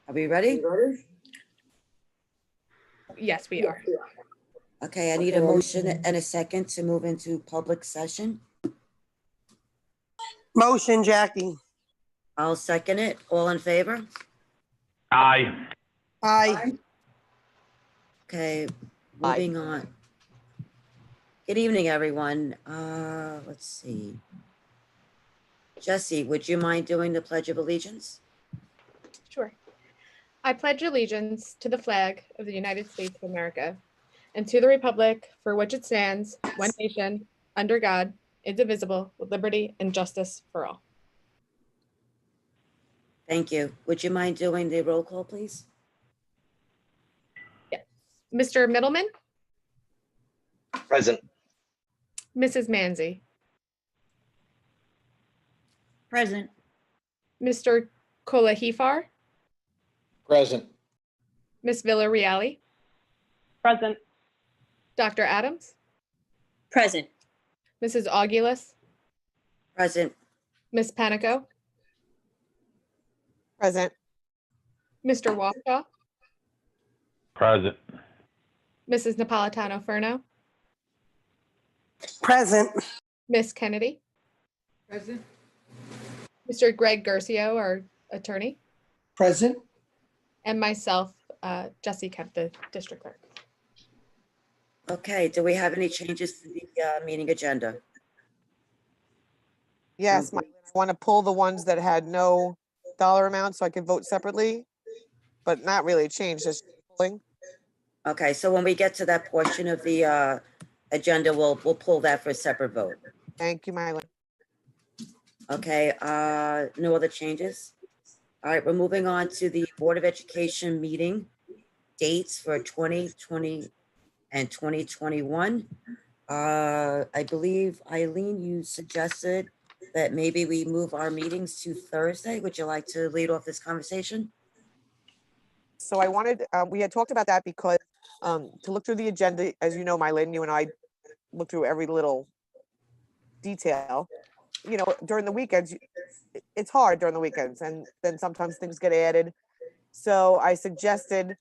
Are we ready? Yes, we are. Okay, I need a motion and a second to move into public session. Motion, Jackie. I'll second it. All in favor? Aye. Aye. Okay, moving on. Good evening, everyone. Let's see. Jesse, would you mind doing the Pledge of Allegiance? Sure. I pledge allegiance to the flag of the United States of America and to the republic for which it stands, one nation, under God, indivisible, with liberty and justice for all. Thank you. Would you mind doing the roll call, please? Yes. Mr. Middleman, Present. Mrs. Manzi, Present. Mr. Kolahifar, Present. Ms. Villarreal, Present. Dr. Adams, Present. Mrs. Augulus, Present. Ms. Panico, Present. Mr. Wausau, Present. Mrs. Napolitano-Furno, Present. Ms. Kennedy, Present. Mr. Greg Gercio, our attorney, Present. and myself, Jesse Kemp, the district clerk. Okay, do we have any changes to the meeting agenda? Yes, I want to pull the ones that had no dollar amount so I can vote separately, but not really change, just pulling. Okay, so when we get to that portion of the agenda, we'll pull that for a separate vote. Thank you, Mylon. Okay, no other changes? All right, we're moving on to the Board of Education meeting dates for 2020 and 2021. I believe, Eileen, you suggested that maybe we move our meetings to Thursday. Would you like to lead off this conversation? So I wanted, we had talked about that because to look through the agenda, as you know, Mylon, you and I look through every little detail. You know, during the weekends, it's hard during the weekends, and then sometimes things get added. So I suggested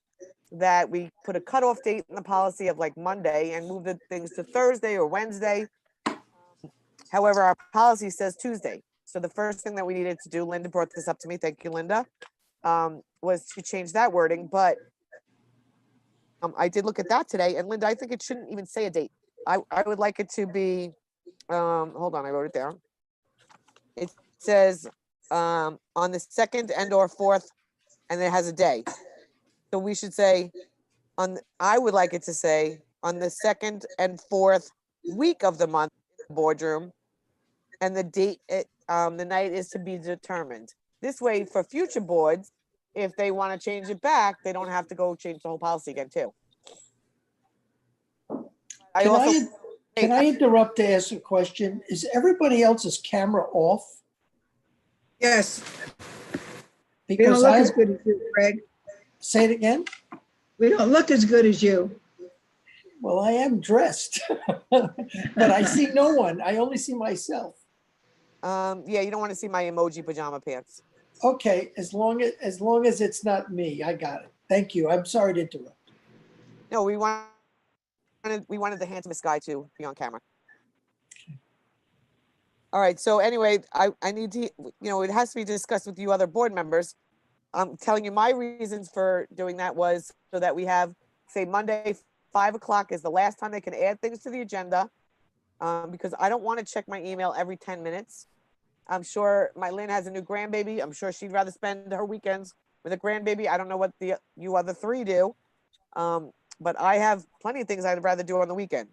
that we put a cutoff date in the policy of like Monday and move the things to Thursday or Wednesday. However, our policy says Tuesday. So the first thing that we needed to do, Linda brought this up to me, thank you, Linda, was to change that wording. But I did look at that today, and Linda, I think it shouldn't even say a date. I would like it to be, hold on, I wrote it down. It says on the 2nd and or 4th, and it has a day. So we should say I would like it to say on the 2nd and 4th week of the month in the boardroom, and the date, the night is to be determined. This way, for future boards, if they want to change it back, they don't have to go change the whole policy again too. Can I interrupt to ask a question? Is everybody else's camera off? Yes. We don't Because look as good as you, Greg. say it again? We don't look as good as you. Well, I am dressed, but I see no one. I only see myself. Yeah, you don't want to see my emoji pajama pants. Okay, as long as it's not me, I got it. Thank you. I'm sorry to interrupt. No, we wanted the handsomest guy to be on camera. All right, so anyway, I need to, you know, it has to be discussed with you other board members. I'm telling you my reasons for doing that was so that we have, say, Monday, 5 o'clock is the last time they can add things to the agenda. Because I don't want to check my email every 10 minutes. I'm sure Mylyn has a new grandbaby. I'm sure she'd rather spend her weekends with a grandbaby. I don't know what you other three do. But I have plenty of things I'd rather do on the weekend.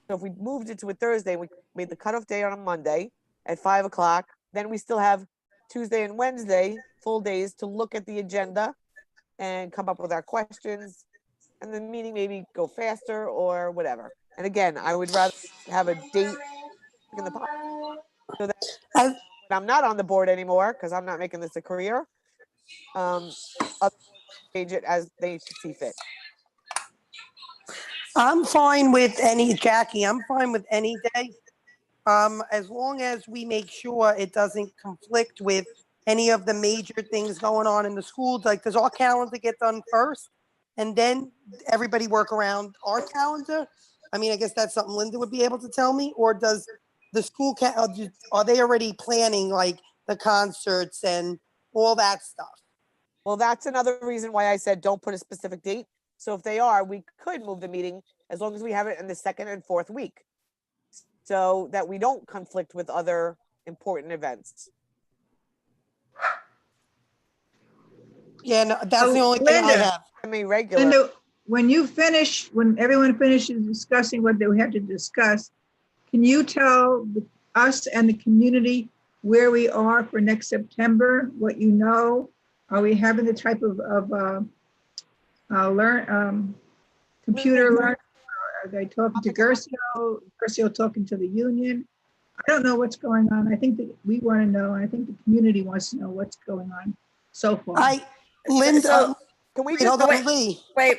So if we moved it to a Thursday, we made the cutoff day on a Monday at 5 o'clock, then we still have Tuesday and Wednesday, full days to look at the agenda and come up with our questions. And the meeting maybe go faster or whatever. And again, I would rather have a date in the policy so that when I'm not on the board anymore, because I'm not making this a career, I'll change it as they see fit. I'm fine with Jackie, I'm fine with any day. As long as we make sure it doesn't conflict with any of the major things going on in the schools? Like, does our calendar get done first? And then everybody work around our calendar? I mean, I guess that's something Linda would be able to tell me, or does the school, are they already planning like the concerts and all that stuff? Well, that's another reason why I said don't put a specific date. So if they are, we could move the meeting as long as we have it in the second and fourth week. So that we don't conflict with other important events. Yeah, no, that's the Oh, only thing I Linda. have. I mean, regular. Linda, when everyone finishes discussing what they had to discuss, can you tell us and the community where we are for next September, what you know? Are we having the type of computer learn? Are they talking to Gercio? Gercio talking to the union? I don't know what's going on. I think that we want to know. I think the community wants to know what's going on so far. Linda, So- Can we wait, just hold on, wait. Lee. Wait.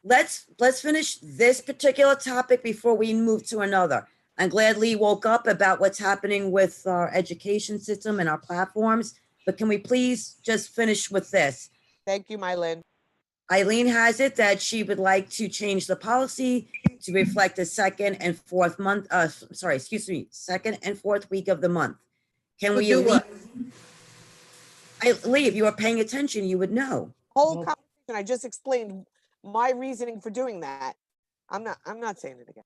Let's finish this particular topic before we move to another. I'm glad Lee woke up about what's happening with our education system and our platforms, but can we please just finish with this? thank you, Mylin. Eileen has it that she would like to change the policy to reflect the second and fourth week of the month. Can we? Do what? Lee, if you were paying attention, you would know. Whole conversation, I just explained my reasoning for doing that. I'm not saying it again.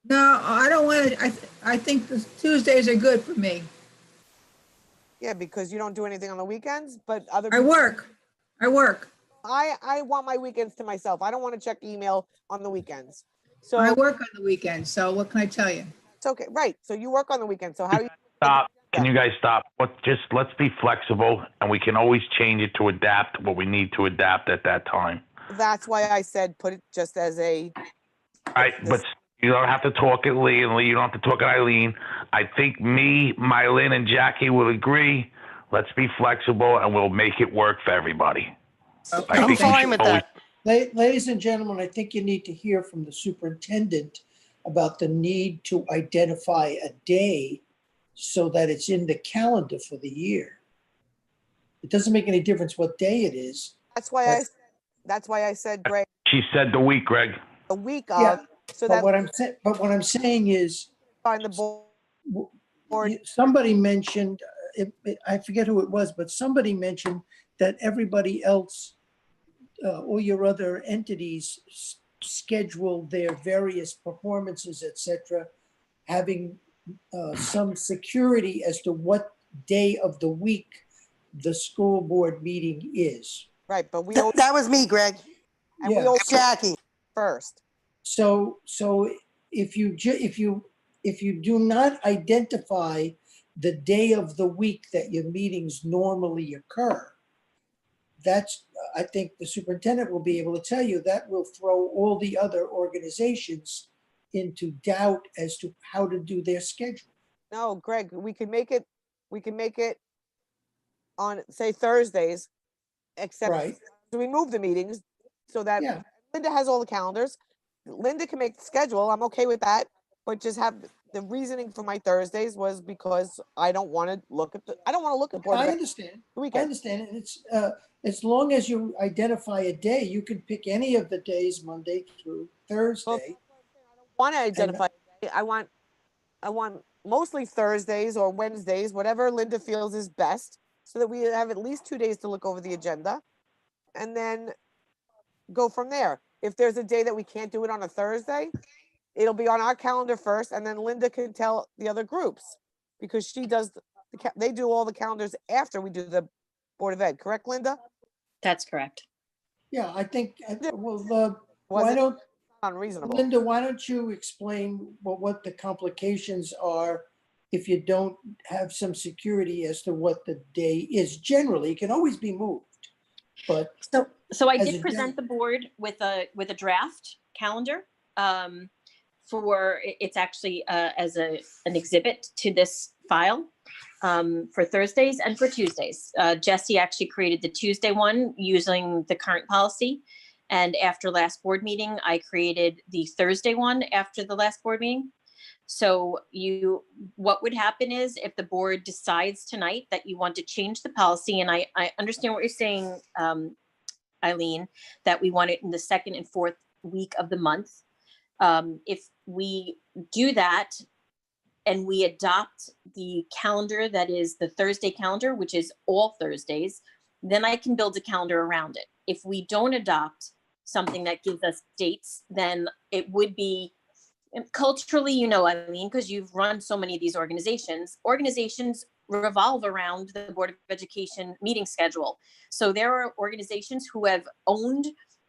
No, I don't want to. I think the Tuesdays are good for me. Yeah, because you don't do anything on the weekends, but other I people, work. I want my weekends to myself. I don't want to check email on the weekends. So I work on the weekends. So what can I tell you? it's okay, right? So you work on the weekend. So how do you? Stop. Can you guys stop? Let's be flexible, and we can always change it to adapt what we need to adapt at that time. That's why I said put it just as a. Right, but you don't have to talk at Lee, and Lee, you don't have to talk at Eileen. I think me, Mylin, and Jackie will agree. Let's be flexible, and we'll make it work for everybody. I I'm think we fine should with always- that. Ladies and gentlemen, I think you need to hear from the superintendent about the need to identify a day so that it's in the calendar for the year. It doesn't make any difference what day it is. That's why I said, Greg, She said the week, Greg. a week Yeah, of, so But that what I'm saying is, on the board. somebody mentioned, I forget who it was, but somebody mentioned that everybody else, all your other entities schedule their various performances, et cetera, having some security as to what day of the week the school board meeting is. Right, but we always, That was me, Greg. and we Yeah. always Jackie. first. So if you do not identify the day of the week that your meetings normally occur, I think the superintendent will be able to tell you that will throw all the other organizations into doubt as to how to do their schedule. No, Greg, we can make it on, say, Thursdays, except Right? we move the meetings so that Yeah. Linda has all the calendars. Linda can make the schedule. I'm okay with that. But just have the reasoning for my Thursdays was because I don't want to look at board I events understand. the I weekend. understand. And it's, as long as you identify a day, you can pick any of the days, Monday through Thursday. Want to identify. I want mostly Thursdays or Wednesdays, whatever Linda feels is best, so that we have at least 2 days to look over the agenda, and then go from there. If there's a day that we can't do it on a Thursday, it'll be on our calendar first, and then Linda can tell the other groups, because she does they do all the calendars after we do the Board of Ed. Correct, Linda? That's correct. Yeah, I think, well, Was why it don't, unreasonable? Linda, why don't you explain what the complications are if you don't have some security as to what the day is? Generally, it can always be moved, but So I As a did present the board with a draft calendar. It's actually as an exhibit to this file for Thursdays and for Tuesdays. Jesse actually created the Tuesday one using the current policy. And after last board meeting, I created the Thursday one after the last board meeting. So what would happen is if the board decides tonight that you want to change the policy, and I understand what you're saying, Eileen, that we want it in the second and fourth week of the month. If we do that and we adopt the calendar that is the Thursday calendar, which is all Thursdays, then I can build a calendar around it. If we don't adopt something that gives us dates, then it would be culturally, Eileen, because you've run so many of these organizations revolve around the Board of Education meeting schedule. So there are organizations who have owned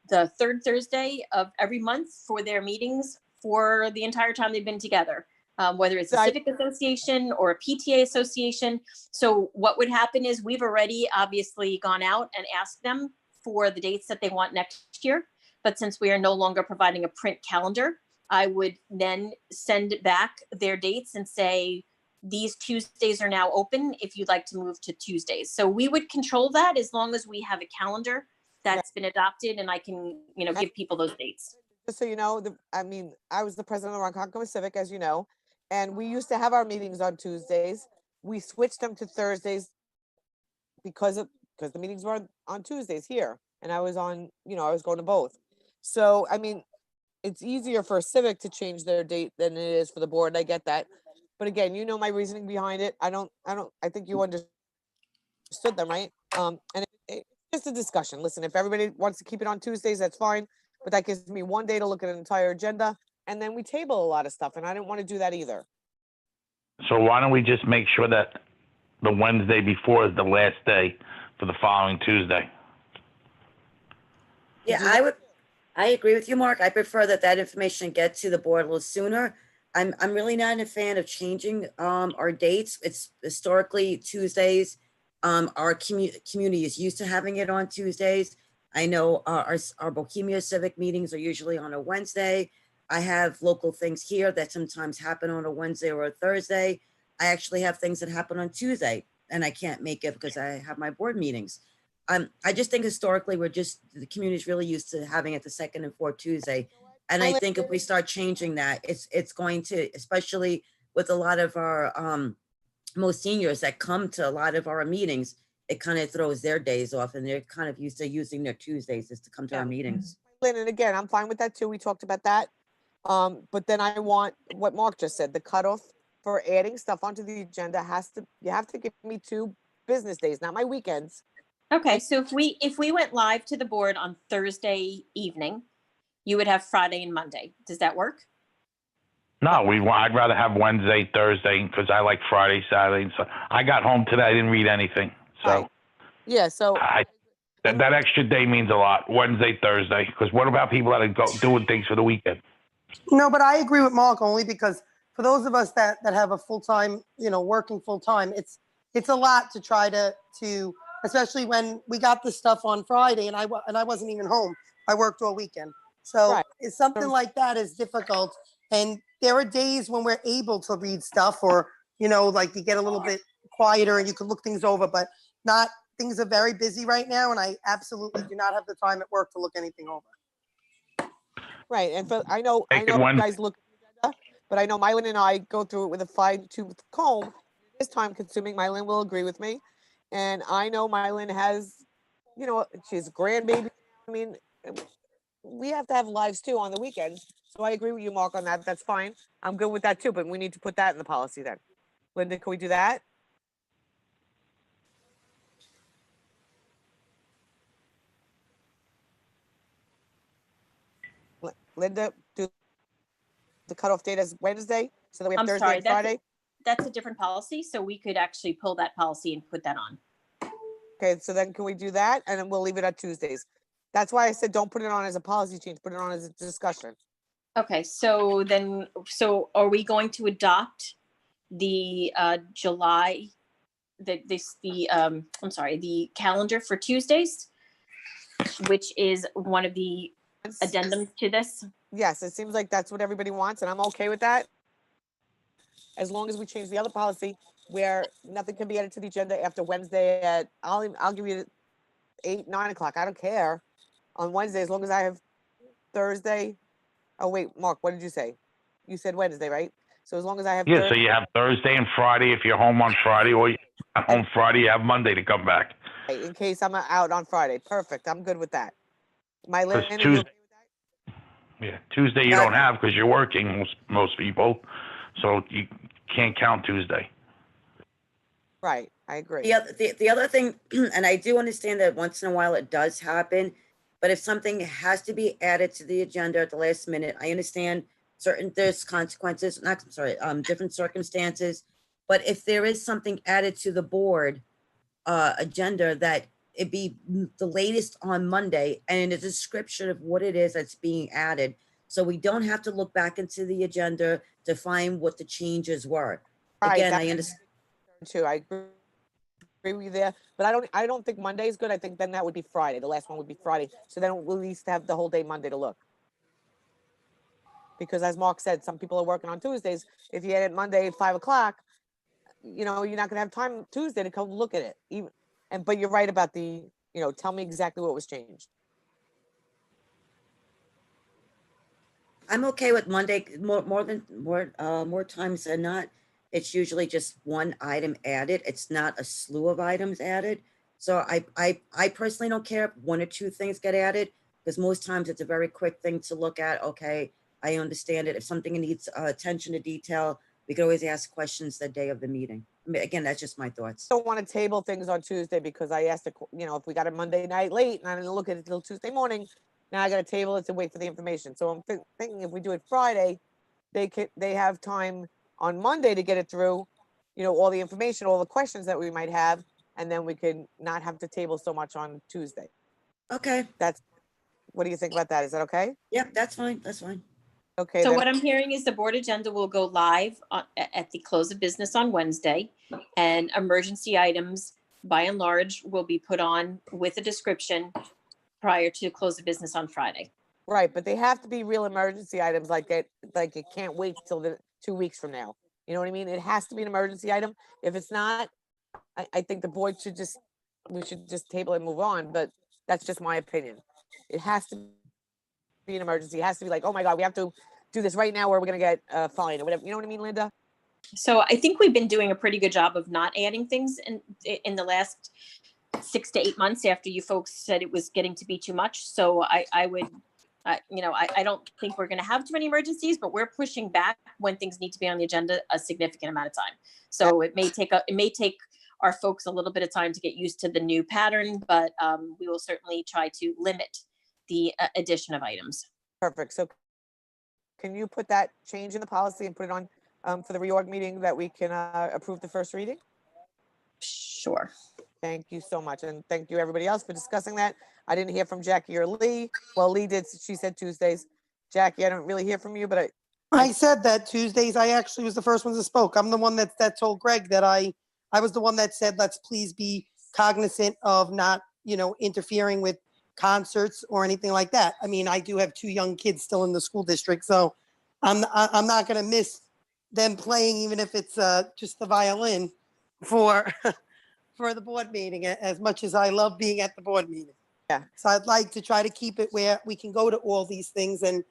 the third Thursday of every month for their meetings for the entire time they've been together, whether it's a civic association or a PTA association. So what would happen is we've already obviously gone out and asked them for the dates that they want next year. But since we are no longer providing a print calendar, I would then send back their dates and say, these Tuesdays are now open if you'd like to move to Tuesdays. So we would control that as long as we have a calendar that's been adopted and I can, give people those dates. Just so you know, I was the president of the Ronkonkoma Civic, as you know, and we used to have our meetings on Tuesdays. We switched them to Thursdays because the meetings were on Tuesdays here, and I was on, I was going to both. So, it's easier for a civic to change their date than it is for the board. I get that. But again, my reasoning behind it. I think you understood them, right? And it's just a discussion. Listen, if everybody wants to keep it on Tuesdays, that's fine. But that gives me one day to look at an entire agenda, and then we table a lot of stuff, and I didn't want to do that either. So why don't we just make sure that the Wednesday before is the last day for the following Tuesday? Yeah, I agree with you, Mark. I prefer that information get to the board a little sooner. I'm really not a fan of changing our dates. It's historically Tuesdays. Our community is used to having it on Tuesdays. I know our Bohemia Civic meetings are usually on a Wednesday. I have local things here that sometimes happen on a Wednesday or a Thursday. I actually have things that happen on Tuesday and I can't make it because I have my board meetings. I just think historically the community is really used to having it the second and fourth Tuesday. And I think if we start changing that, it's going to, especially with a lot of our most seniors that come to a lot of our meetings, it kind of throws their days off and they're kind of used to using their Tuesdays just to come to our meetings. Lynn, and again, I'm fine with that too. We talked about that. But then I want what Mark just said, the cutoff for adding stuff onto the agenda you have to give me 2 business days, not my weekends. Okay, so if we went live to the board on Thursday evening, you would have Friday and Monday. Does that work? No, I'd rather have Wednesday, Thursday, because I like Friday, Saturday, and so I got home today. I didn't read anything, so Right. Yeah, so that extra day means a lot. Wednesday, Thursday, because what about people that are doing things for the weekend? No, but I agree with Mark only because for those of us that have a full-time, working full-time, it's a lot to try to, especially when we got this stuff on Friday and I wasn't even home. I worked all weekend. So Right. it's something like that is difficult. And there are days when we're able to read stuff or, like you get a little bit quieter and you can look things over, but things are very busy right now. And I absolutely do not have the time at work to look anything over. right. And I know Make it you one- guys look at the agenda, but I know Mylin and I go through it with a fine-tooth comb. It is time consuming. Mylin will agree with me. And I know Mylin has, she's a grandbaby. We have to have lives too on the weekends. So I agree with you, Mark, on that. That's fine. I'm good with that too, but we need to put that in the policy then. Linda, can we do that? Linda, do the cutoff date as Wednesday so that we have I'm Thursday sorry, and Friday? that's a different policy, so we could actually pull that policy and put that on. Okay, so then can we do that? And then we'll leave it at Tuesdays. That's why I said don't put it on as a policy change, put it on as a discussion. Okay, so are we going to adopt the July, the calendar for Tuesdays, which is one of the addendums to this? Yes, it seems like that's what everybody wants, and I'm okay with that. As long as we change the other policy where nothing can be added to the agenda after Wednesday at, I'll give you 8, 9 o'clock. I don't care on Wednesday, as long as I have Thursday. Oh, wait, Mark, what did you say? You said Wednesday, right? So as long as I have Yeah, so Thursday, you have Thursday and Friday if you're home on Friday, or you're not home Friday, you have Monday to come back. in case I'm out on Friday. Perfect. I'm good with that. My Because Lynn, are you okay with that? Yeah, Tuesday you Got don't have because you're working, most people, so you can't count Tuesday. Right, I agree. The other thing, and I do understand that once in a while it does happen, but if something has to be added to the agenda at the last minute, I understand there's consequences, not, I'm sorry, different circumstances. But if there is something added to the board agenda, that it be the latest on Monday and a description of what it is that's being added. So we don't have to look back into the agenda to find what the changes were. Right, Again, that's I understand. too. I agree with you there, but I don't think Monday is good. I think then that would be Friday. The last one would be Friday. So then we'll at least have the whole day Monday to look. Because as Mark said, some people are working on Tuesdays. If you edit Monday at 5 o'clock, you know, you're not gonna have time Tuesday to come look at it. But you're right about tell me exactly what was changed. I'm okay with Monday more times than not. It's usually just one item added. It's not a slew of items added. So I personally don't care if one or two things get added, because most times it's a very quick thing to look at. Okay, I understand it. If something needs attention to detail, we could always ask questions the day of the meeting. I mean, again, that's just my thoughts. Don't want to table things on Tuesday because I asked, if we got it Monday night late and I didn't look at it till Tuesday morning, now I got to table it to wait for the information. So I'm thinking if we do it Friday, they have time on Monday to get it through, all the information, all the questions that we might have, and then we can not have to table so much on Tuesday. Okay, What do you think about that? Is that okay? yep, that's fine. That's fine. Okay. So then- what I'm hearing is the board agenda will go live at the close of business on Wednesday, and emergency items by and large will be put on with a description prior to close of business on Friday. Right, but they have to be real emergency items like it can't wait till the 2 weeks from now. You know what I mean? It has to be an emergency item. If it's not, I think the board we should just table it and move on, but that's just my opinion. It has to be an emergency. It has to be like, oh my God, we have to do this right now or we're gonna get fined or whatever. You know what I mean, Linda? So I think we've been doing a pretty good job of not adding things in the last 6 to 8 months after you folks said it was getting to be too much. So I would, I don't think we're going to have too many emergencies, but we're pushing back when things need to be on the agenda a significant amount of time. So it may take our folks a little bit of time to get used to the new pattern, but we will certainly try to limit the addition of items. Perfect. So can you put that change in the policy and put it on for the reorg meeting that we can approve the first reading? Sure. Thank you so much. And thank you everybody else for discussing that. I didn't hear from Jackie or Lee. Well, Lee did. She said Tuesdays. Jackie, I don't really hear from you, but I said that Tuesdays, I actually was the first one that spoke. I'm the one that told Greg that I was the one that said, let's please be cognizant of not, interfering with concerts or anything like that. I mean, I do have 2 young kids still in the school district, so I'm not going to miss them playing, even if it's just the violin for for the board meeting, as much as I love being at the board meeting. Yeah. So I'd like to try to keep it where we can go to all these things and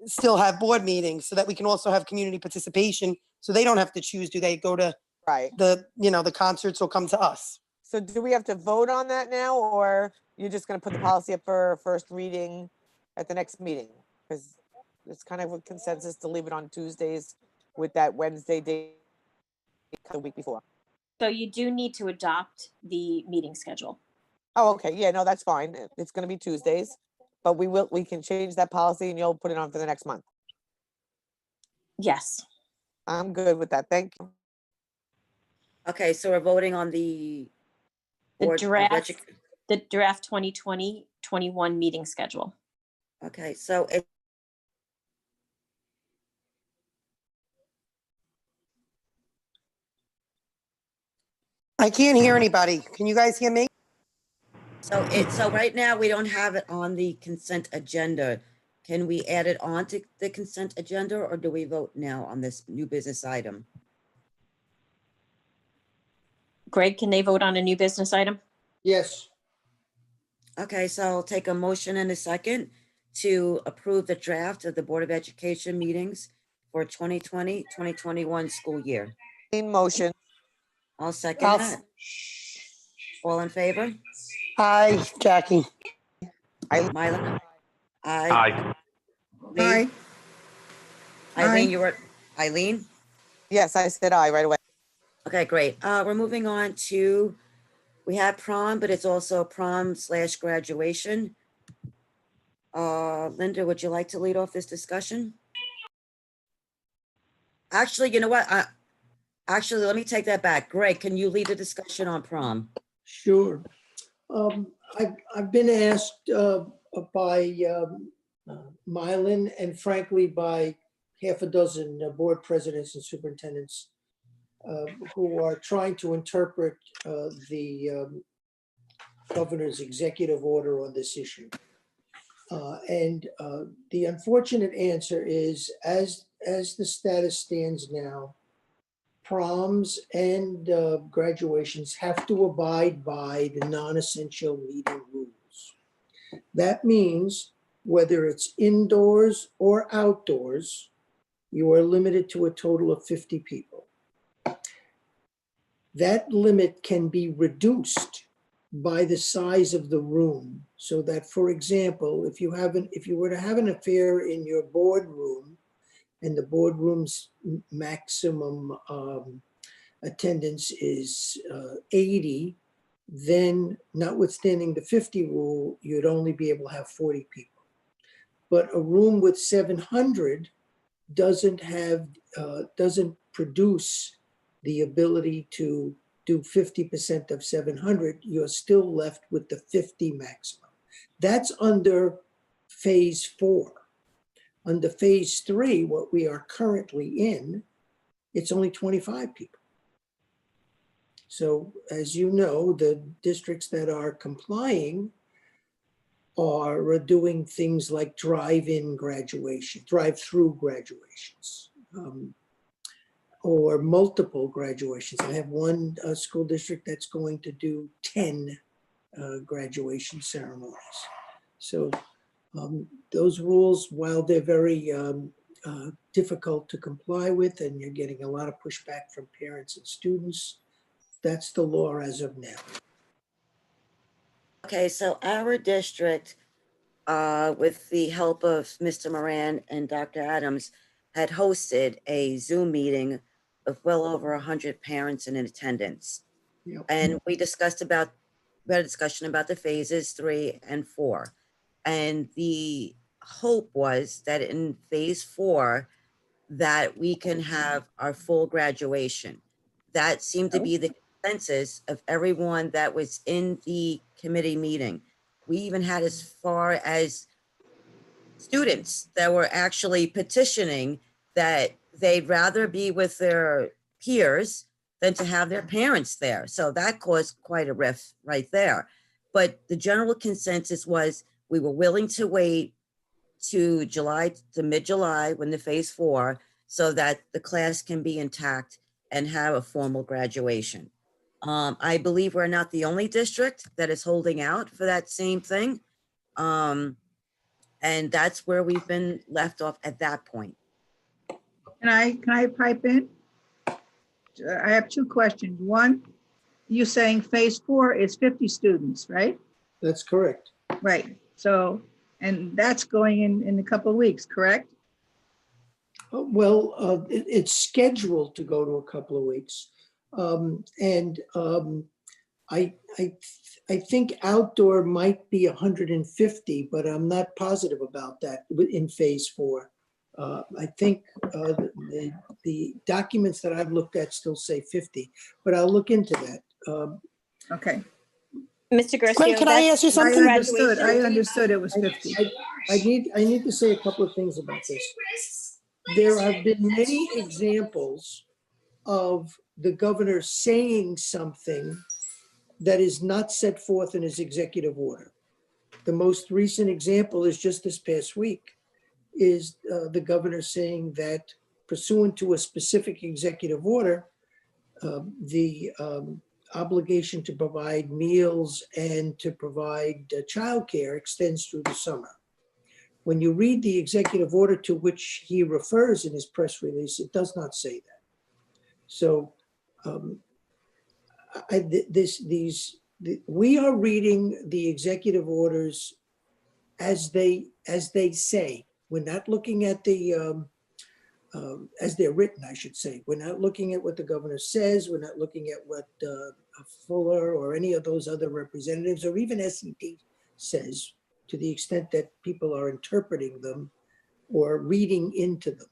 still have board meetings so that we can also have community participation. So they don't have to choose. Do they go to right. the concerts or come to us? So do we have to vote on that now, or you're just going to put the policy up for first reading at the next meeting? Because it's kind of a consensus to leave it on Tuesdays with that Wednesday date the week before. So you do need to adopt the meeting schedule. Oh, okay. Yeah, no, that's fine. It's going to be Tuesdays, but we can change that policy and you'll put it on for the next month. Yes. I'm good with that. Thank you. Okay, so we're voting on the The Board of draft 2020-21 meeting schedule. Okay, so I can't hear anybody. Can you guys hear me? so right now we don't have it on the consent agenda. Can we add it on to the consent agenda, or do we vote now on this new business item? Greg, can they vote on a new business item? Yes. Okay, so I'll take a motion in a second to approve the draft of the Board of Education meetings for for 2020-2021 school year. In motion. I'll second I'll that. All in favor? Hi, Jackie. Mylon? Aye. Aye. Lee? Aye. Eileen, Aye. you were, Eileen? Yes, I said aye right away. Okay, great. We're moving on to, we have prom, but it's also prom/graduation. Linda, would you like to lead off this discussion? Actually, you know what? Actually, let me take that back. Greg, can you lead the discussion on prom? Sure. I've been asked by Mylan and frankly by half a dozen board presidents and superintendents who are trying to interpret the governor's executive order on this issue. And the unfortunate answer is, as the status stands now, proms and graduations have to abide by the non-essential meeting rules. That means whether it's indoors or outdoors, you are limited to a total of 50 people. That limit can be reduced by the size of the room, so that, for example, if you were to have an affair in your boardroom and the boardroom's maximum attendance is 80, then notwithstanding the 50 rule, you'd only be able to have 40 people. But a room with 700 doesn't produce the ability to do 50% of 700. You're still left with the 50 maximum. That's under phase 4. Under phase 3, what we are currently in, it's only 25 people. So as you know, the districts that are complying are doing things like drive-through graduations, or multiple graduations. I have one school district that's going to do 10 graduation ceremonies. So those rules, while they're very difficult to comply with, and you're getting a lot of pushback from parents and students, that's the law as of now. Okay, so our district, with the help of Mr. Moran and Dr. Adams, had hosted a Zoom meeting of well over 100 parents in attendance. Yep. And we had a discussion about the phases 3 and 4. And the hope was that in phase 4, that we can have our full graduation. That seemed to be the consensus of everyone that was in the committee meeting. We even had as far as students that were actually petitioning that they'd rather be with their peers than to have their parents there. So that caused quite a rift right there. But the general consensus was we were willing to wait to mid-July when the phase 4, so that the class can be intact and have a formal graduation. I believe we're not the only district that is holding out for that same thing. And that's where we've been left off at that point. Can I pipe in? I have 2 questions. One, you saying phase 4 is 50 students, right? That's correct. Right. So, and that's going in a couple of weeks, correct? Well, it's scheduled to go to a couple of weeks. I think outdoor might be 150, but I'm not positive about that in phase 4. I think the documents that I've looked at still say 50, but I'll look into that. Okay. Mr. Garcia. Greg, can I ask you I something? understood it was 50. I need to say a couple of things about this. There have been many examples of the governor saying something that is not set forth in his executive order. The most recent example is just this past week, is the governor saying that pursuant to a specific executive order, the obligation to provide meals and to provide childcare extends through the summer. when you read the executive order to which he refers in his press release, it does not say that. So we are reading the executive orders as they say. We're not looking at the as they're written, I should say. We're not looking at what the governor says. We're not looking at what Fuller or any of those other representatives or even SED says, to the extent that people are interpreting them or reading into them.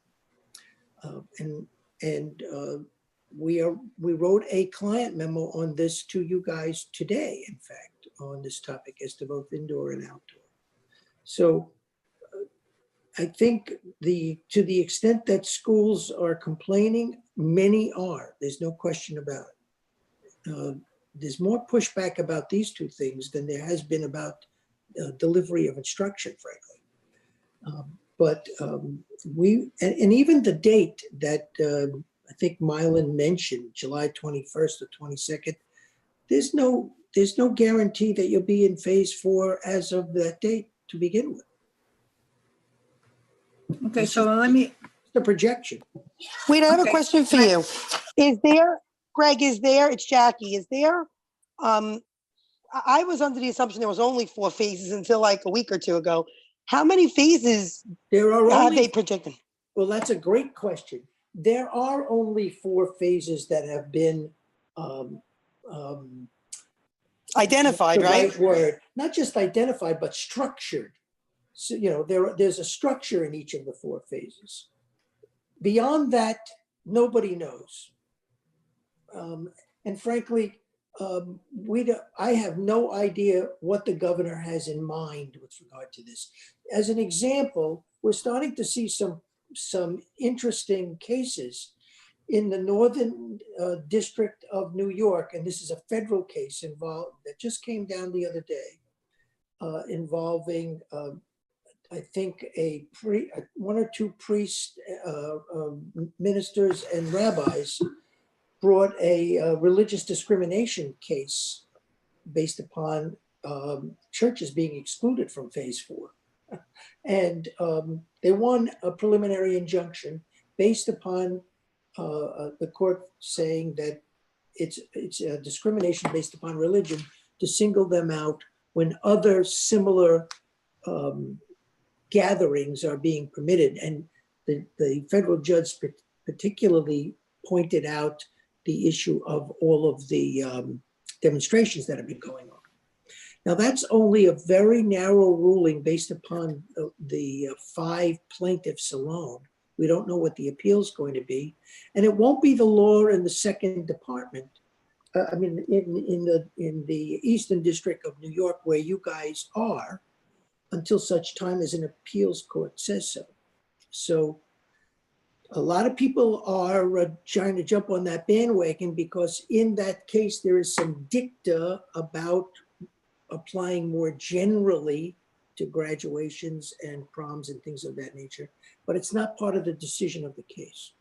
We wrote a client memo on this to you guys today, in fact, on this topic as to both indoor and outdoor. So I think to the extent that schools are complaining, many are. There's no question about it. There's more pushback about these two things than there has been about delivery of instruction, frankly. But even the date that I think Mylan mentioned, July 21st or 22nd, there's no guarantee that you'll be in phase 4 as of that date to begin with. Okay, so let me, The projection. Wait, I have a Okay. question for you. Is there, Greg, it's Jackie, is there, I was under the assumption there was only 4 phases until like a week or two ago. How many phases There are are only they projecting? Well, that's a great question. There are only 4 phases that have been Identified, the right? word, not just identified, but structured. So, there's a structure in each of the 4 phases. Beyond that, nobody knows. And frankly, I have no idea what the governor has in mind with regard to this. As an example, we're starting to see some interesting cases in the Northern District of New York, and this is a federal case that just came down the other day, involving I think one or two priests, ministers, and rabbis brought a religious discrimination case based upon churches being excluded from phase 4. And they won a preliminary injunction based upon the court saying that it's a discrimination based upon religion to single them out when other similar gatherings are being permitted. And the federal judge particularly pointed out the issue of all of the demonstrations that have been going on. Now, that's only a very narrow ruling based upon the 5 plaintiffs alone. We don't know what the appeal is going to be. And it won't be the law in the second department. In the Eastern District of New York, where you guys are, until such time as an appeals court says so. So a lot of people are trying to jump on that bandwagon because in that case, there is some dicta about applying more generally to graduations and proms and things of that nature, but it's not part of the decision of the case.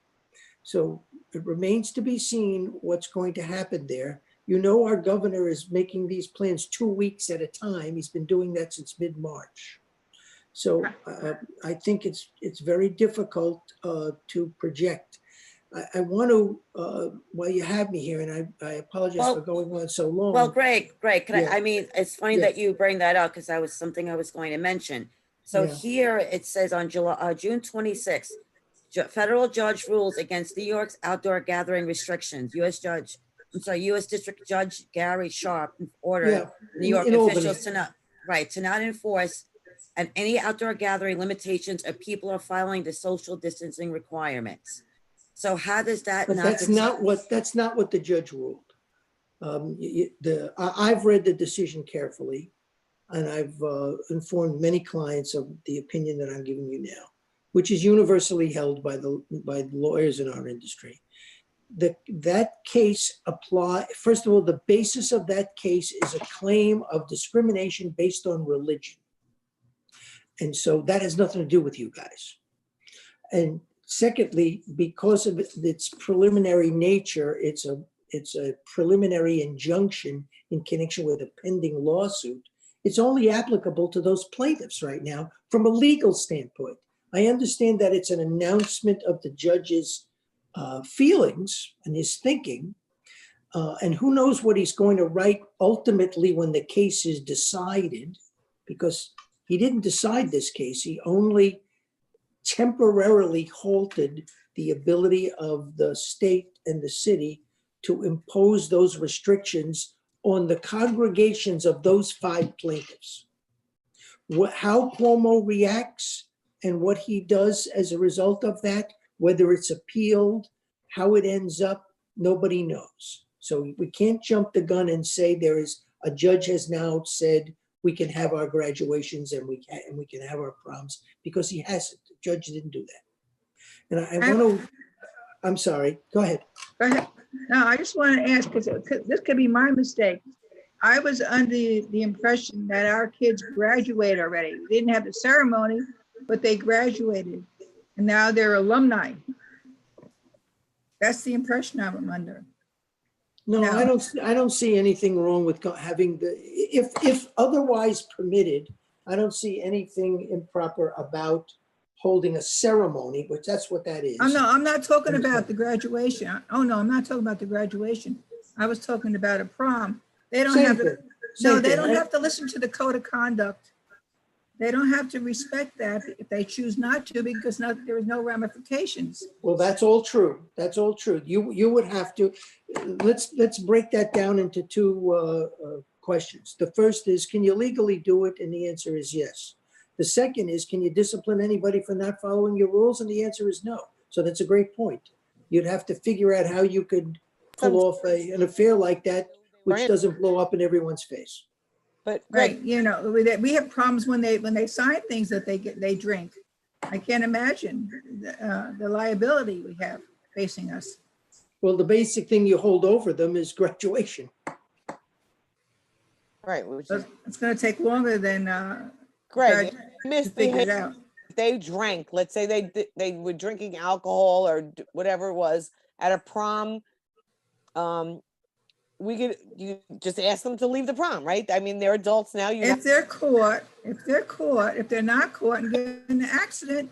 So it remains to be seen what's going to happen there. Our governor is making these plans 2 weeks at a time. He's been doing that since mid-March. So I think it's very difficult to project. I want to, while you have me here, and I apologize for going on so long. Well, Greg, Yeah. it's funny that you bring that up because that was something I was going to mention. So Yeah. here it says on June 26th, federal judge rules against New York's outdoor gathering restrictions. U.S. District Judge Gary Sharp ordered Yeah, New York in officials Albany. to not enforce any outdoor gathering limitations if people are following the social distancing requirements. So how does that But that's not what the judge ruled. I've read the decision carefully, and I've informed many clients of the opinion that I'm giving you now, which is universally held by the lawyers in our industry. That case first of all, the basis of that case is a claim of discrimination based on religion. And so that has nothing to do with you guys. And secondly, because of its preliminary nature, it's a preliminary injunction in connection with a pending lawsuit. it's only applicable to those plaintiffs right now from a legal standpoint. I understand that it's an announcement of the judge's feelings and his thinking. And who knows what he's going to write ultimately when the case is decided, because he didn't decide this case. He only temporarily halted the ability of the state and the city to impose those restrictions on the congregations of those 5 plaintiffs. How Cuomo reacts and what he does as a result of that, whether it's appealed, how it ends up, nobody knows. So we can't jump the gun and say a judge has now said we can have our graduations and we can have our proms, because he hasn't. The judge didn't do that. And I want to, I'm sorry, go ahead. Go ahead. No, I just want to ask, because this could be my mistake. I was under the impression that our kids graduated already. We didn't have the ceremony, but they graduated, and now they're alumni. That's the impression I'm under. No, No. I don't see anything wrong with having if otherwise permitted, I don't see anything improper about holding a ceremony, which that's what that is. I'm not talking about the graduation. Oh, no, I'm not talking about the graduation. I was talking about a prom. They don't Same have thing, to, no, same they thing, don't right? have to listen to the code of conduct. They don't have to respect that if they choose not to, because there is no ramifications. Well, that's all true. That's all true. You would have to, let's break that down into 2 questions. The first is, can you legally do it? And the answer is yes. The second is, can you discipline anybody for not following your rules? And the answer is no. So that's a great point. You'd have to figure out how you could pull off an affair like that, which doesn't blow up in everyone's face. But Right, we have problems when they sign things that they drink. I can't imagine the liability we have facing us. Well, the basic thing you hold over them is graduation. right, which is It's going to take longer than Greg, to missed figure it the out. they drank. Let's say they were drinking alcohol or whatever it was at a prom. You just ask them to leave the prom, right? I mean, they're adults now. If they're caught, if they're not caught and get in an accident,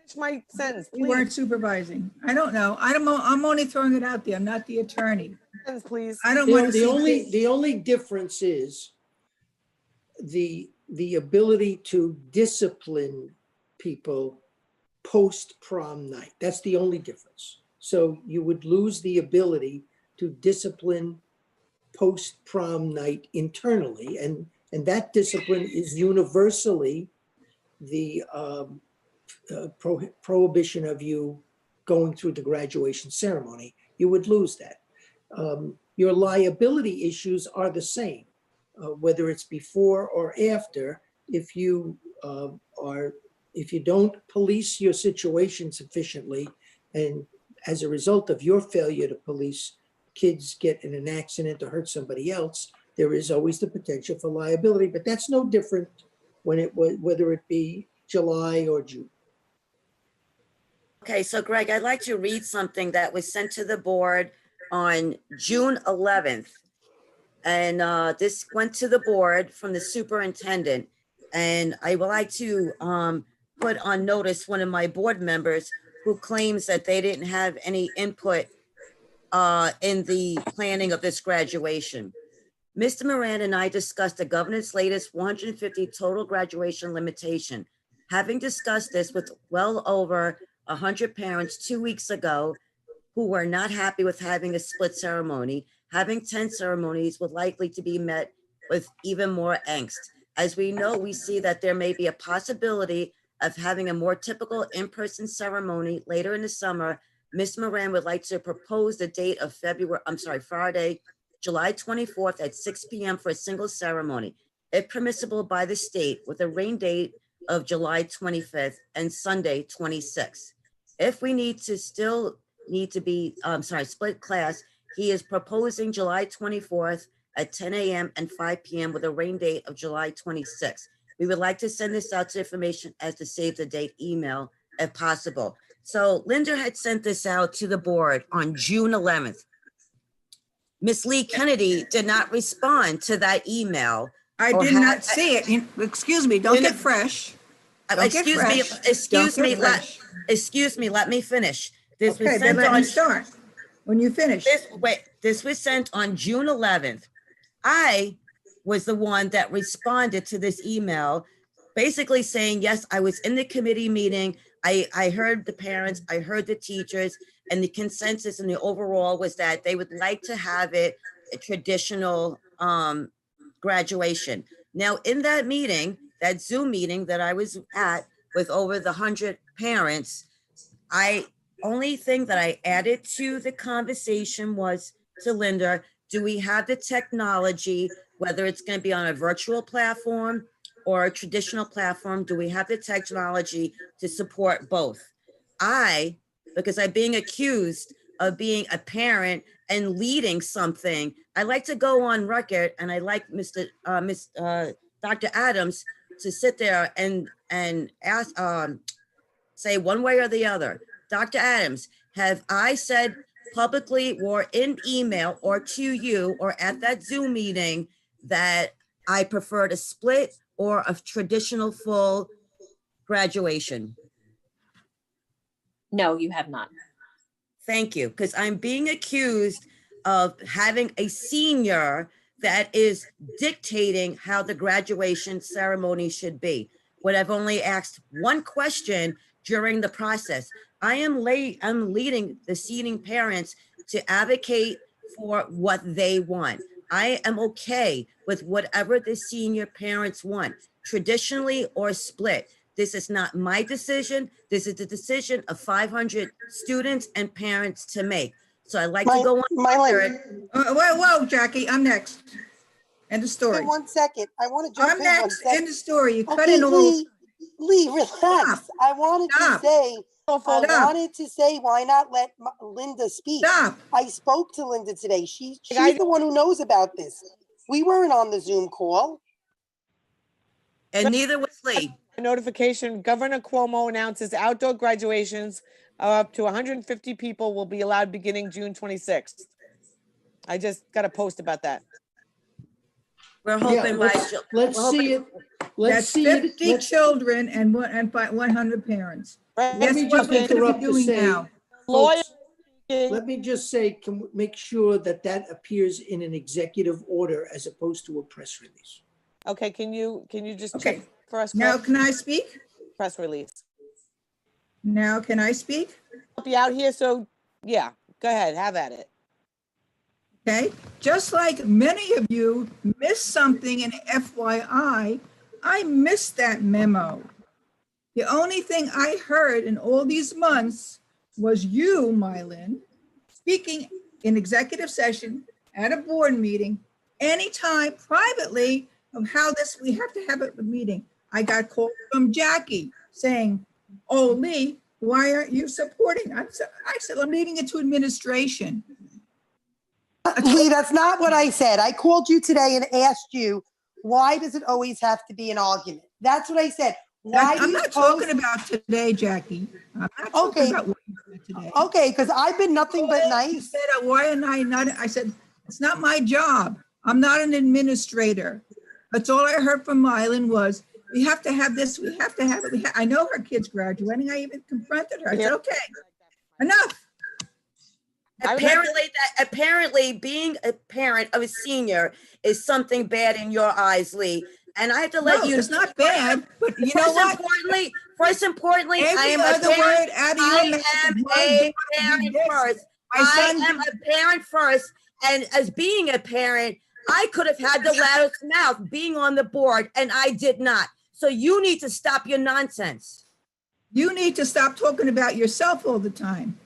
Finish my sentence, we weren't please. supervising. I don't know. I'm only throwing it out there. I'm not the attorney. Sentence, please. I don't want to The only difference is the ability to discipline people post prom night. That's the only difference. So you would lose the ability to discipline post prom night internally, and that discipline is universally the prohibition of you going through the graduation ceremony. You would lose that. Your liability issues are the same, whether it's before or after. If you don't police your situation sufficiently, and as a result of your failure to police, kids get in an accident or hurt somebody else, there is always the potential for liability. But that's no different whether it be July or June. Okay, so Greg, I'd like to read something that was sent to the board on June 11th. And this went to the board from the superintendent. And I would like to put on notice one of my board members who claims that they didn't have any input in the planning of this graduation. Mr. Moran and I discussed the governor's latest 150 total graduation limitation. Having discussed this with well over 100 parents 2 weeks ago who were not happy with having a split ceremony, having 10 ceremonies would likely to be met with even more angst. As we know, we see that there may be a possibility of having a more typical in-person ceremony later in the summer. Ms. Moran would like to propose the date of Friday, July 24th at 6 p.m. for a single ceremony, if permissible by the state, with a rain date of July 25th and Sunday 26th. If we need to be split class, he is proposing July 24th at 10 a.m. and 5 p.m. with a rain date of July 26th. We would like to send this out to information as the save the date email if possible. So Linda had sent this out to the board on June 11th. Ms. Lee Kennedy did not respond to that email. I Or did had- not see it. Excuse me, don't Linda- get fresh. Don't get Excuse me, fresh. excuse Don't me, get fresh. excuse me, let me finish. This was Okay, then sent let me on, start. When you finish. this was sent on June 11th. I was the one that responded to this email, basically saying, yes, I was in the committee meeting. I heard the parents, I heard the teachers, and the consensus and the overall was that they would like to have it a traditional graduation. Now, in that meeting, that Zoom meeting that I was at with over the 100 parents, only thing that I added to the conversation was to Linda, do we have the technology, whether it's going to be on a virtual platform or a traditional platform, do we have the technology to support both? Because I'm being accused of being a parent and leading something, I like to go on record, and I like Dr. Adams to sit there and ask, say one way or the other. Dr. Adams, have I said publicly or in email or to you or at that Zoom meeting that I preferred a split or a traditional full graduation? No, you have not. Thank you, because I'm being accused of having a senior that is dictating how the graduation ceremony should be. When I've only asked one question during the process. I'm leading the seating parents to advocate for what they want. I am okay with whatever the senior parents want, traditionally or split. This is not my decision. This is the decision of 500 students and parents to make. So I'd like to go on record. Whoa, Jackie, I'm next. End of story. In 1 second, I want to jump I'm in 1 next. second. End of story. You cut Okay, in all. Lee, relax. Stop. I wanted Stop. to say, Stop. why not let Linda speak? Stop. I spoke to Linda today. She's the one who knows about this. We weren't on the Zoom call. And neither was Lee. A notification, Governor Cuomo announces outdoor graduations of up to 150 people will be allowed beginning June 26th. I just got a post about that. We're Yeah, hoping by. let's we're see hoping- it. Let's That's see it. 50 Let's- children and 100 parents. Right? Let me Guess what just we could be interrupt to doing say, now? Lawyer folks, speaking. let me just say, can we make sure that that appears in an executive order as opposed to a press release? Okay, can you just Okay. check for us? Now, Chris? can I speak? Press release. Now, can I speak? I'll be out here, so yeah, go ahead, have at it. Okay, just like many of you missed something in FYI, I missed that memo. The only thing I heard in all these months was you, Mylin, speaking in executive session at a board meeting, anytime privately of how we have to have a meeting. I got called from Jackie saying, oh, Lee, why aren't you supporting? I said, I'm leaving it to administration. Lee, that's not what I said. I called you today and asked you, why does it always have to be an argument? That's what I said. Why do I'm you not post- talking about today, Jackie. I'm not talking Okay. about what you said today. Okay, because I've been nothing but You nice. said, why am I not? I said, it's not my job. I'm not an administrator. That's all I heard from Mylan was, we have to have this, we have to have it. I know her kid's graduating. I even confronted her. I said, okay, enough. Apparently being a parent of a senior is something bad in your eyes, Lee. And I have to let No, you. it's not bad, but you know what? First importantly, I Every am a other parent. word out of I your mouth am is my a daughter parent did this. first. My son I am a parent first. And as being a parent, I could have had the loudest mouth being on the board, and I did not. So you need to stop your nonsense. You need to stop talking about yourself all the time.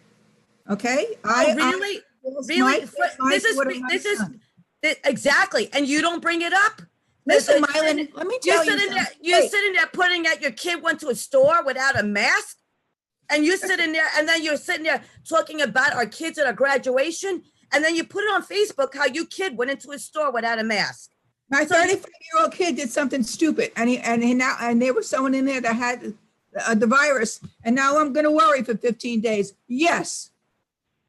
Okay? Really? Really? This Exactly. And you don't bring it up? Listen, Mylan, let me tell you something. You're sitting there putting out your kid went to a store without a mask. And you're sitting there, and then you're sitting there talking about our kids at our graduation. And then you put it on Facebook how your kid went into a store without a mask. My 35-year-old kid did something stupid, and there was someone in there that had the virus, and now I'm going to worry for 15 days. Yes.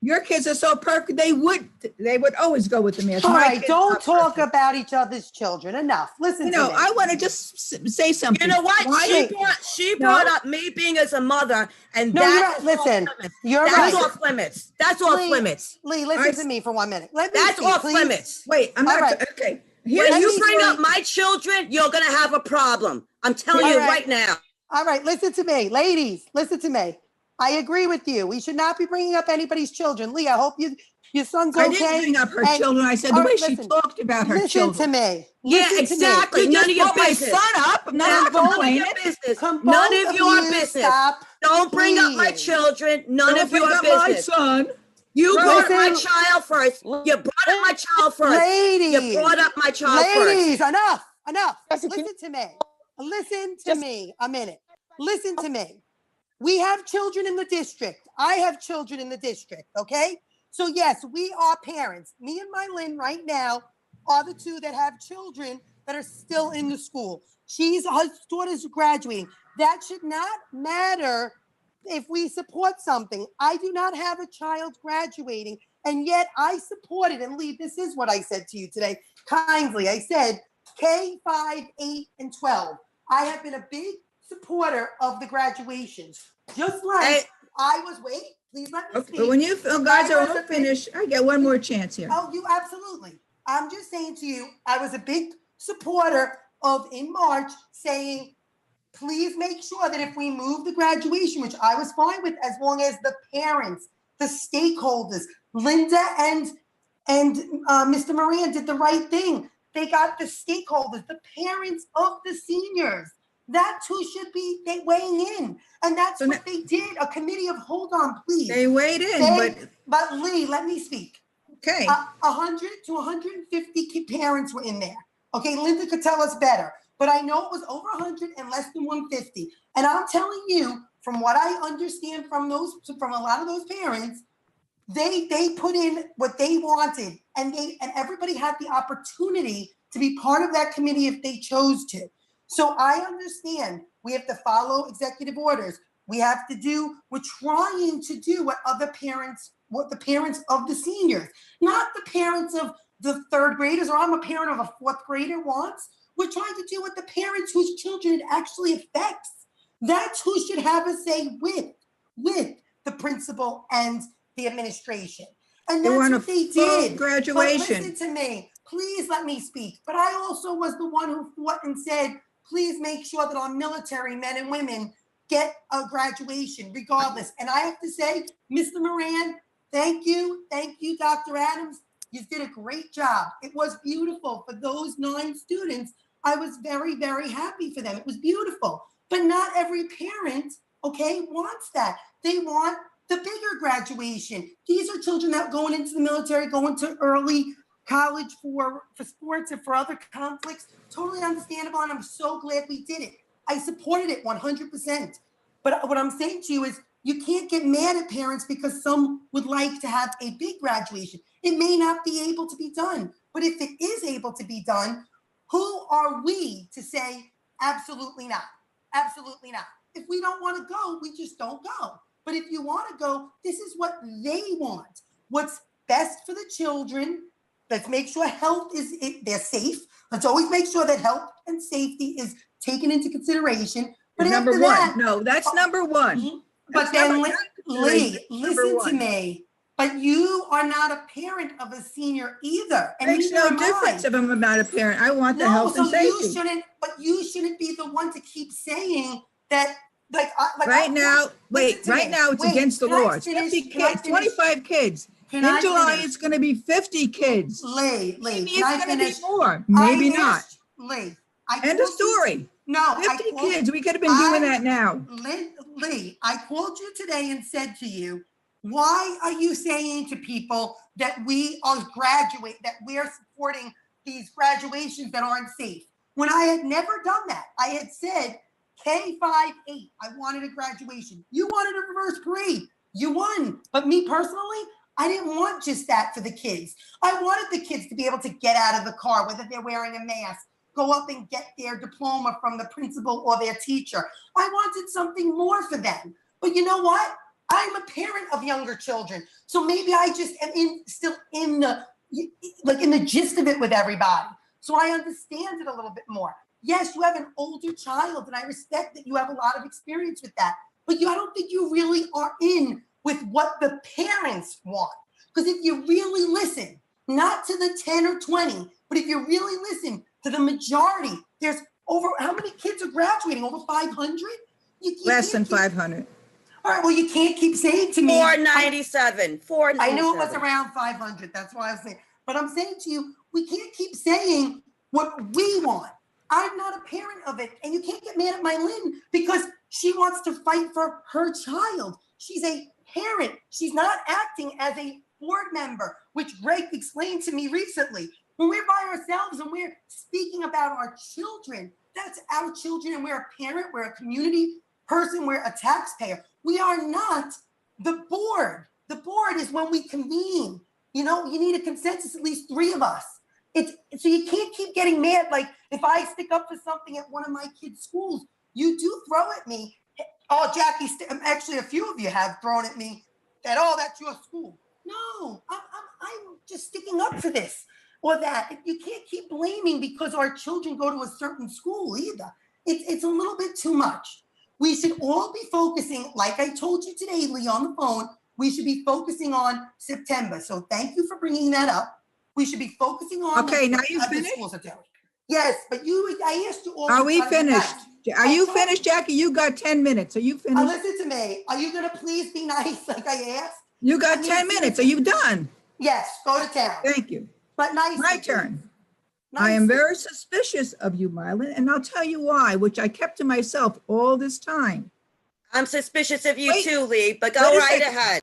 Your kids are so perfect, they would always go with the mask. All My right, kids don't are talk perfect. about each other's children. Enough. Listen You to know, me. I want to just say something. You know what? Why- She No. brought up me being as a mother, and No, you're that right. is off Listen, limits. you're That's right. off limits. That's off Lee, limits. Lee, listen Alright. to me for 1 minute. Let me That's speak, off please. limits. Wait, I'm All not, right. okay. When Here's you me bring speak. up my children, you're gonna have a problem. I'm telling All you right. right now. All right, listen to me. Ladies, listen to me. I agree with you. We should not be bringing up anybody's children. Lee, I hope your son's I okay. didn't bring up her And- children. I said the all way right, she listen. talked about her Listen children. to me. Yeah, Listen to me. exactly. You None just of your brought my business. son up. I'm None not of complaining. your business. Can None both of your you business. stop, Don't bring up my please? children. None Don't of bring your up my business. son. You No, brought up my listen. child first. You brought up my child first. Ladies. You brought up my child first. Ladies, enough. Jesse, can- Listen to me. Listen to Just- me a minute. Listen to me. We have children in the district. I have children in the district, okay? So yes, we are parents. Me and Mylin right now are the two that have children that are still in the school. Her daughter's graduating. That should not matter if we support something. I do not have a child graduating, and yet I supported, and Lee, this is what I said to you today, kindly. I said K-5, 8, and 12. I have been a big supporter of the graduations. Just like Hey. I was, wait, please let me Okay, speak. but when you guys I are was all a big- finished, I get one more chance here. Oh, you absolutely. I'm just saying to you, I was a big supporter of in March saying, please make sure that if we move the graduation, which I was fine with, as long as the parents, the stakeholders, Linda and Mr. Moran did the right thing. They got the stakeholders, the parents of the seniors. That's who should be weighing in. And that's So what they did. A committee of, hold on, please. They weighed in, But Lee, let me speak. okay. 100 to 150 parents were in there. Okay, Linda could tell us better, but I know it was over 100 and less than 150. And I'm telling you, from what I understand from a lot of those parents, they put in what they wanted, and everybody had the opportunity to be part of that committee if they chose to. So I understand we have to follow executive orders. We're trying to do what the parents of the seniors, not the parents of the third graders, or I'm a parent of a fourth grader wants. We're trying to do what the parents whose children it actually affects. That's who should have a say with the principal and the administration. And They that's want a what they full did. graduation. But listen to me. Please let me speak. But I also was the one who fought and said, please make sure that our military men and women get a graduation regardless. And I have to say, Mr. Moran, thank you. Thank you, Dr. Adams. You did a great job. It was beautiful for those 9 students. I was very, very happy for them. It was beautiful. But not every parent, okay, wants that. They want the bigger graduation. These are children that are going into the military, going to early college for sports and for other conflicts. Totally understandable, and I'm so glad we did it. I supported it 100%. But what I'm saying to you is, you can't get mad at parents because some would like to have a big graduation. It may not be able to be done, but if it is able to be done, who are we to say absolutely not? Absolutely not. If we don't want to go, we just don't go. But if you want to go, this is what they want. What's best for the children. Let's make sure they're safe. Let's always make sure that health and safety is taken into consideration. But Number after one. that, No, that's number one. but That's then number- Lee, number listen to one. me. But you are not a parent of a senior either. And Makes neither no am I. difference if I'm about a parent. I want the No, health and so you safety. shouldn't. But you shouldn't be the one to keep saying that. Right now, listen to right me. now it's Wait, against the can I law. It's finish? 50 Can I kids, finish? 25 kids. Can I In July, finish? it's going to be 50 kids. Lee, Maybe can I it's going to be finish? more. Maybe not. Lee, End of story. No, 50 kids. We could have been doing that now. Lee, I called you today and said to you, why are you saying to people that we are that we're supporting these graduations that aren't safe? When I had never done that. I had said K-5, 8, I wanted a graduation. You wanted a reverse parade. You won. But me personally, I didn't want just that for the kids. I wanted the kids to be able to get out of the car, whether they're wearing a mask, go up and get their diploma from the principal or their teacher. I wanted something more for them. But you know what? I'm a parent of younger children. So maybe I just am still in the gist of it with everybody. So I understand it a little bit more. Yes, you have an older child, and I respect that you have a lot of experience with that. But I don't think you really are in with what the parents want. Because if you really listen, not to the 10 or 20, but if you really listen to the majority, there's over, how many kids are graduating? Over 500? Less than 500. All right, well, you can't keep saying to me. 497, 497. I knew it was around 500. That's why I was saying. But I'm saying to you, we can't keep saying what we want. I'm not a parent of it. And you can't get mad at Mylin because she wants to fight for her child. She's a parent. She's not acting as a board member, which Greg explained to me recently. When we're by ourselves and we're speaking about our children, that's our children, and we're a parent, we're a community person, we're a taxpayer. We are not the board. The board is when we convene. You need a consensus, at least 3 of us. So you can't keep getting mad. Like if I stick up for something at one of my kids' schools, you do throw at me. Oh, Jackie, actually a few of you have thrown at me that, oh, that's your school. No, I'm just sticking up for this or that. You can't keep blaming because our children go to a certain school either. It's a little bit too much. We should all be focusing, like I told you today, Lee, on the phone, we should be focusing on September. So thank you for bringing that up. We should be focusing on. Okay, now you finished? Yes, but I asked you all. Are we finished? Are you finished, Jackie? You got 10 minutes. Are you finished? Listen to me. Are you going to please be nice like I asked? You got 10 minutes. Are you done? Yes, go to town. Thank you. But nice. My turn. I am very suspicious of you, Mylin, and I'll tell you why, which I kept to myself all this time. I'm suspicious of you Wait, too, Lee, but wait go a right second. ahead.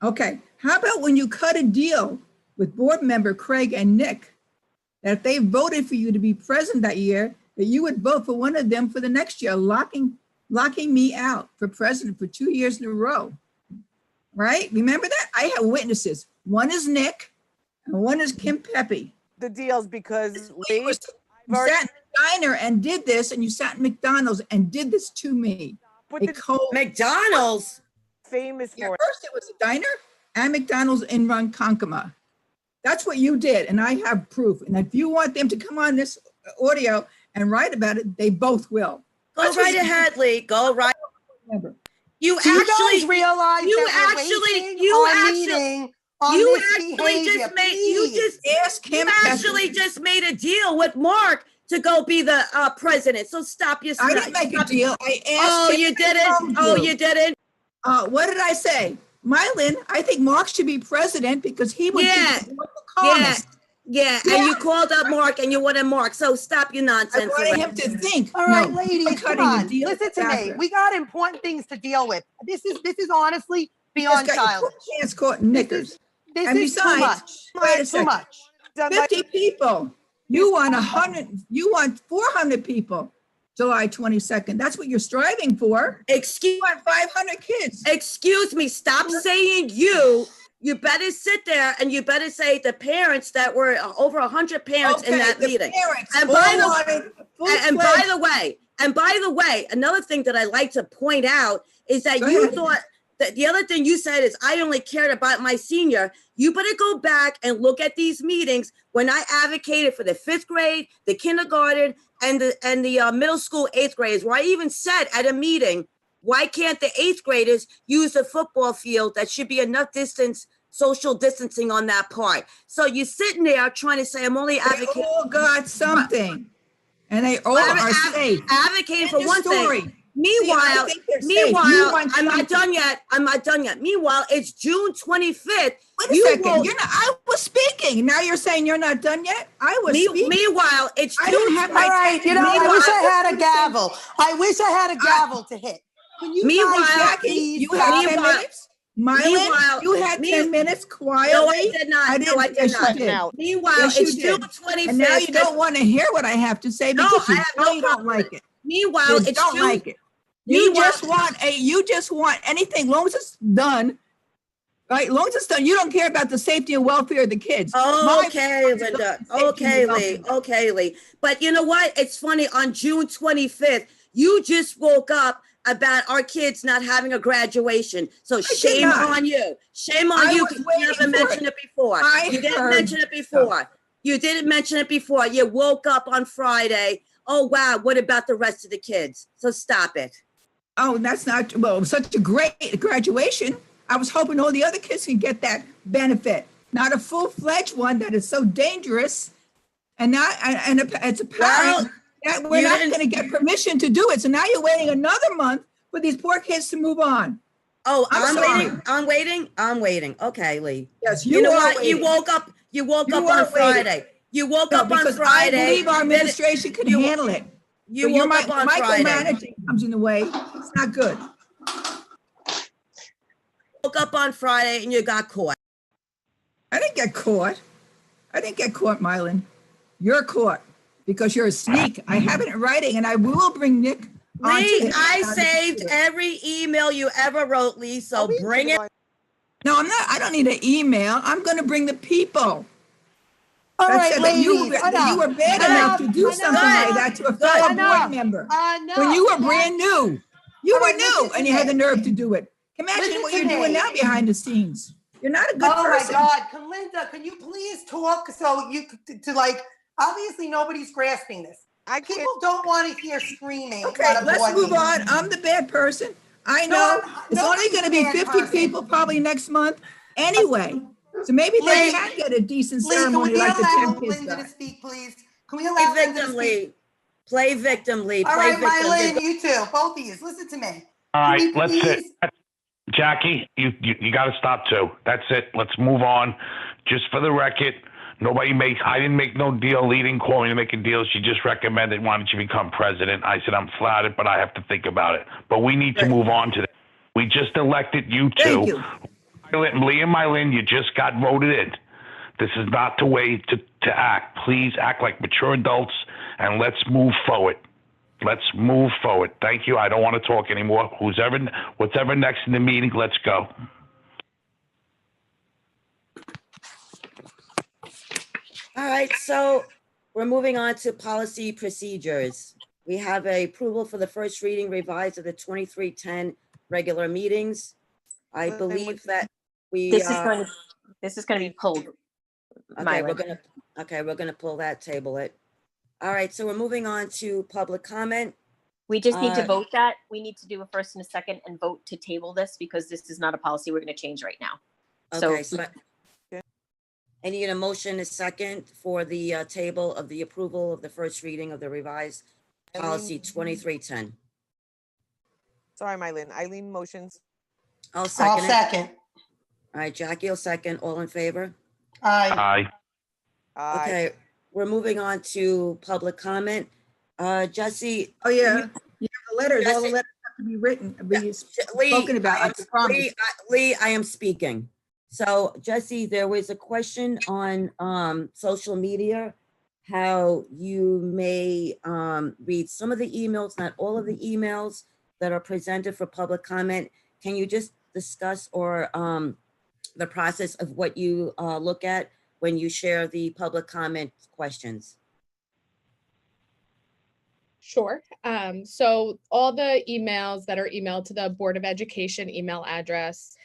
Okay, how about when you cut a deal with board member Craig and Nick, that if they voted for you to be president that year, that you would vote for one of them for the next year, locking me out for president for 2 years in a row, right? Remember that? I have witnesses. One is Nick and one is Kim Pepe. The deals because You sat in the diner and did this, and you sat in McDonald's and did this to me. but A the cold- McDonald's. famous Yeah, for first it was a diner and McDonald's in Ronkonkoma. That's what you did, and I have proof. And if you want them to come on this audio and write about it, they both will. Go That's what right you ahead, Lee. Go right. Remember, You Do you actually, guys realize you that we're actually- wasting you our actually- meeting on you this actually behavior? just made, you Please. just, ask you Kim actually Pepe. just made a deal with Mark to go be the president. So stop your. I didn't make a deal. I asked Oh, him you and didn't? told Oh, you didn't? What did I say? Mylin, I think Mark should be president because he would Yeah, be the calmest. Yeah, Yeah. and you called up Mark and you wanted Mark. So stop your I nonsense. wanted him to think. All right, no, ladies, come cutting the on. deal Listen to me. after. We got important things to deal with. This is honestly beyond Just got your childish. pants caught in knickers. This And is too besides, much. wait a Too second. much. done like 50 people. You want 100, you want 400 people July 22nd. That's what you're striving for. Excuse You want 500 kids. Excuse me, stop saying you. You better sit there and you better say the parents that were over 100 parents in that the meeting. parents And all by the- wanted full And fledged- by the way, another thing that I like to point out is that Go you ahead. thought that the other thing you said is I only cared about my senior. You better go back and look at these meetings when I advocated for the 5th grade, the kindergarten, and the middle school 8th graders, where I even said at a meeting, why can't the 8th graders use the football field? That should be enough distance, social distancing on that part. So you're sitting there trying to say I'm only They advocating. all got something. And they all Adv- are adv- safe. Advocating for End of one story. thing. See, I Meanwhile, think they're safe. You want I'm not something. done yet. I'm not done yet. Meanwhile, it's June 25th. Wait a You second. will- I was speaking. Now you're saying you're not done yet? I was speaking. Meanwhile, it's I don't June. have All my right, I Meanwhile- wish I had a gavel. I wish I had a gavel to hit. Can you Meanwhile- guys Jackie, please you had 10 Meanwhile- minutes? Mylin, Meanwhile- you had me- 10 minutes No, quietly? I did not. I No, I didn't. did Yes, not. you did. out. Meanwhile, Yes, you it's June did. 25th. And now you don't want to hear what I have to say No, because I you have know no you don't problem. like it. Meanwhile, You it's don't June. like it. You Meanwhile- just want anything, long as it's done, right? Long as it's done, you don't care about the safety and welfare of the kids. My- Okay, Linda. Safety Okay, and Lee. welfare. Okay, Lee. But you know what? It's funny. On June 25th, you just woke up about our kids not having a graduation. So did shame not. on you. Shame on I you was because you waiting never for mentioned it before. I You didn't heard mention it before. You didn't mention it before. You woke up on Friday. Oh, wow. What about the rest of the kids? So stop it. Oh, that's not, well, it was such a great graduation. I was hoping all the other kids can get that benefit, not a full-fledged one that is so dangerous. And not, and it's apparent that we're you not didn't- going to get permission to do it. So now you're waiting another month for these poor kids to move on. Oh, I'm I'm waiting. I'm waiting. Okay, Lee. Yes, You know are what? waiting. You woke up You on are waiting. Friday. You woke No, up on because Friday. I believe our then administration can handle it. You But you're woke up on Friday. micromanaging comes in the way. It's not good. Woke up on Friday and you got caught. I didn't get caught. I didn't get caught, Mylan. You're caught because you're a sneak. I have it in writing, and I will bring Nick on to Lee, the- I on the saved computer. every email you ever wrote, Lee, so Are we bring it. going- No, I'm not. I don't need an email. I'm going to bring the people. All That right, said that you ladies, were bad Enough. enough to do Enough. something like that to a fellow Enough. board member Enough. when you were brand new. You All were right, new, listen and to you had me. the nerve to do it. Imagine Listen what to you're doing me. now behind the scenes. You're not a good Oh person. my God, Linda, can you please talk so you to like, obviously nobody's grasping this. I can't. People don't want to hear screaming. Okay, at a let's board move meeting. on. I'm the bad person. I No, know I'm- it's only nobody's going to the be bad 50 person. people probably next month anyway. So maybe they Lee, can get a decent Lee, can ceremony we like the allow 10 kids Linda to got. speak, please? Can we allow Play Linda to victim, speak? Lee. Play victim, Lee. All Play right, victim. Mylene, you too, both of you, listen to me. All Can right, we let's please- sit. Jackie, you got to stop too. That's it. Let's move on. Just for the record, I didn't make no deal. Lee didn't call me to make a deal. She just recommended, why don't you become president? I said, I'm flattered, but I have to think about it. But we need to Right. move on to that. We just elected you Thank two. you. Lee and Mylene, you just got voted in. This is not the way to act. Please act like mature adults and let's move forward. Let's move forward. Thank you. I don't want to talk anymore. Whatever next in the meeting, let's go. All right, so we're moving on to policy procedures. We have a approval for the first reading revised of the 2310 regular meetings. I Well, then believe that we, This is going to be pulled. okay, Mylan. we're gonna pull that, table it. All right, so we're moving on to public comment. We just need to Uh, vote that. We need to do a first and a second and vote to table this because this is not a policy we're going to change right now. So Okay, so I need a motion, a second for the table of the approval of the first reading of the revised policy 2310. Sorry, Mylene. Eileen motions. I'll I'll second it. second. All right, Jackie will second. All in favor? Aye. Aye. Aye. Okay, we're moving on to public comment. Jesse, Oh, yeah. You have the letters. All the Jesse- letters have to be written, be Lee, spoken about, I like the promise. Lee, I am speaking. So Jesse, there was a question on social media, how you may read some of the emails, not all of the emails that are presented for public comment. Can you just discuss or the process of what you look at when you share the public comment questions? Sure. So all the emails that are emailed to the Board of Education email address,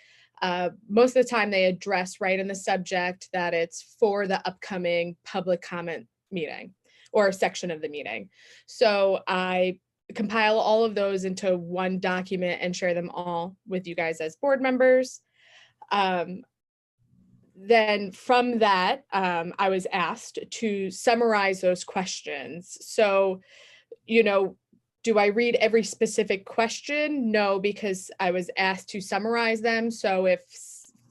most of the time they address right in the subject that it's for the upcoming public comment meeting or section of the meeting. So I compile all of those into one document and share them all with you guys as board members. Then from that, I was asked to summarize those questions. So, do I read every specific question? No, because I was asked to summarize them. So if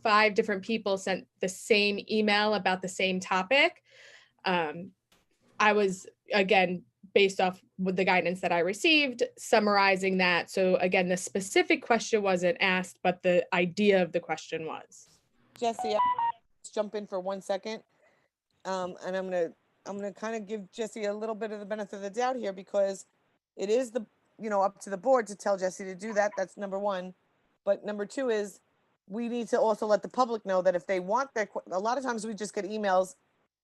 5 different people sent the same email about the same topic, I was, again, based off with the guidance that I received, summarizing that. So again, the specific question wasn't asked, but the idea of the question was. Jesse, let's jump in for 1 second. And I'm gonna kind of give Jesse a little bit of the benefit of the doubt here because it is up to the board to tell Jesse to do that. That's number one. But number two is we need to also let the public know that if they want a lot of times we just get emails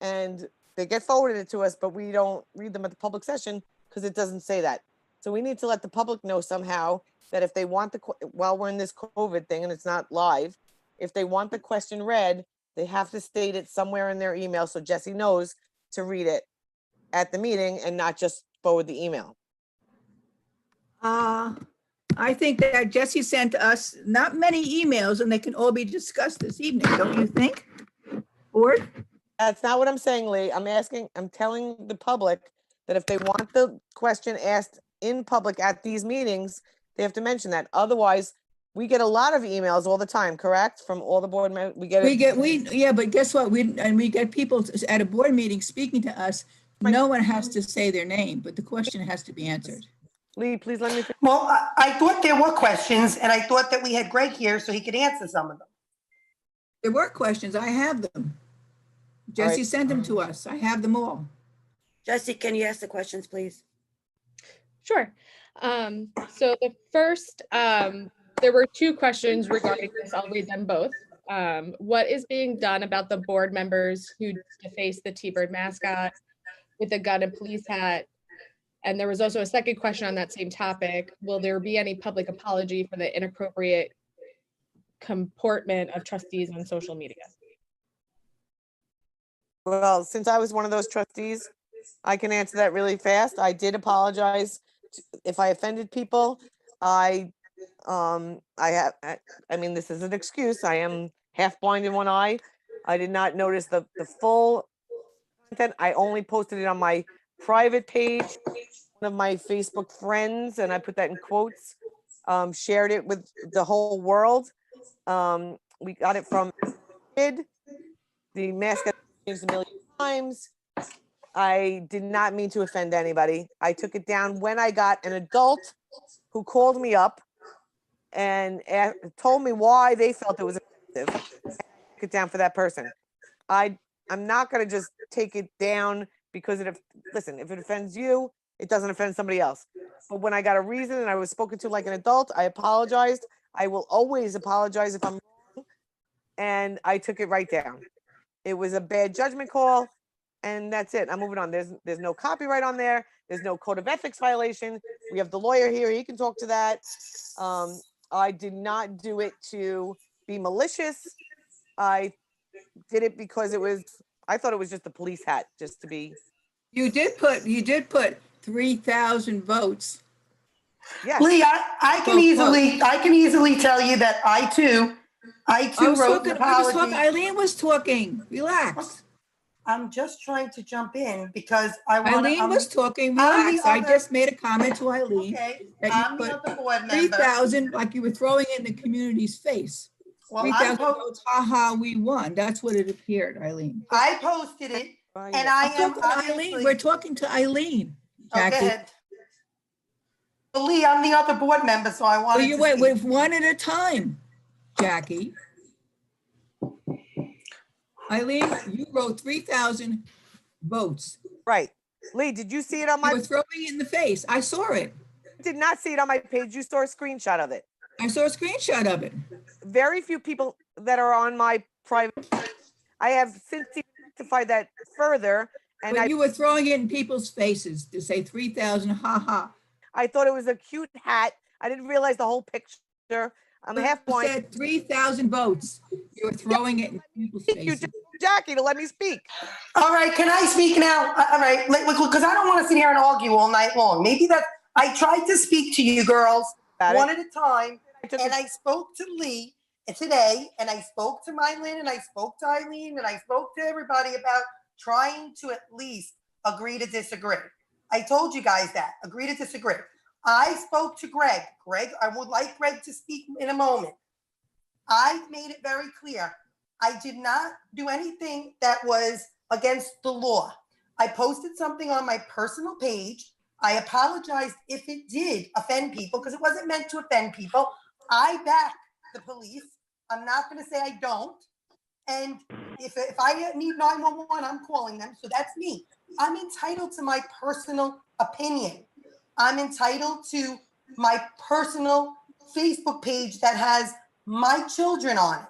and they get forwarded to us, but we don't read them at the public session because it doesn't say that. So we need to let the public know somehow that if they want while we're in this COVID thing and it's not live, if they want the question read, they have to state it somewhere in their email so Jesse knows to read it at the meeting and not just forward the email. I think that Jesse sent us not many emails and they can all be discussed this evening, don't you think? Board? That's not what I'm saying, Lee. I'm telling the public that if they want the question asked in public at these meetings, they have to mention that. Otherwise, we get a lot of emails all the time, correct? From all the board members, Yeah, but guess what? We get people at a board meeting speaking to us. No one has to say their name, but the question has to be answered. Lee, please let me finish. Well, I thought there were questions, and I thought that we had Greg here so he could answer some of them. There were questions. I have them. Jesse sent them to us. I have them all. Jesse, can you ask the questions, please? Sure. So the first, there were two questions regarding this. I'll read them both. What is being done about the board members who defaced the T-Bird mascot with a gun and police hat? And there was also a second question on that same topic. Will there be any public apology for the inappropriate comportment of trustees on social media? Well, since I was one of those trustees, I can answer that really fast. I did apologize if I offended people. I mean, this is an excuse. I am half blind in one eye. I did not notice the full content. I only posted it on my private page, one of my Facebook friends, and I put that in quotes, shared it with the whole world. We got it from kid. The mascot changed a million times. I did not mean to offend anybody. I took it down when I got an adult who called me up and told me why they felt it was offensive. I took it down for that person. I'm not going to just take it down because listen, if it offends you, it doesn't offend somebody else. But when I got a reason and I was spoken to like an adult, I apologized. I will always apologize if I'm wrong. And I took it right down. It was a bad judgment call. And that's it. I'm moving on. There's no copyright on there. There's no code of ethics violation. We have the lawyer here. He can talk to that. I did not do it to be malicious. I did it because I thought it was just a police hat, just to be. You did put 3,000 votes. Yes. Lee, I can easily tell you that I too wrote an apology. Eileen was talking. Relax. I'm just trying to jump in because Eileen was talking. Relax. I just made a comment to Eileen. Okay, that you I'm put the other board member. 3,000, like you were throwing it in the community's face. Well, 3,000 votes, haha, we won. That's what it appeared, Eileen. I posted it, and I am Eileen. We're talking to Eileen. Jackie. Go ahead. Well, Lee, I'm the other board member, so I wanted to wait speak. with one at a time, Jackie. Eileen, you wrote 3,000 votes. Right. Lee, did you see it on my? You were throwing it in the face. I saw it. Did not see it on my page. You saw a screenshot of it. I saw a screenshot of it. Very few people that are on my private. I have since rectified that further, and But you were throwing it in people's faces to say 3,000, haha. I thought it was a cute hat. I didn't realize the whole picture. I'm half blind. You said 3,000 votes. You were throwing it in people's faces. Jackie, to let me speak. All right, can I speak now? All right, because I don't want to sit here and argue all night long. Maybe I tried to speak to you girls one at a time, and I spoke to Lee today, and I spoke to Mylin, and I spoke to Eileen, and I spoke to everybody about trying to at least agree to disagree. I told you guys that. Agree to disagree. I spoke to Greg. Greg, I would like Greg to speak in a moment. I made it very clear. I did not do anything that was against the law. I posted something on my personal page. I apologized if it did offend people because it wasn't meant to offend people. I back the police. I'm not going to say I don't. And if I need 911, I'm calling them. So that's me. I'm entitled to my personal opinion. I'm entitled to my personal Facebook page that has my children on it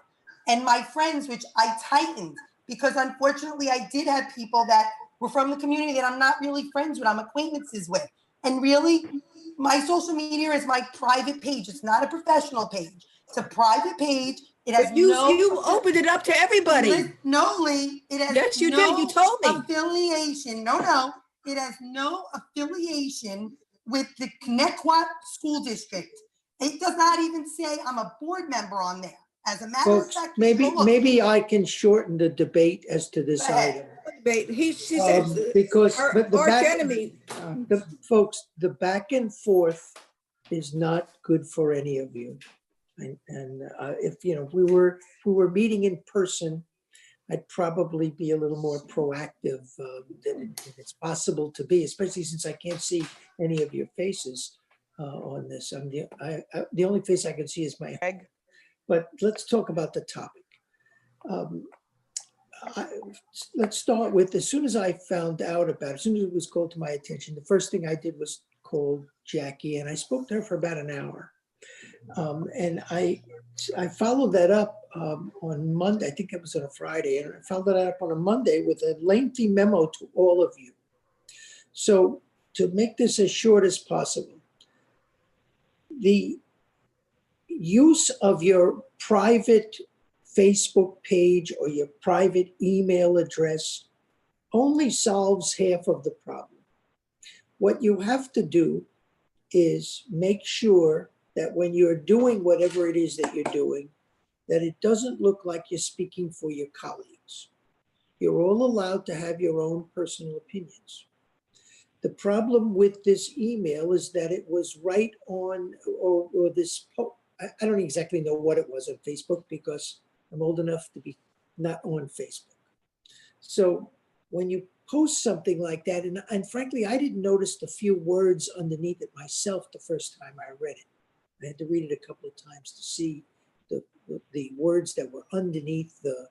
and my friends, which I tightened because unfortunately I did have people that were from the community that I'm not really friends with, I'm acquaintances with. And really, my social media is my private page. It's not a professional page. It's a private page. It has But you no. opened it up to everybody. No, Lee, it has Yes, you did. You told me. affiliation. No, it has no affiliation with the Connecticut School District. It does not even say I'm a board member on there. As a matter of Folks, fact, maybe I can shorten the debate as to this Go ahead. item. She says Because, her but the arch back, enemy. folks, the back and forth is not good for any of you. And if, you know, if we were meeting in person, I'd probably be a little more proactive than it's possible to be, especially since I can't see any of your faces on this. The only face I can see is my. Greg? But let's talk about the topic. Let's start with, as soon as I found out about it, as soon as it was called to my attention, the first thing I did was call Jackie, and I spoke to her for about an hour. And I followed that up on Monday. I think it was on a Friday, and I followed that up on a Monday with a lengthy memo to all of you. So to make this as short as possible, the use of your private Facebook page or your private email address only solves half of the problem. What you have to do is make sure that when you're doing whatever it is that you're doing, that it doesn't look like you're speaking for your colleagues. You're all allowed to have your own personal opinions. The problem with this email is that it was right on, or this, I don't exactly know what it was on Facebook because I'm old enough to be not on Facebook. So when you post something like that, and frankly, I didn't notice the few words underneath it myself the first time I read it. I had to read it a couple of times to see the words that were underneath the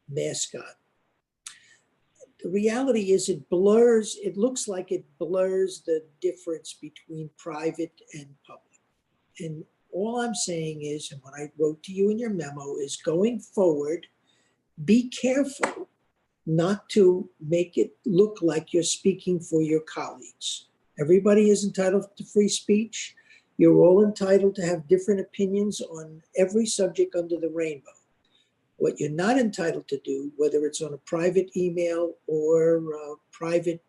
mascot. The reality is it looks like it blurs the difference between private and public. And all I'm saying is, and what I wrote to you in your memo is, going forward, be careful not to make it look like you're speaking for your colleagues. Everybody is entitled to free speech. You're all entitled to have different opinions on every subject under the rainbow. What you're not entitled to do, whether it's on a private email or a private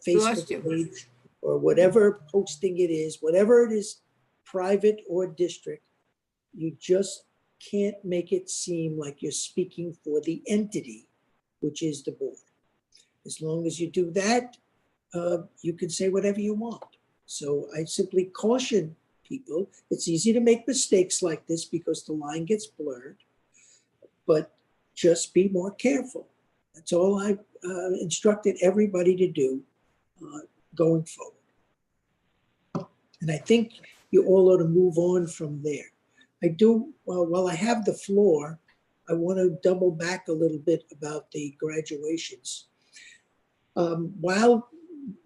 Facebook page or whatever posting it is, whatever it is, private or district, you just can't make it seem like you're speaking for the entity, which is the board. As long as you do that, you can say whatever you want. So I simply caution people. It's easy to make mistakes like this because the line gets blurred, but just be more careful. That's all I instructed everybody to do going forward. And I think you all ought to move on from there. While I have the floor, I want to double back a little bit about the graduations. While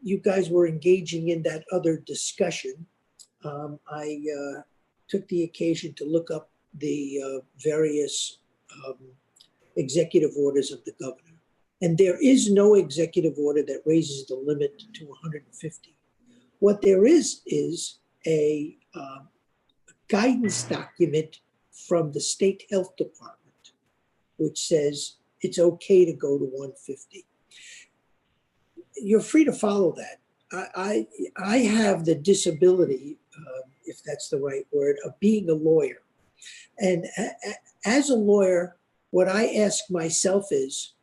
you guys were engaging in that other discussion, I took the occasion to look up the various executive orders of the governor. And there is no executive order that raises the limit to 150. What there is a guidance document from the state health department, which says it's okay to go to 150. You're free to follow that. I have the disability, if that's the right word, of being a lawyer. And as a lawyer, what I ask myself is,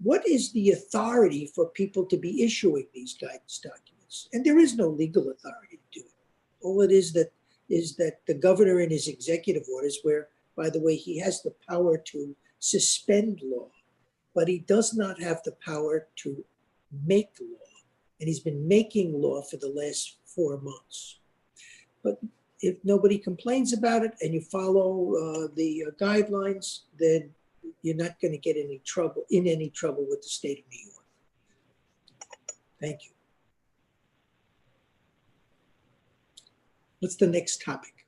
what is the authority for people to be issuing these guidance documents? And there is no legal authority to do it. All it is that the governor in his executive orders, where, by the way, he has the power to suspend law, but he does not have the power to make law. And he's been making law for the last 4 months. But if nobody complains about it and you follow the guidelines, then you're not going to get any trouble with the state of New York. Thank you. What's the next topic?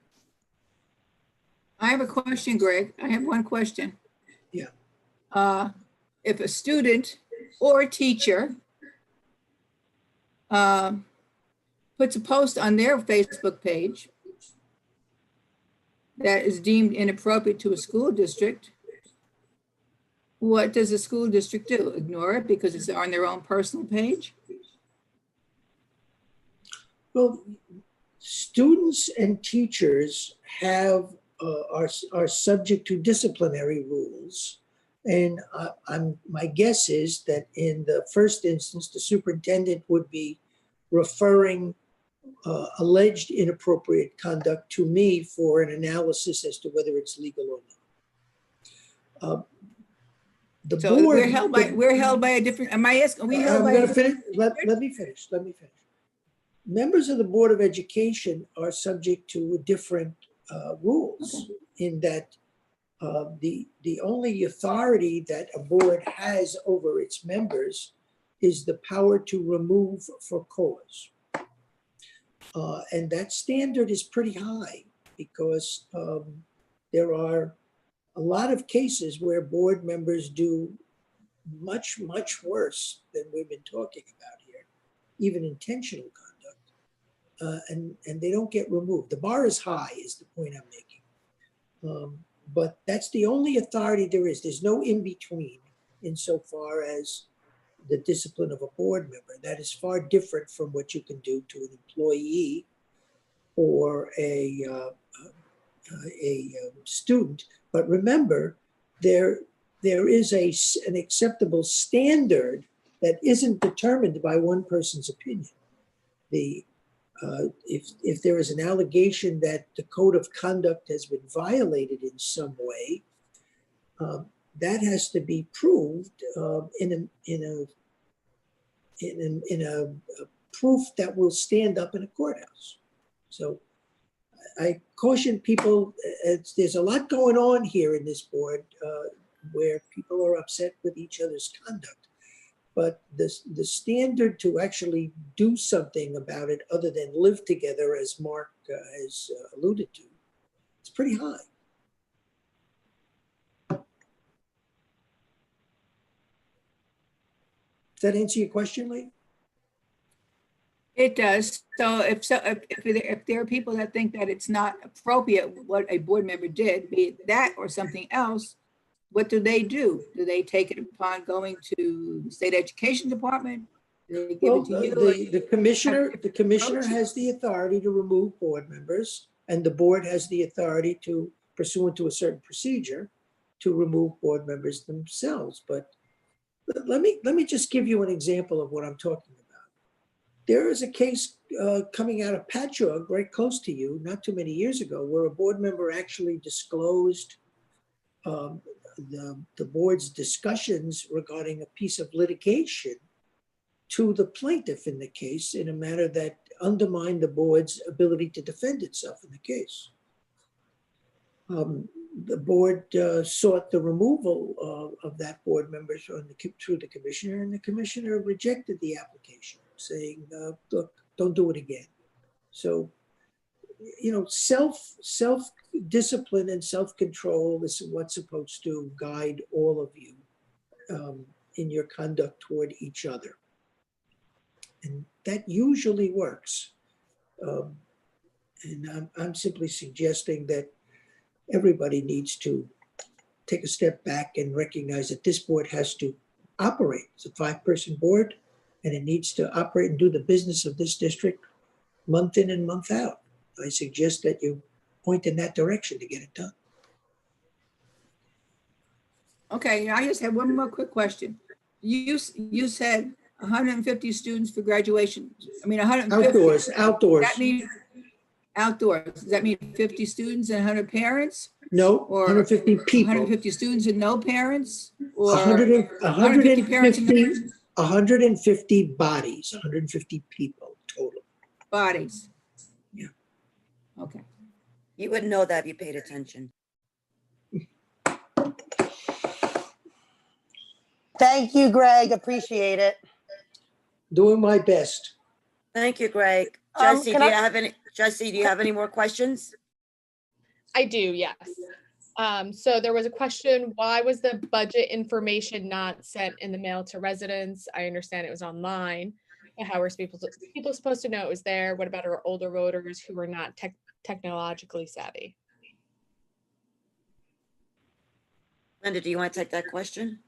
I have a question, Greg. I have one question. Yeah. If a student or a teacher puts a post on their Facebook page that is deemed inappropriate to a school district, what does the school district do? Ignore it because it's on their own personal page? Well, students and teachers are subject to disciplinary rules. And my guess is that in the first instance, the superintendent would be referring alleged inappropriate conduct to me for an analysis as to whether it's legal or not. The So board, we're held by a different, am I asking, are we held I'm by? going to finish. Let me finish. Members of the Board of Education are subject to different rules in that the only authority that a board has over its members is the power to remove for cause. And that standard is pretty high because there are a lot of cases where board members do much, much worse than we've been talking about here, even intentional conduct, and they don't get removed. The bar is high is the point I'm making. But that's the only authority there is. There's no in-between insofar as the discipline of a board member. That is far different from what you can do to an employee or a student. But remember, there is an acceptable standard that isn't determined by one person's opinion. If there is an allegation that the code of conduct has been violated in some way, that has to be proved in a proof that will stand up in a courthouse. So I caution people, there's a lot going on here in this board where people are upset with each other's conduct. But the standard to actually do something about it other than live together, as Mark has alluded to, it's pretty high. Does that answer your question, Lee? It does. So if there are people that think that it's not appropriate what a board member did, be it that or something else, what do? Do they take it upon going to the state education department? Do they give it to you? The commissioner has the authority to remove board members, and the board has the authority to, pursuant to a certain procedure, to remove board members themselves. But let me just give you an example of what I'm talking about. There is a case coming out of Patchogue, very close to you, not too many years ago, where a board member actually disclosed the board's discussions regarding a piece of litigation to the plaintiff in the case in a manner that undermined the board's ability to defend itself in the case. The board sought the removal of that board member through the commissioner, and the commissioner rejected the application, saying, look, don't do it again. So, you know, self-discipline and self-control is what's supposed to guide all of you in your conduct toward each other. And that usually works. And I'm simply suggesting that everybody needs to take a step back and recognize that this board has to operate. It's a 5-person board, and it needs to operate and do the business of this district month in and month out. I suggest that you point in that direction to get it done. Okay, I just have one more quick question. You said 150 students for graduation. I mean, 150. Outdoors. That means outdoors. Does that mean 50 students and 100 parents? No, Or 150 people. 150 students and no parents? Or 150 parents and 150 bodies, 150 people total. bodies? Yeah. Okay. You wouldn't know that if you paid attention. Thank you, Greg. Appreciate it. Doing my best. Thank you, Greg. Jesse, can do you I- have any more questions? I do, yes. So there was a question, why was the budget information not sent in the mail to residents? I understand it was online. How are people supposed to know it was there? What about our older voters who are not technologically savvy? Linda, do you want to take that question?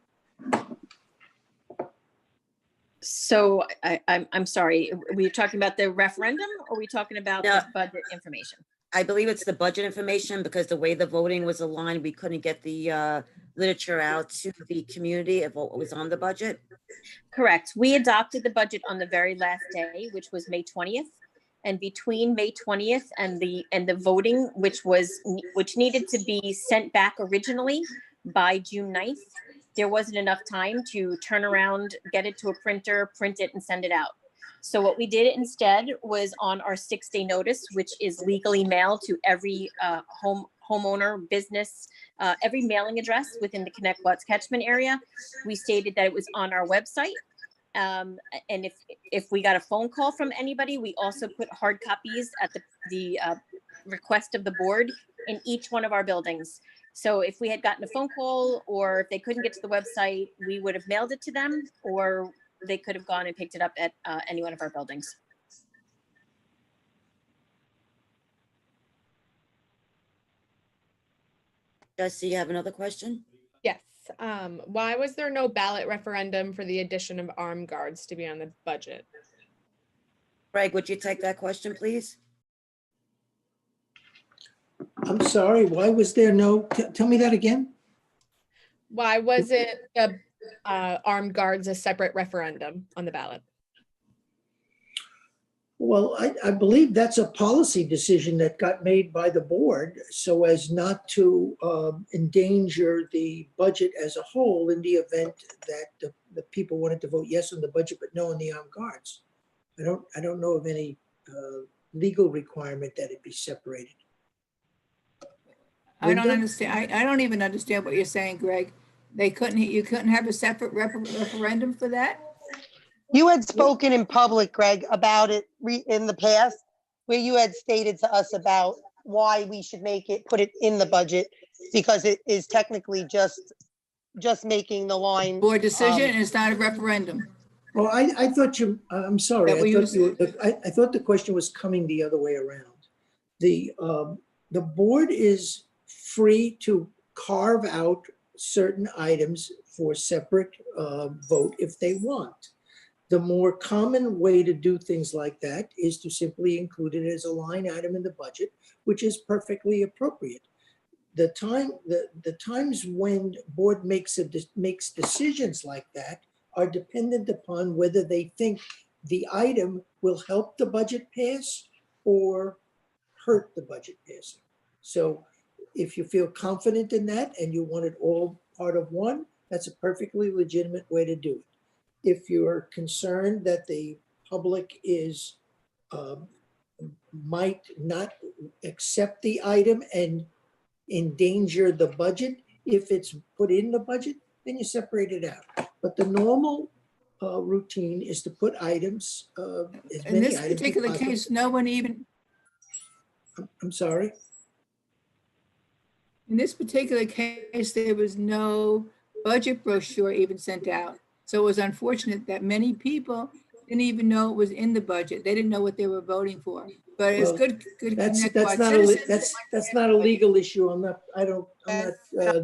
So I'm sorry, were you talking about the referendum or were we talking about No. the budget information? I believe it's the budget information because the way the voting was aligned, we couldn't get the literature out to the community of what was on the budget. Correct. We adopted the budget on the very last day, which was May 20th. And between May 20th and the voting, which needed to be sent back originally by June 9th, there wasn't enough time to turn around, get it to a printer, print it and send it out. So what we did instead was on our 6-day notice, which is legally mailed to every homeowner, business, every mailing address within the Connect Watts catchment area. We stated that it was on our website. And if we got a phone call from anybody, we also put hard copies at the request of the board in each one of our buildings. So if we had gotten a phone call or if they couldn't get to the website, we would have mailed it to them, or they could have gone and picked it up at any one of our buildings. Jesse, you have another question? Yes. Why was there no ballot referendum for the addition of armed guards to be on the budget? Greg, would you take that question, please? I'm sorry, why was there no, tell me that again? Why wasn't the armed guards a separate referendum on the ballot? Well, I believe that's a policy decision that got made by the board so as not to endanger the budget as a whole in the event that the people wanted to vote yes on the budget but no on the armed guards. I don't know of any legal requirement that it be separated. I don't Linda? understand. I don't even understand what you're saying, Greg. You couldn't have a separate referendum for that? You had spoken in public, Greg, about it in the past, where you had stated to us about why we should put it in the budget, because it is technically just making the line. Board decision, and it's not a referendum. Well, I thought I'm sorry, That what you I thought the question was coming the other way around. The board is free to carve out certain items for separate vote if they want. The more common way to do things like that is to simply include it as a line item in the budget, which is perfectly appropriate. The times when board makes decisions like that are dependent upon whether they think the item will help the budget pass or hurt the budget passing. So if you feel confident in that and you want it all part of one, that's a perfectly legitimate way to do it. If you're concerned that the public might not accept the item and endanger the budget, if it's put in the budget, then you separate it out. But the normal routine is to put items, as In many this items as particular possible. case, no one even, I'm sorry. in this particular case, there was no budget brochure even sent out. So it was unfortunate that many people didn't even know it was in the budget. They didn't know what they were voting for. But it's Well, good. That's Connect not Watts a citizens. that's not a legal issue. I'm not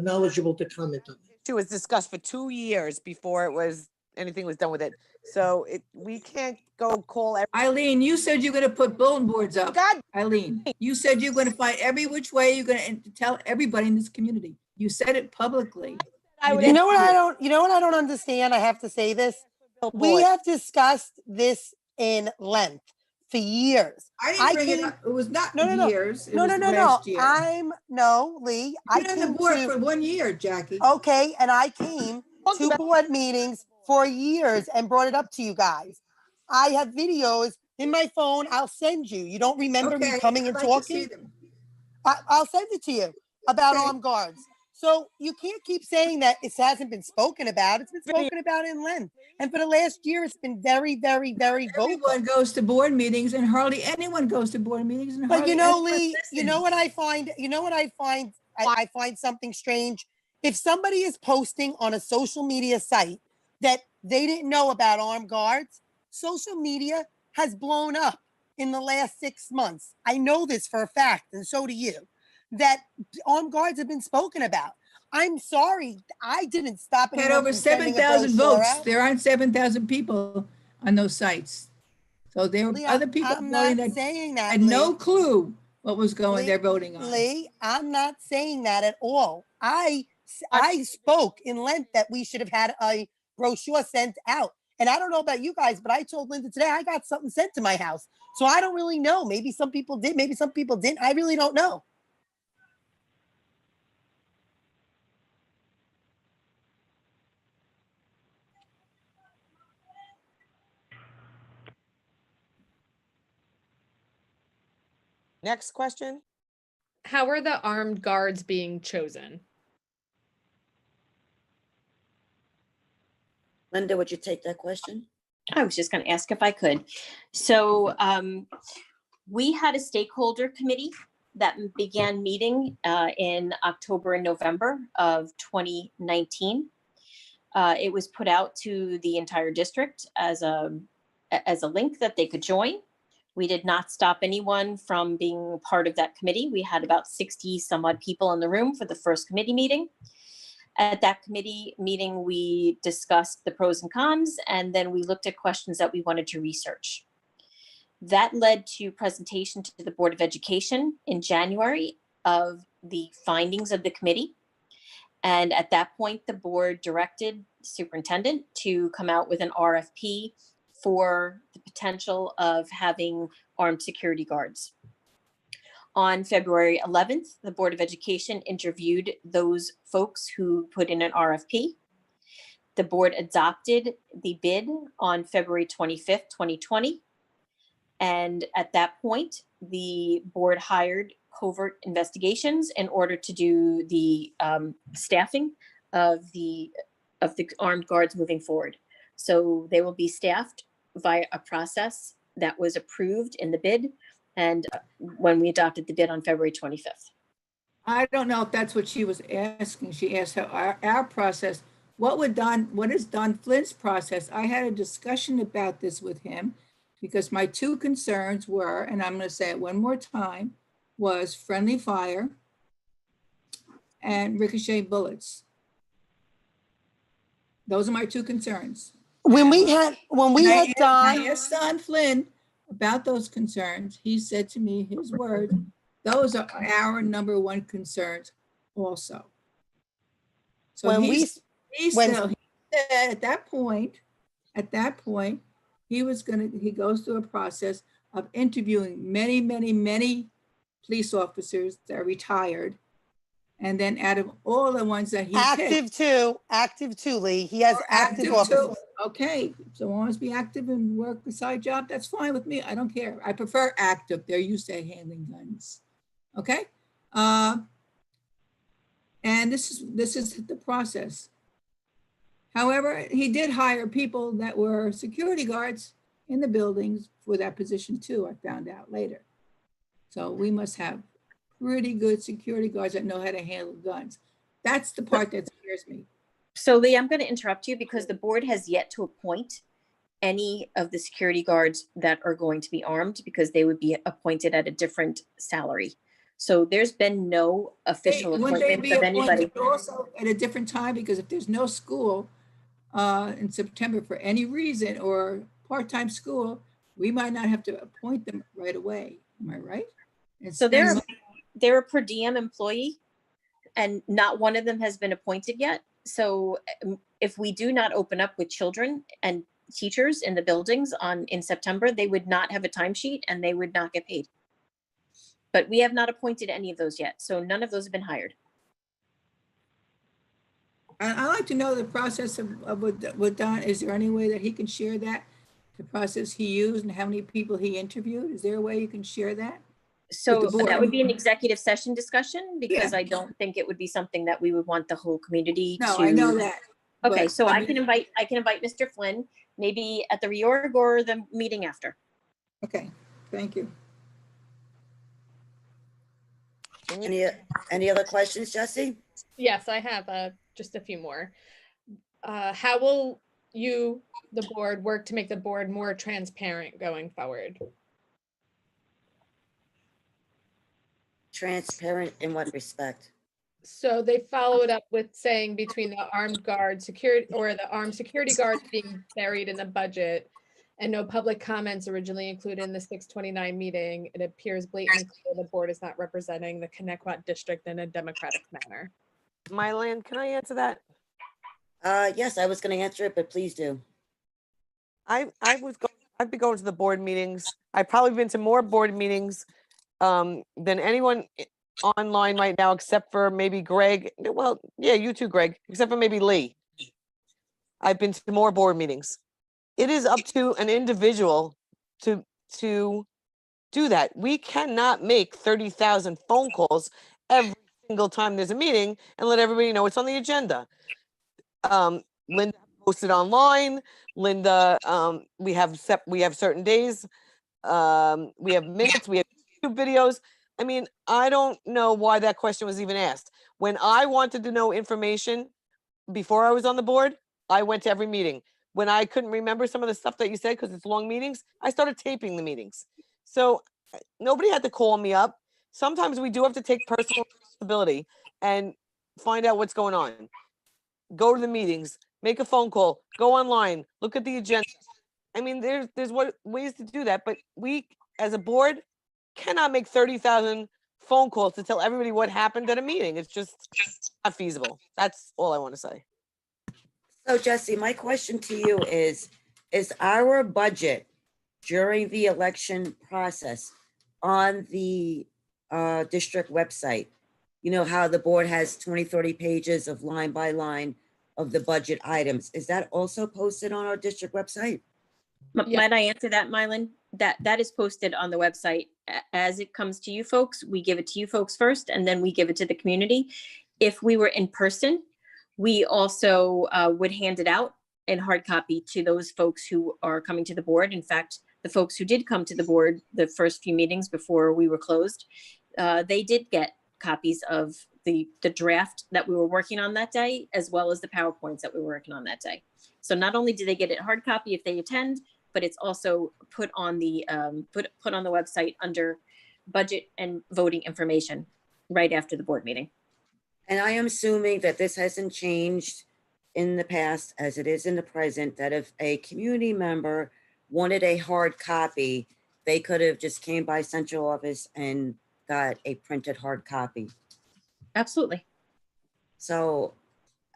knowledgeable to comment on it. It was discussed for 2 years before anything was done with it. So we can't go call every. Eileen, you said you're going to put bulletin boards up. God, Eileen, you said you're going to find every which way you're going to tell everybody in this community. You said it publicly. I would You know what I don't understand? I have to say this. We have discussed this in length for years. I I didn't bring it came- up. It was not No. years. It No, was no, no, no. last year. Lee. You've been on the came board to- for 1 year, Jackie. Okay, and I came to board meetings for years and brought it up to you guys. I have videos in my phone. I'll send you. You don't remember me Okay, coming and I'd like to see talking? them. I'll send it to you about Okay. armed guards. So you can't keep saying that it hasn't been spoken about. It's been spoken about in length. And for the last year, it's been very, very, very vocal. Everyone goes to board meetings and hardly anyone goes to board meetings. And But hardly you know, anyone Lee, you know listens. what I find? I find something strange. If somebody is posting on a social media site that they didn't know about armed guards, social media has blown up in the last 6 months. I know this for a fact, and so do you, that armed guards have been spoken about. I'm sorry, I didn't stop Had anyone over from sending a 7,000 brochure votes. out. There aren't 7,000 people on those sites. So there were Lee, other people I'm voting not that saying that, had no Lee. clue what was going, they're voting on. Lee, I'm not saying that at all. I spoke in length that we should have had a brochure sent out. And I don't know about you guys, but I told Linda today I got something sent to my house. So I don't really know. Maybe some people did, maybe some people didn't. I really don't know. Next question. How are the armed guards being chosen? Linda, would you take that question? I was just going to ask if I could. So we had a stakeholder committee that began meeting in October and November of 2019. It was put out to the entire district as a link that they could join. We did not stop anyone from being part of that committee. We had about 60 some odd people in the room for the first committee meeting. At that committee meeting, we discussed the pros and cons, and then we looked at questions that we wanted to research. That led to presentation to the Board of Education in January of the findings of the committee. And at that point, the board directed the superintendent to come out with an RFP for the potential of having armed security guards. On February 11th, the Board of Education interviewed those folks who put in an RFP. The board adopted the bid on February 25th, 2020. And at that point, the board hired Covert Investigations in order to do the staffing of the armed guards moving forward. So they will be staffed via a process that was approved in the bid and when we adopted the bid on February 25th. I don't know if that's what she was asking. She asked how our process, what is Don Flynn's process? I had a discussion about this with him because my two concerns were, and I'm going to say it one more time, was friendly fire and ricochet bullets. Those are my two concerns. When we had I Don, asked Don Flynn about those concerns. He said to me, his words, those are our number one concerns also. So When he we- said at that point, he goes through a process of interviewing many police officers that are retired. And then out of all the ones that he picked, active two, Lee. He has active officers. too. Okay, so want to be active and work a side job, that's fine with me. I don't care. I prefer active. They're used to handling guns. Okay. And this is the process. However, he did hire people that were security guards in the buildings for that position too, I found out later. So we must have pretty good security guards that know how to handle guns. That's the part that scares me. So Lee, I'm going to interrupt you because the board has yet to appoint any of the security guards that are going to be armed because they would be appointed at a different salary. So there's been no official Wouldn't they appointment be of anybody. appointed also at a different time? Because if there's no school in September for any reason or part-time school, we might not have to appoint them right away. Am I right? So they're a per diem employee and not one of them has been appointed yet. So if we do not open up with children and teachers in the buildings in September, they would not have a timesheet and they would not get paid. But we have not appointed any of those yet. So none of those have been hired. I'd like to know the process of with Don. Is there any way that he can share that? The process he used and how many people he interviewed? Is there a way you can share that? So that would be an executive session discussion because Yeah. I don't think it would be something that we would want the whole community to. No, I know that. Okay, but, so I mean- can invite Mr. Flynn, maybe at the reorg or the meeting after. Okay, thank you. Any other questions, Jesse? Yes, I have just a few more. How will you, the board, work to make the board more transparent going forward. Transparent in what respect? So they followed up with saying between the armed guard security or the armed security guards being buried in the budget and no public comments originally included in the 629 meeting, it appears blatantly clear the board is not representing the Connecticut district in a democratic manner. Mylan, can I answer that? Yes, I was gonna answer it, but please do. I'd be going to the board meetings. I've probably been to more board meetings than anyone online right now, except for maybe Greg. Well, yeah, you too, Greg, except for maybe Lee. I've been to more board meetings. It is up to an individual to do that. We cannot make 30,000 phone calls every single time there's a meeting and let everybody know it's on the agenda. Linda posted online. Linda, we have certain days. We have minutes. We have YouTube videos. I mean, I don't know why that question was even asked. When I wanted to know information before I was on the board, I went to every meeting. When I couldn't remember some of the stuff that you said because it's long meetings, I started taping the meetings. So nobody had to call me up. Sometimes we do have to take personal responsibility and find out what's going on. Go to the meetings, make a phone call, go online, look at the agenda. I mean, there's ways to do that, but we as a board cannot make 30,000 phone calls to tell everybody what happened at a meeting. It's just not feasible. That's all I want to say. So Jesse, my question to you is our budget during the election process on the district website? You know how the board has 20, 30 pages of line by line of the budget items. Is that also posted on our district website? Yeah. Might I answer that, Mylan? That is posted on the website. As it comes to you folks, we give it to you folks first, and then we give it to the community. If we were in person, we also would hand it out in hard copy to those folks who are coming to the board. In fact, the folks who did come to the board the first few meetings before we were closed, they did get copies of the draft that we were working on that day, as well as the PowerPoints that we were working on that day. So not only do they get it hard copy if they attend, but it's also put on the put on the website under budget and voting information right after the board meeting. And I am assuming that this hasn't changed in the past as it is in the present, that if a community member wanted a hard copy, they could have just came by central office and got a printed hard copy. Absolutely. So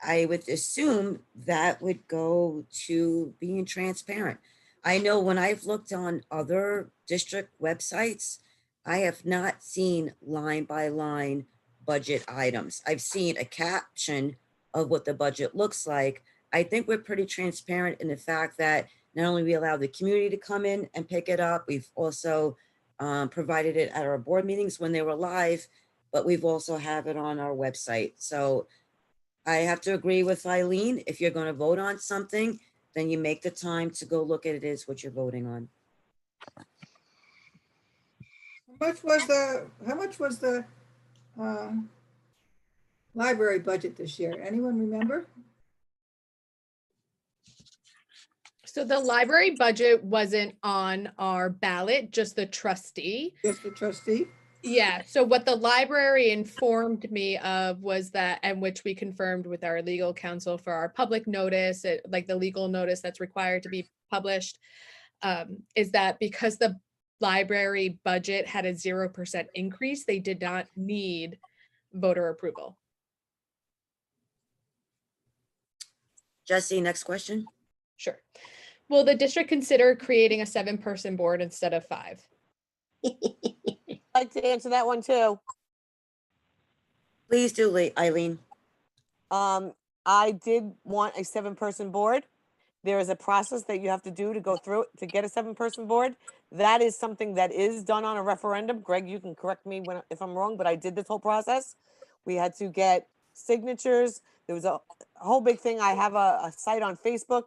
I would assume that would go to being transparent. I know when I've looked on other district websites, I have not seen line by line budget items. I've seen a caption of what the budget looks like. I think we're pretty transparent in the fact that not only we allow the community to come in and pick it up, we've also provided it at our board meetings when they were live, but we've also have it on our website. So I have to agree with Eileen. If you're going to vote on something, then you make the time to go look at it is what you're voting on. How much was the library budget this year? Anyone remember? So the library budget wasn't on our ballot, just the trustee. Just the trustee? Yeah, so what the library informed me of was that, and which we confirmed with our legal counsel for our public notice, like the legal notice that's required to be published, is that because the library budget had a 0% increase, they did not need voter approval. Jesse, next question. Sure. Will the district consider creating a 7-person board instead of 5? I'd like to answer that one too. Please do, Eileen. I did want a 7-person board. There is a process that you have to do to go through it to get a 7-person board. That is something that is done on a referendum. Greg, you can correct me if I'm wrong, but I did this whole process. We had to get signatures. There was a whole big thing. I have a site on Facebook.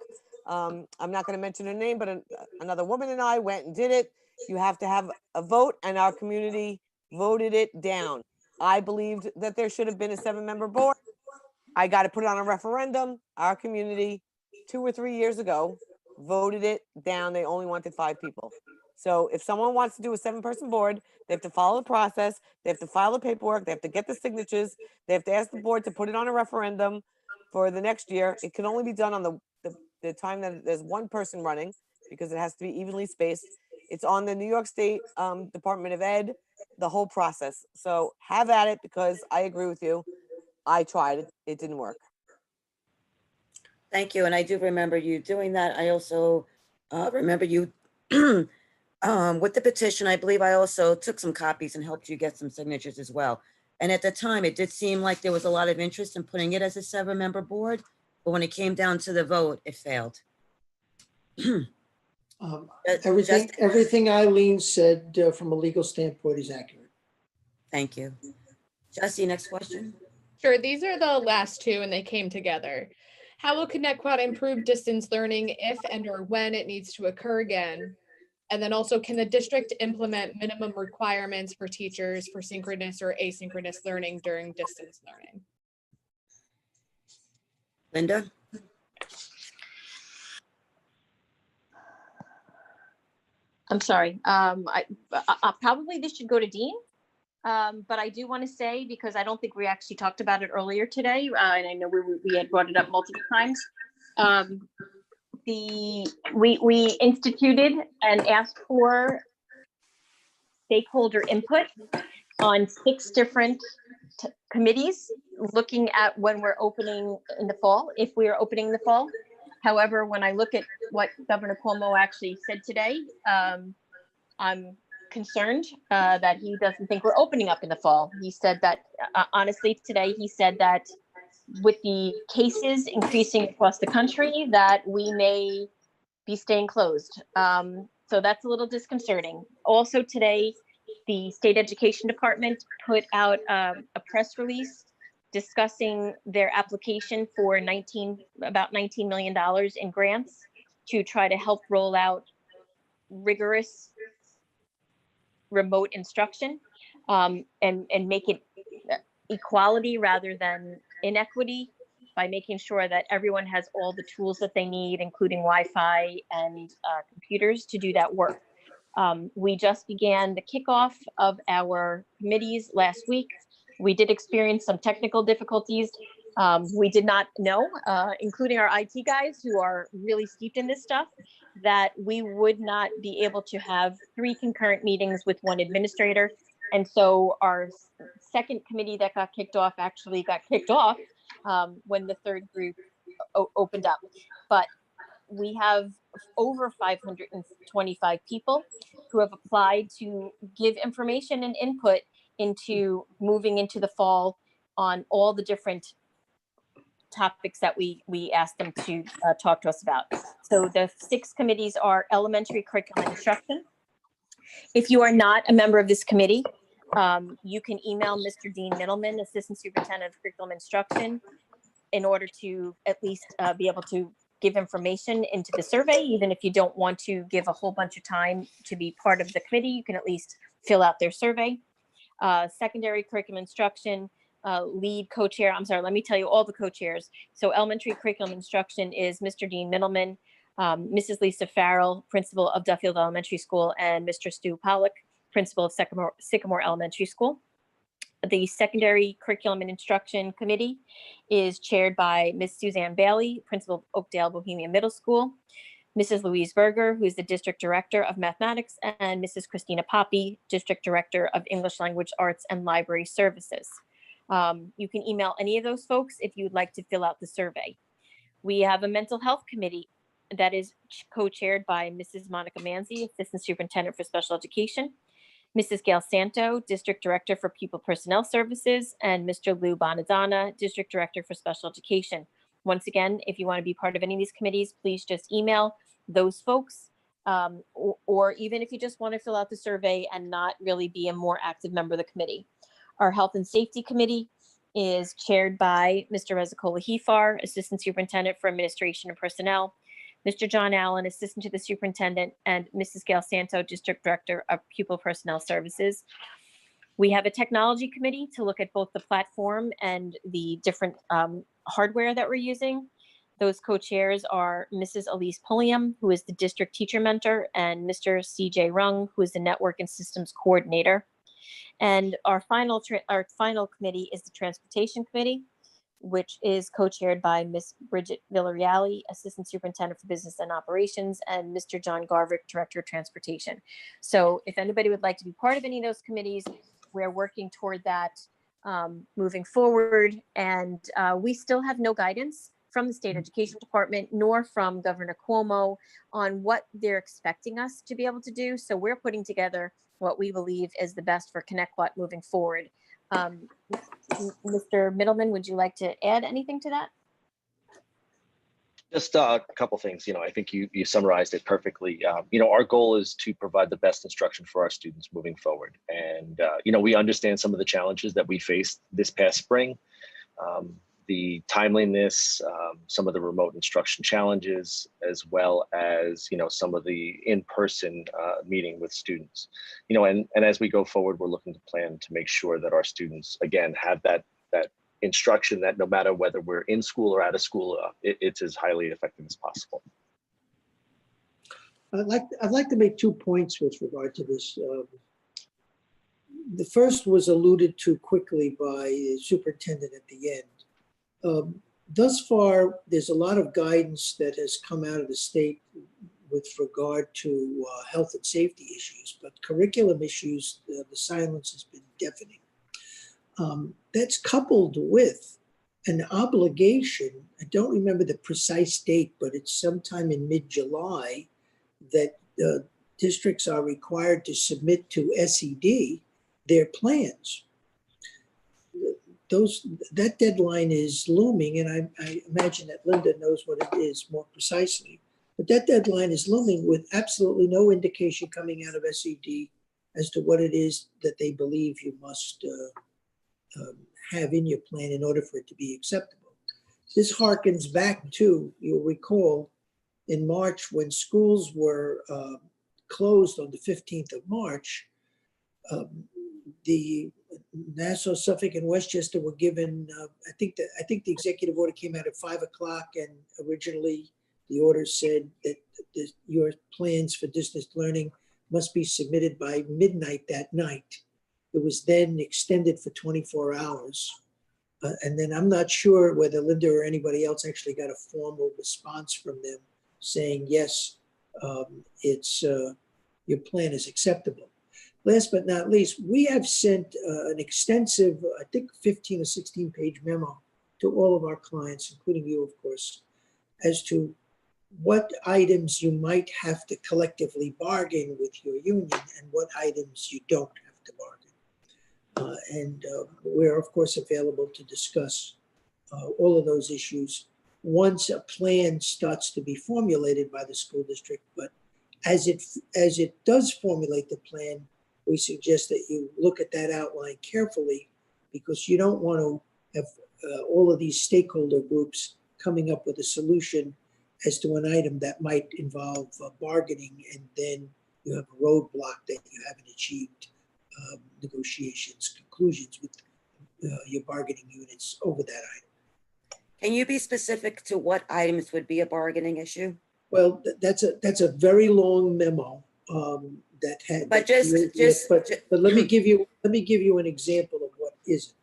I'm not going to mention her name, but another woman and I went and did it. You have to have a vote, and our community voted it down. I believed that there should have been a 7-member board. I got to put it on a referendum. Our community 2 or 3 years ago, voted it down. They only wanted 5 people. So if someone wants to do a 7-person board, they have to follow the process. They have to file the paperwork. They have to get the signatures. They have to ask the board to put it on a referendum for the next year. It can only be done on the time that there's one person running, because it has to be evenly spaced. It's on the New York State Department of Ed, the whole process. So have at it, because I agree with you. I tried it. It didn't work. Thank you, and I do remember you doing that. I also remember you with the petition. I believe I also took some copies and helped you get some signatures as well. And at the time, it did seem like there was a lot of interest in putting it as a 7-member board, but when it came down to the vote, it failed. Everything Eileen said from a legal standpoint is accurate. Thank you. Jesse, next question. Sure, these are the last two and they came together. How will ConnectQuad improve distance learning if and or when it needs to occur again? And then also, can the district implement minimum requirements for teachers for synchronous or asynchronous learning during distance learning? Linda? I'm sorry. Probably this should go to Dean. But I do want to say, because I don't think we actually talked about it earlier today, and I know we had brought it up multiple times. We instituted and asked for stakeholder input on 6 different committees, looking at when we're opening in the fall, if we are opening in the fall. However, when I look at what Governor Cuomo actually said today, I'm concerned that he doesn't think we're opening up in the fall. He said that, honestly, today, he said that with the cases increasing across the country, that we may be staying closed. So that's a little disconcerting. Also today, the State Education Department put out a press release discussing their application for about $19 million in grants to try to help roll out rigorous remote instruction and make it equality rather than inequity, by making sure that everyone has all the tools that they need, including Wi-Fi and computers, to do that work. We just began the kickoff of our committees last week. We did experience some technical difficulties. We did not know, including our IT guys who are really steeped in this stuff, that we would not be able to have 3 concurrent meetings with 1 administrator. And so our second committee that got kicked off actually got kicked off when the third group opened up. But we have over 525 people who have applied to give information and input into moving into the fall on all the different topics that we asked them to talk to us about. So the 6 committees are elementary curriculum and instruction. If you are not a member of this committee, you can email Mr. Dean Middleman, Assistant Superintendent of Curriculum Instruction, in order to at least be able to give information into the survey. Even if you don't want to give a whole bunch of time to be part of the committee, you can at least fill out their survey. Secondary curriculum instruction, lead co-chair, I'm sorry, let me tell you all the co-chairs. So elementary curriculum instruction is Mr. Dean Middleman, Mrs. Lisa Farrell, principal of Duffield Elementary School, and Mr. Stu Pollock, principal of Sycamore Elementary School. The secondary curriculum and instruction committee is chaired by Ms. Suzanne Bailey, principal of Oakdale Bohemian Middle School, Mrs. Louise Berger, who is the district director of mathematics, and Mrs. Christina Poppy, district director of English Language Arts and Library Services. You can email any of those folks if you would like to fill out the survey. We have a mental health committee that is co-chaired by Mrs. Monica Manzi, Assistant Superintendent for Special Education, Mrs. Gail Santo, District Director for Pupil Personnel Services, and Mr. Lou Bonadonna, District Director for Special Education. Once again, if you want to be part of any of these committees, please just email those folks, or even if you just want to fill out the survey and not really be a more active member of the committee. Our Health and Safety Committee is chaired by Mr. Rezacola Hefar, Assistant Superintendent for Administration and Personnel, Mr. John Allen, Assistant to the Superintendent, and Mrs. Gail Santo, District Director of Pupil Personnel Services. We have a technology committee to look at both the platform and the different hardware that we're using. Those co-chairs are Mrs. Elise Pulliam, who is the district teacher mentor, and Mr. CJ Rung, who is the network and systems coordinator. And our final committee is the transportation committee, which is co-chaired by Ms. Bridget Villarreal, Assistant Superintendent for Business and Operations, and Mr. John Garvick, Director of Transportation. So if anybody would like to be part of any of those committees, we're working toward that moving forward. And we still have no guidance from the State Education Department, nor from Governor Cuomo on what they're expecting us to be able to do. So we're putting together what we believe is the best for Connecticut moving forward. Mr. Middleman, would you like to add anything to that? Just a couple things. I think you summarized it perfectly. Our goal is to provide the best instruction for our students moving forward. And, we understand some of the challenges that we faced this past spring. The timeliness, some of the remote instruction challenges, as well as, some of the in-person meeting with students. And as we go forward, we're looking to plan to make sure that our students, again, have that instruction that no matter whether we're in school or out of school, it's as highly effective as possible. I'd like to make 2 points with regard to this. The first was alluded to quickly by the superintendent at the end. Thus far, there's a lot of guidance that has come out of the state with regard to health and safety issues, but curriculum issues, the silence has been deafening. That's coupled with an obligation, I don't remember the precise date, but it's sometime in mid-July, that districts are required to submit to SED their plans. That deadline is looming, and I imagine that Linda knows what it is more precisely. But that deadline is looming with absolutely no indication coming out of SED as to what it is that they believe you must have in your plan in order for it to be acceptable. This harkens back to, you'll recall, in March when schools were closed on the 15th of March, the Nassau, Suffolk, and Westchester were given, I think the executive order came out at 5 o'clock, and originally the order said that your plans for distance learning must be submitted by midnight that night. It was then extended for 24 hours. And then I'm not sure whether Linda or anybody else actually got a formal response from them saying, yes, your plan is acceptable. Last but not least, we have sent an extensive, I think 15 or 16 page memo to all of our clients, including you, of course, as to what items you might have to collectively bargain with your union and what items you don't have to bargain. And we're, of course, available to discuss all of those issues once a plan starts to be formulated by the school district. But as it does formulate the plan, we suggest that you look at that outline carefully, because you don't want to have all of these stakeholder groups coming up with a solution as to an item that might involve bargaining, and then you have a roadblock that you haven't achieved negotiations, conclusions with your bargaining units over that item. Can you be specific to what items would be a bargaining issue? Well, that's a very long memo that had. But but let me give you an example of what isn't,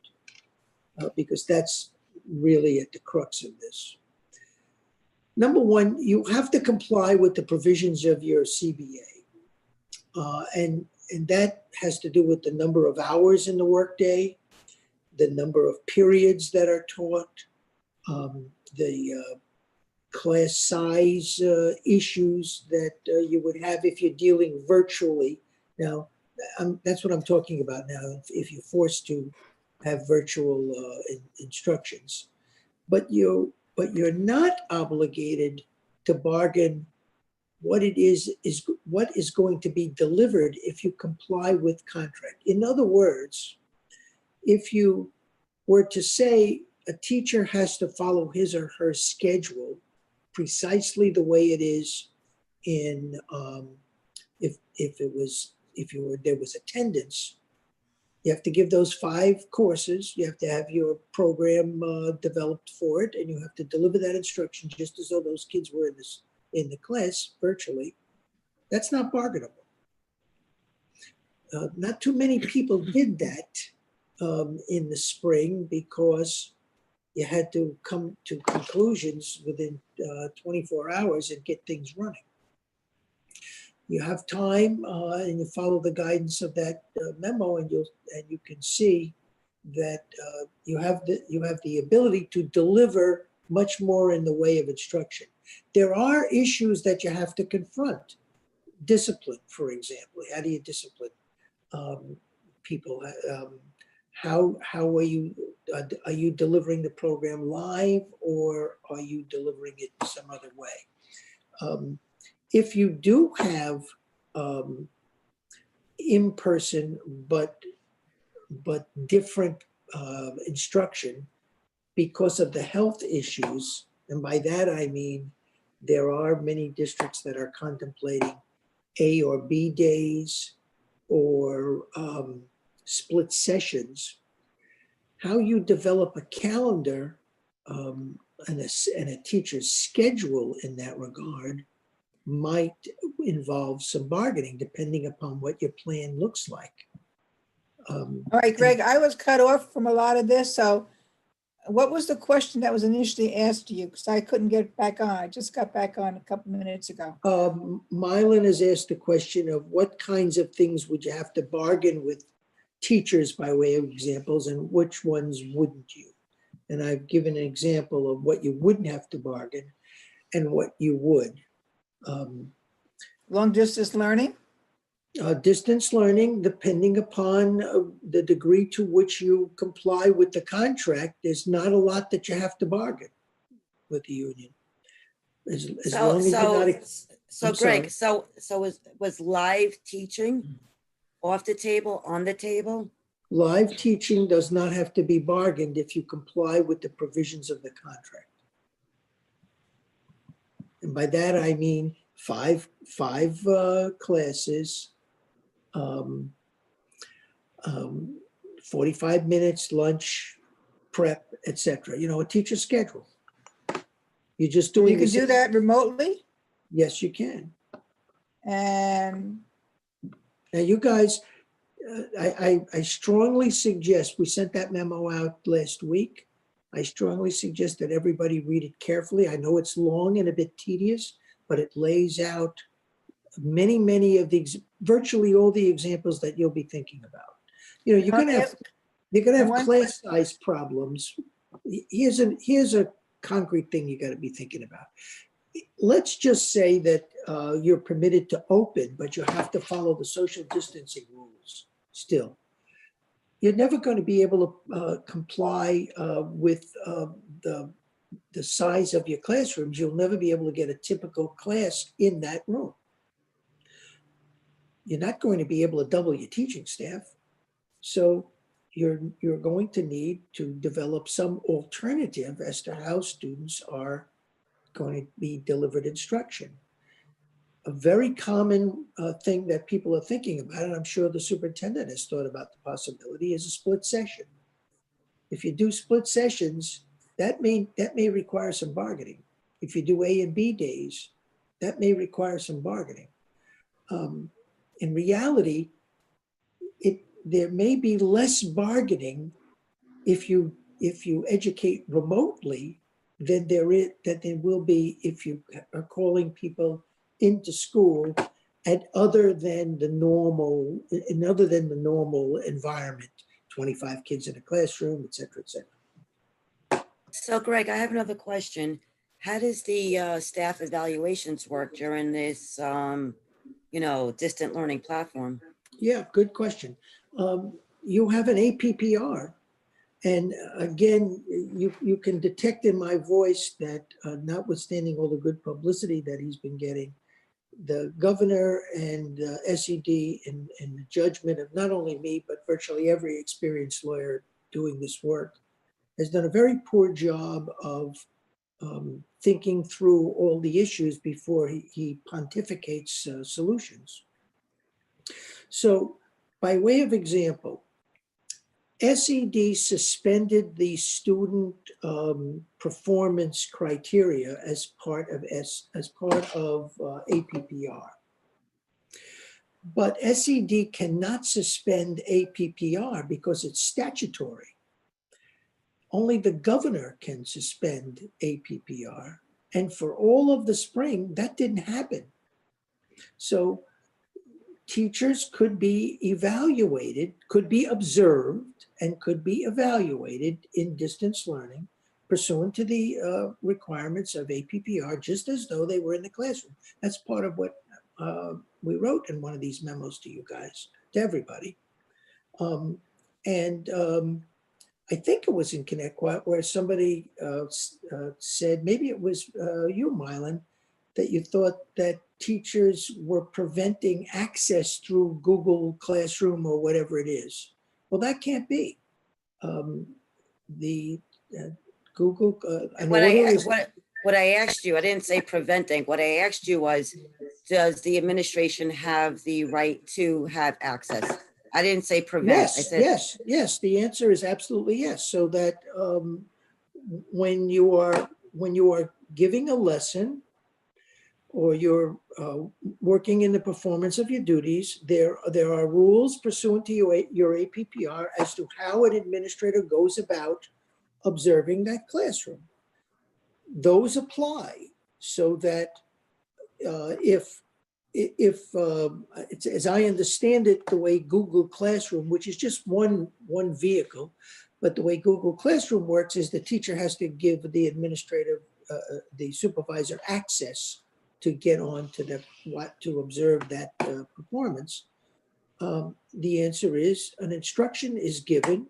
because that's really at the crux of this. Number one, you have to comply with the provisions of your CBA, and that has to do with the number of hours in the workday, the number of periods that are taught, the class size issues that you would have if you're dealing virtually. Now, that's what I'm talking about now, if you're forced to have virtual instructions. But you're not obligated to bargain what it is what is going to be delivered if you comply with contract. In other words, if you were to say a teacher has to follow his or her schedule precisely the way it is in there was attendance, You have to give those 5 courses. You have to have your program developed for it, and you have to deliver that instruction just as though those kids were in the class virtually. That's not bargainable. Not too many people did that in the spring because you had to come to conclusions within 24 hours and get things running. You have time and you follow the guidance of that memo, and you can see that you have the ability to deliver much more in the way of instruction. There are issues that you have to confront. Discipline, for example. How do you discipline people? How are you delivering the program live, or are you delivering it some other way? If you do have in-person but different instruction because of the health issues, and by that I mean there are many districts that are contemplating A or B days or split sessions, how you develop a calendar and a teacher's schedule in that regard might involve some bargaining depending upon what your plan looks like. All right, Greg, I was cut off from a lot of this. So what was the question that was initially asked to you? Because I couldn't get back on. I just got back on a couple minutes ago. Mylan has asked the question of what kinds of things would you have to bargain with teachers by way of examples, and which ones wouldn't you? And I've given an example of what you wouldn't have to bargain and what you would. Long distance learning? Distance learning, depending upon the degree to which you comply with the contract, there's not a lot that you have to bargain with the union. As long as you're not. So I'm Greg, sorry. so was live teaching off the table, on the table? Live teaching does not have to be bargained if you comply with the provisions of the contract. And by that, I mean five classes, 45 minutes, lunch, prep, etc. You know, a teacher's schedule. You're just doing. You can do that remotely? Yes, you can. And now you guys, I strongly suggest, we sent that memo out last week. I strongly suggest that everybody read it carefully. I know it's long and a bit tedious, but it lays out many of these, virtually all the examples that you'll be thinking about. You know, you're gonna have class size problems. Here's a concrete thing you got to be thinking about. Let's just say that you're permitted to open, but you have to follow the social distancing rules still. You're never going to be able to comply with the size of your classrooms. You'll never be able to get a typical class in that room. You're not going to be able to double your teaching staff. So you're going to need to develop some alternative as to how students are going to be delivered instruction. A very common thing that people are thinking about, and I'm sure the superintendent has thought about the possibility, is a split session. If you do split sessions, that may require some bargaining. If you do A and B days, that may require some bargaining. In reality, there may be less bargaining if you educate remotely than there will be if you are calling people into school and other than the normal environment, 25 kids in a classroom, et cetera, et cetera. So Greg, I have another question. How does the staff evaluations work during this, distant learning platform? Yeah, good question. You have an APPR. And again, you can detect in my voice that notwithstanding all the good publicity that he's been getting, the governor and SED in the judgment of not only me, but virtually every experienced lawyer doing this work, has done a very poor job of thinking through all the issues before he pontificates solutions. So by way of example, SED suspended the student performance criteria as part of APPR. But SED cannot suspend APPR because it's statutory. Only the governor can suspend APPR. And for all of the spring, that didn't happen. So teachers could be evaluated, could be observed, and could be evaluated in distance learning pursuant to the requirements of APPR, just as though they were in the classroom. That's part of what we wrote in one of these memos to you guys, to everybody. I think it was in Connecticut where somebody said, maybe it was you, Mylan, that you thought that teachers were preventing access through Google Classroom or whatever it is. Well, that can't be. Google. What I asked you, I didn't say preventing. What I asked you was, does the administration have the right to have access? I didn't say prevent. I said, Yes. The answer is absolutely yes. So that when you are giving a lesson or you're working in the performance of your duties, there are rules pursuant to your APPR as to how an administrator goes about observing that classroom. Those apply so that if as I understand it, the way Google Classroom, which is just one vehicle, but the way Google Classroom works is the teacher has to give the the supervisor access to get on to to observe that performance. The answer is an instruction is given,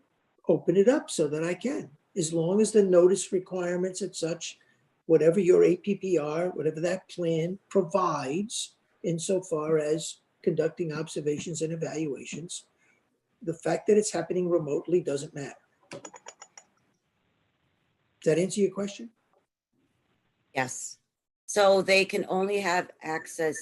open it up so that I can, as long as the notice requirements and such, whatever your APPR, whatever that plan provides, insofar as conducting observations and evaluations, the fact that it's happening remotely doesn't matter. Does that answer your question? yes. So they can only have access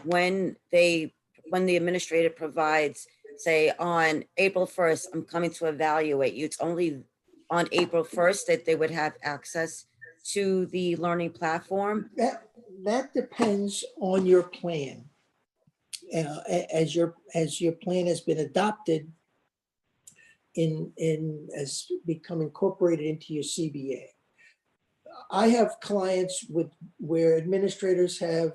when the administrator provides, say, on April 1st, I'm coming to evaluate you. It's only on April 1st that they would have access to the learning platform. That depends on your plan. As your plan has been adopted as become incorporated into your CBA. I have clients where administrators have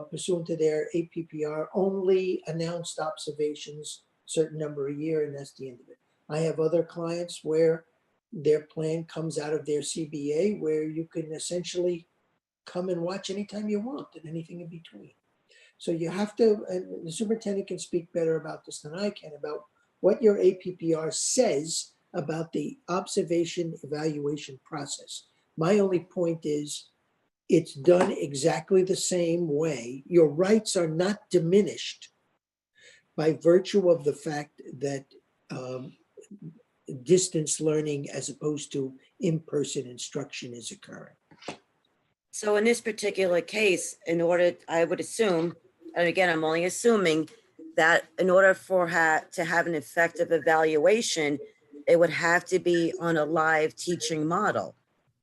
pursuant to their APPR only announced observations, certain number a year, and that's the end of it. I have other clients where their plan comes out of their CBA, where you can essentially come and watch anytime you want and anything in between. So you have to, and the superintendent can speak better about this than I can, about what your APPR says about the observation evaluation process. My only point is it's done exactly the same way. Your rights are not diminished by virtue of the fact that distance learning as opposed to in-person instruction is occurring. So in this particular case, I would assume, and again, I'm only assuming, that in order to have an effective evaluation, it would have to be on a live teaching model.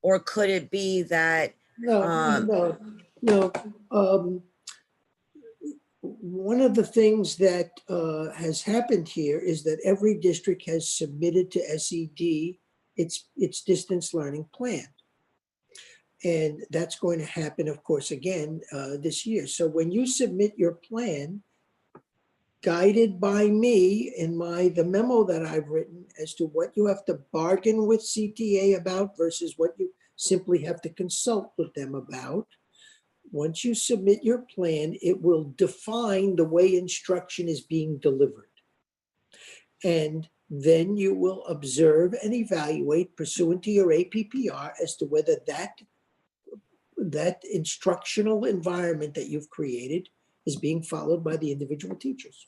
Or could it be that? No. One of the things that has happened here is that every district has submitted to SED its distance learning plan. And that's going to happen, of course, again this year. So when you submit your plan, guided by me in the memo that I've written as to what you have to bargain with CTA about versus what you simply have to consult with them about. Once you submit your plan, it will define the way instruction is being delivered. And then you will observe and evaluate pursuant to your APPR as to whether that instructional environment that you've created is being followed by the individual teachers.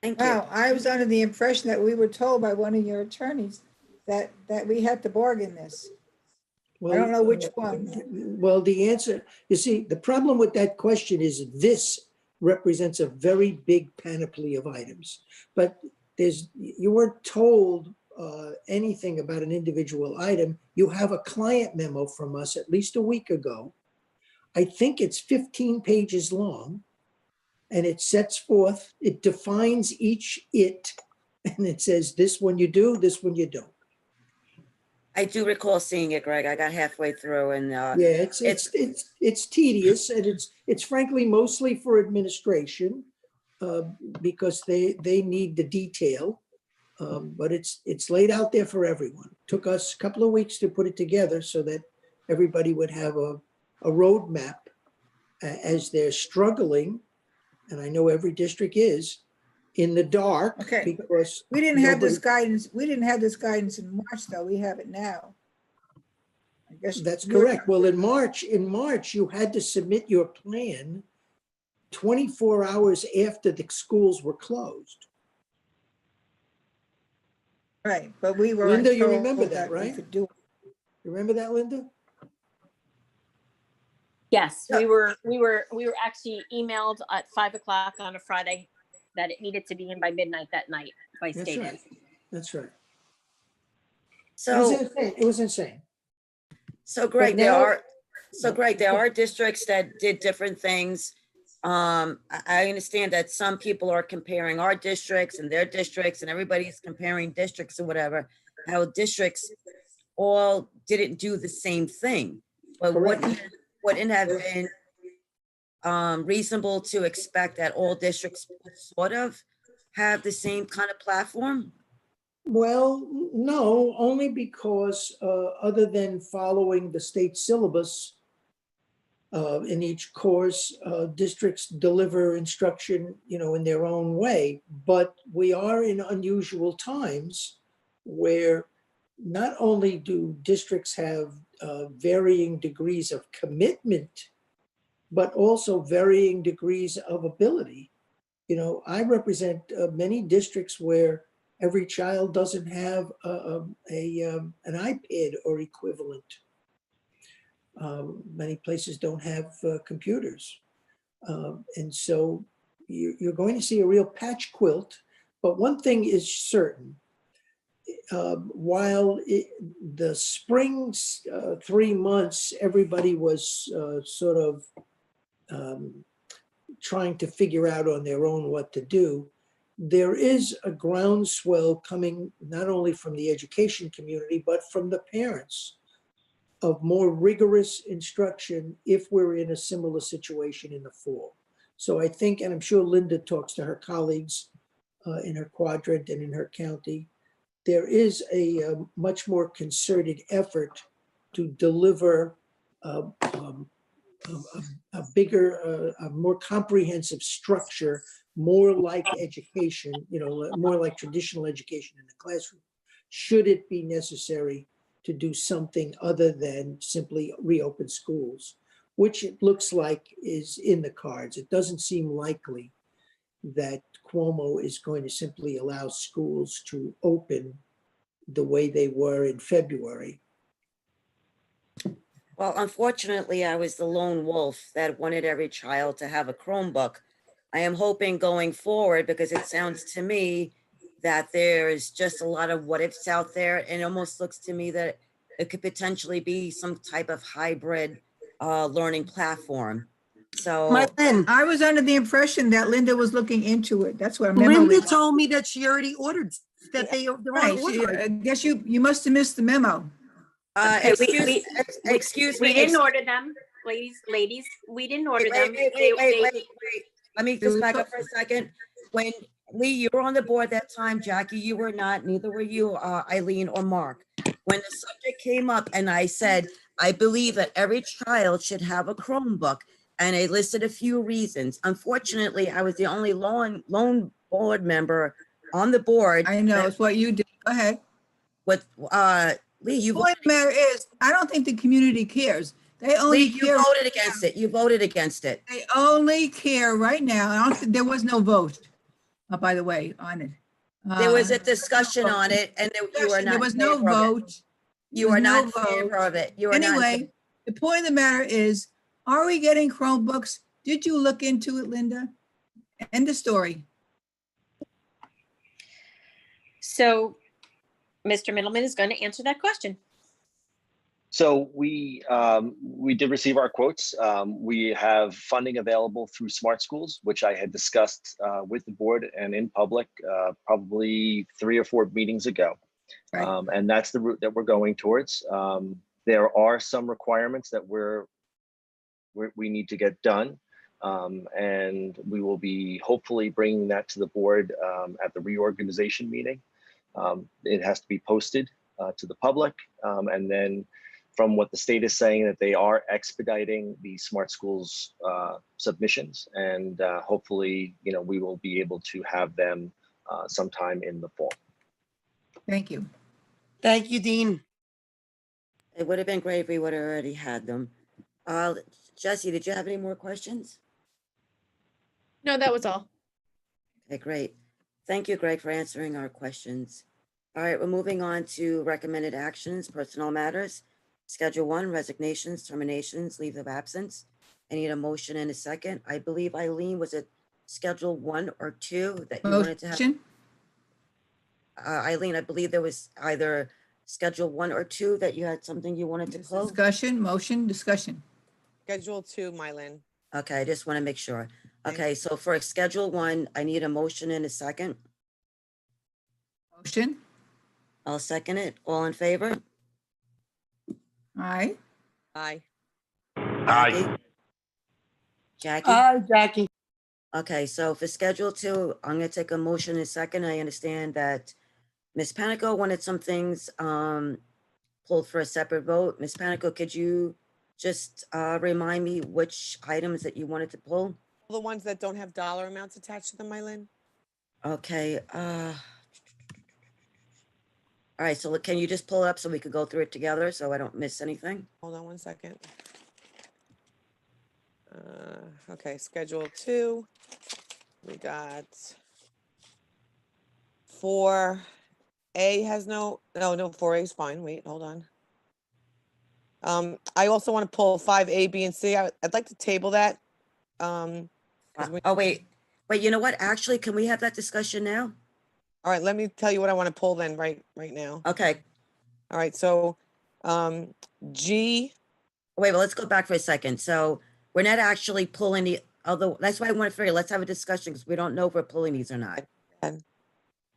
Thank you. Wow, I was under the impression that we were told by one of your attorneys that we had to bargain this. I don't know which one. Well, the answer, you see, the problem with that question is this represents a very big panoply of items. But you weren't told anything about an individual item. You have a client memo from us at least a week ago. I think it's 15 pages long, and it sets forth, it defines each it, and it says this one you do, this one you don't. I do recall seeing it, Greg. I got halfway through and Yeah, it's tedious, and it's frankly mostly for administration because they need the detail. But it's laid out there for everyone. Took us a couple of weeks to put it together so that everybody would have a roadmap as they're struggling. And I know every district is in the dark. Okay. Because We didn't have this nobody- guidance. We didn't have this guidance in March, though. We have it now. I guess That's you're- correct. Well, in March, you had to submit your plan 24 hours after the schools were closed. Right, but we were. Linda, you told remember that, we right? could do it. You remember that, Linda? Yes, we were actually emailed at 5 o'clock on a Friday that it needed to be in by midnight that night by That's state. right. That's right. so, It was insane. so Greg, now- there are districts that did different things. I understand that some people are comparing our districts and their districts, and everybody's comparing districts or whatever, how districts all didn't do the same thing. But wouldn't have been reasonable to expect that all districts sort of have the same kind of platform? Well, no, only because other than following the state syllabus in each course, districts deliver instruction, in their own way. But we are in unusual times where not only do districts have varying degrees of commitment, but also varying degrees of ability. I represent many districts where every child doesn't have an iPad or equivalent. Many places don't have computers. And so you're going to see a real patch quilt. But one thing is certain. While the spring 3 months, everybody was sort of trying to figure out on their own what to do, there is a groundswell coming not only from the education community, but from the parents of more rigorous instruction if we're in a similar situation in the fall. So I think, and I'm sure Linda talks to her colleagues in her quadrant and in her county, there is a much more concerted effort to deliver a bigger, a more comprehensive structure, more like education, more like traditional education in the classroom, should it be necessary to do something other than simply reopen schools, which it looks like is in the cards. It doesn't seem likely that Cuomo is going to simply allow schools to open the way they were in February. Well, unfortunately, I was the lone wolf that wanted every child to have a Chromebook. I am hoping going forward, because it sounds to me that there is just a lot of what ifs out there, and it almost looks to me that it could potentially be some type of hybrid learning platform. So Lynn, I was under the impression that Linda was looking into it. That's what a memo. Linda we got. told me that she already ordered, that they're on Right, order. I guess you must have missed the memo. excuse We me. didn't order them, ladies, we didn't order them. Wait. Let me just back up for a second. When Lee, you were on the board that time, Jackie, you were not, neither were you, Eileen or Mark. When the subject came up and I said, I believe that every child should have a Chromebook, and I listed a few reasons. Unfortunately, I was the only lone board member on the board. I know, it's what you did. Go ahead. With, Lee, The point of the matter is, I don't think the community cares. They only Lee, you care. voted against it. You voted against it. They only care right now. I don't think there was no vote, by the way, on it. There was a discussion on it, and you were not. There was no in favor of it. vote. You There are was not no in favor vote. of it. You are not. Anyway, the point of the matter is, are we getting Chromebooks? Did you look into it, Linda? End of story. So Mr. Middleman is going to answer that question. So we did receive our quotes. We have funding available through Smart Schools, which I had discussed with the board and in public probably 3 or 4 meetings ago. Right. And that's the route that we're going towards. There are some requirements that we need to get done. And we will be hopefully bringing that to the board at the reorganization meeting. It has to be posted to the public. And then from what the state is saying, that they are expediting the Smart Schools submissions. And hopefully, we will be able to have them sometime in the fall. Thank you. Thank you, Dean. It would have been great if we would have already had them. Jesse, did you have any more questions? No, that was all. Okay, great. Thank you, Greg, for answering our questions. All right, we're moving on to recommended actions, personnel matters. Schedule 1, resignations, terminations, leave of absence. I need a motion and a second. I believe Eileen, was it Schedule 1 or 2 that you wanted to have? Motion? Eileen, I believe there was either Schedule 1 or 2 that you had something you wanted to close. Discussion, motion, discussion. Schedule 2, Mylin. Okay, I just want to make sure. Okay. Okay, so for Schedule 1, I need a motion and a second. Motion? I'll second it. All in favor? Aye. Aye. Aye. Jackie? Hi, Jackie. Okay, so for Schedule 2, I'm gonna take a motion in a second. I understand that Ms. Panico wanted some things pulled for a separate vote. Ms. Panico, could you just remind me which items that you wanted to pull? The ones that don't have dollar amounts attached to them, Mylin? Okay, all right, so can you just pull it up so we could go through it together so I don't miss anything? Hold on one second. Okay, Schedule 2. We got 4A has no, 4A is fine. Wait, hold on. I also want to pull 5A, B, and C. I'd like to table that. 'Cause Oh, wait, you know what? Actually, can we have that discussion now? All right, let me tell you what I want to pull then right now. Okay, All right, so G, wait, well, let's go back for a second. So we're not actually pulling the other, that's why I want to figure, let's have a discussion because we don't know if we're pulling these or not. Okay.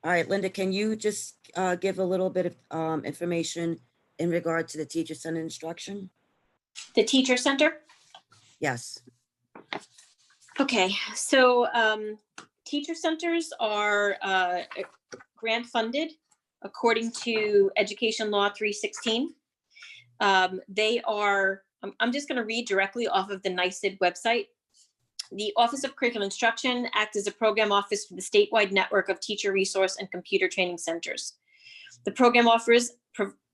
All right, Linda, can you just give a little bit of information in regard to the teacher centered instruction? The teacher center. Yes. Okay, so teacher centers are grant funded according to Education Law 316. They are, I'm just going to read directly off of the NYSID website. The Office of Curriculum Instruction acts as a program office for the statewide network of teacher resource and computer training centers. The program office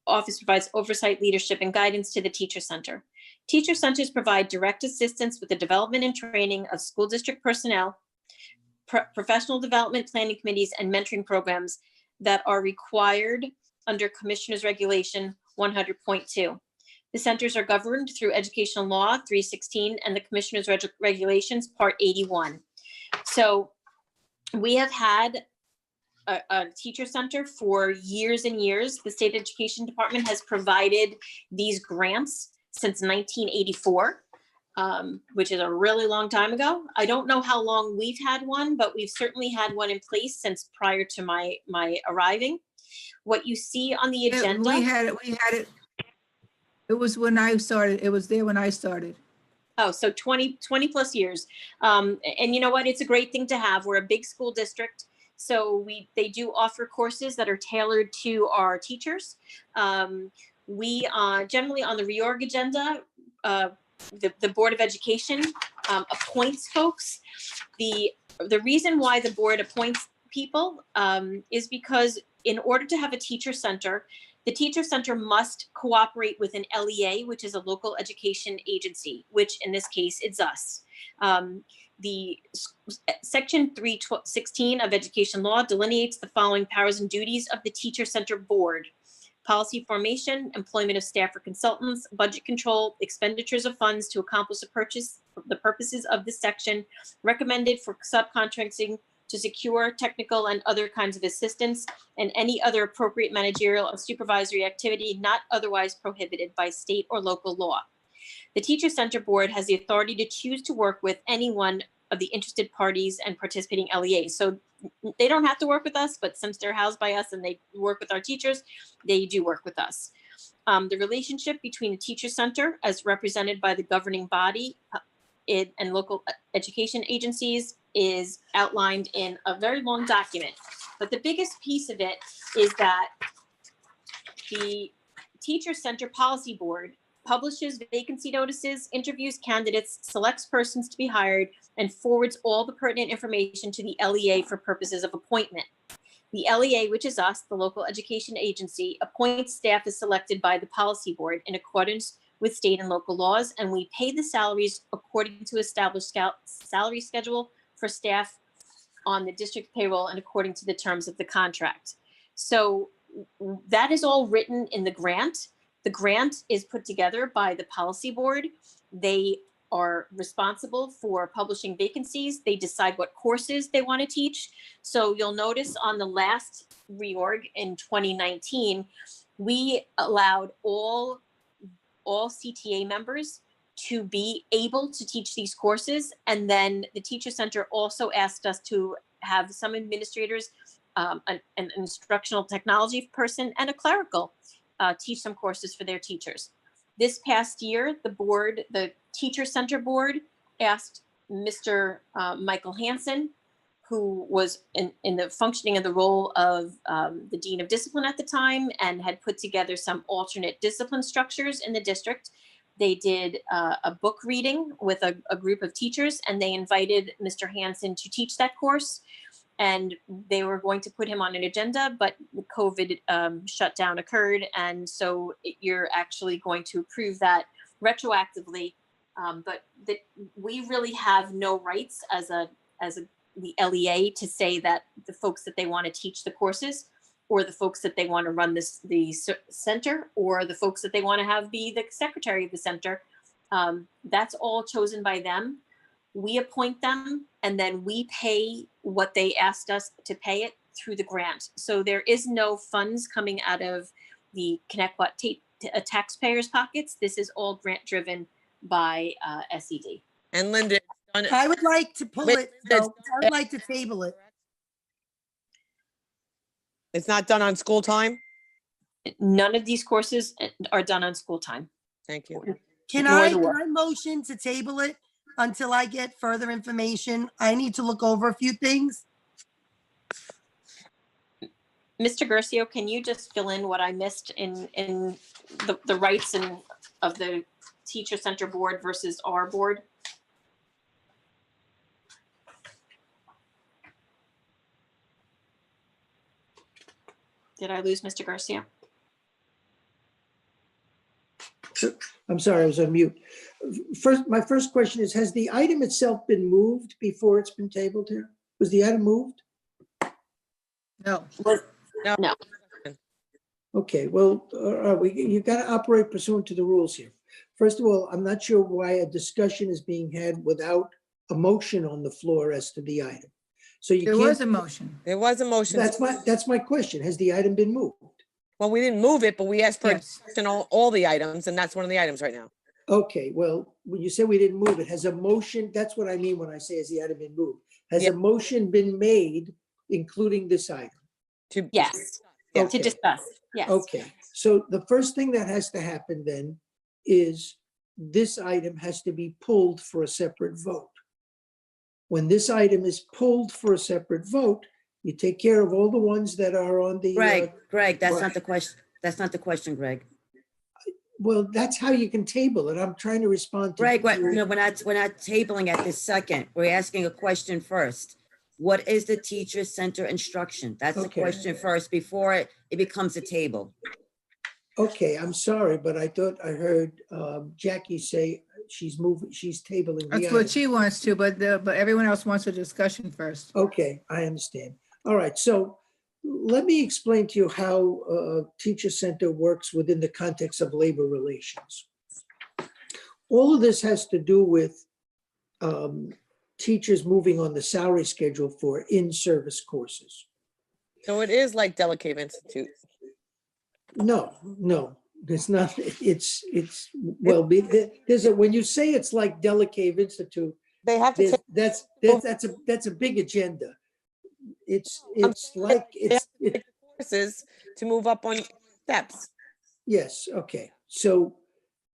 provides oversight, leadership, and guidance to the teacher center. Teacher centers provide direct assistance with the development and training of school district personnel, professional development planning committees, and mentoring programs that are required under Commissioner's Regulation 100.2. The centers are governed through Educational Law 316 and the Commissioner's Regulations Part 81. So we have had a teacher center for years and years. The State Education Department has provided these grants since 1984, which is a really long time ago. I don't know how long we've had one, but we've certainly had one in place since prior to my arriving. What you see on the agenda. We had it. It was when I started. It was there when I started. Oh, so 20 plus years. And you know what? It's a great thing to have. We're a big school district. So they do offer courses that are tailored to our teachers. We generally on the reorg agenda, the Board of Education appoints folks. The reason why the board appoints people is because in order to have a teacher center, the teacher center must cooperate with an LEA, which is a local education agency, which in this case, it's us. The Section 316 of Education Law delineates the following powers and duties of the teacher center board. policy formation, employment of staff or consultants, budget control, expenditures of funds to accomplish the purposes of this section, recommended for subcontracting to secure technical and other kinds of assistance, and any other appropriate managerial or supervisory activity not otherwise prohibited by state or local law. The Teacher Center Board has the authority to choose to work with any one of the interested parties and participating LEAs. So they don't have to work with us, but since they're housed by us and they work with our teachers, they do work with us. The relationship between the Teacher Center, as represented by the governing body and local education agencies, is outlined in a very long document. But the biggest piece of it is that the Teacher Center Policy Board publishes vacancy notices, interviews candidates, selects persons to be hired, and forwards all the pertinent information to the LEA for purposes of appointment. The LEA, which is us, the local education agency, appoints staff as selected by the policy board in accordance with state and local laws, and we pay the salaries according to established salary schedule for staff on the district payroll and according to the terms of the contract. So that is all written in the grant. The grant is put together by the policy board. They are responsible for publishing vacancies. They decide what courses they want to teach. So you'll notice on the last reorg in 2019, we allowed all CTA members to be able to teach these courses. And then the Teacher Center also asked us to have some administrators, an instructional technology person, and a clerical teach some courses for their teachers. This past year, the Teacher Center Board asked Mr. Michael Hansen, who was in the functioning of the role of the Dean of Discipline at the time and had put together some alternate discipline structures in the district. They did a book reading with a group of teachers, and they invited Mr. Hansen to teach that course. And they were going to put him on an agenda, but the COVID shutdown occurred. And so you're actually going to approve that retroactively. But we really have no rights as the LEA to say that the folks that they want to teach the courses, or the folks that they want to run the center, or the folks that they want to have be the secretary of the center. That's all chosen by them. We appoint them, and then we pay what they asked us to pay it through the grant. So there is no funds coming out of the Connecticut taxpayers' pockets. This is all grant driven by SED. And Linda, I would like to pull it, though. I would like to table it. it's not done on school time? None of these courses are done on school time. Thank you. Can Ignore I, the can work. I motion to table it until I get further information? I need to look over a few things. Mr. Gercio, can you just fill in what I missed in the rights of the Teacher Center Board versus our board? Did I lose Mr. Garcia? I'm sorry, I was on mute. My first question is, has the item itself been moved before it's been tabled here? Was the item moved? No. No. Okay, well, you've got to operate pursuant to the rules here. First of all, I'm not sure why a discussion is being had without a motion on the floor as to the item. So you There can't. was a motion. There was a motion. That's my question. Has the item been moved? Well, we didn't move it, but we asked for Yes. all the items, and that's one of the items right now. Okay, well, when you say we didn't move it, has a motion, that's what I mean when I say has the item been moved? Has Yeah. a motion been made, including this item? Yes, Yeah. to discuss, yes. Okay, so the first thing that has to happen then is this item has to be pulled for a separate vote. When this item is pulled for a separate vote, you take care of all the ones that are on the. Greg, that's what? not the question. That's not the question, Greg. Well, that's how you can table it. I'm trying to respond to. Greg, no, we're not tabling at this second. We're asking a question first. What is the Teacher Center instruction? That's the Okay. question first before it becomes a table. Okay, I'm sorry, but I thought I heard Jackie say she's tabling the That's what item. she wants to, but everyone else wants a discussion first. Okay, I understand. All right, so let me explain to you how Teacher Center works within the context of labor relations. All of this has to do with teachers moving on the salary schedule for in-service courses. So it is like Delicate Institute. No, it's not. It's well, there's a, when you say it's like Delicate Institute, They have to there's- take that's a big agenda. It's like, courses to move up on steps. yes, okay. So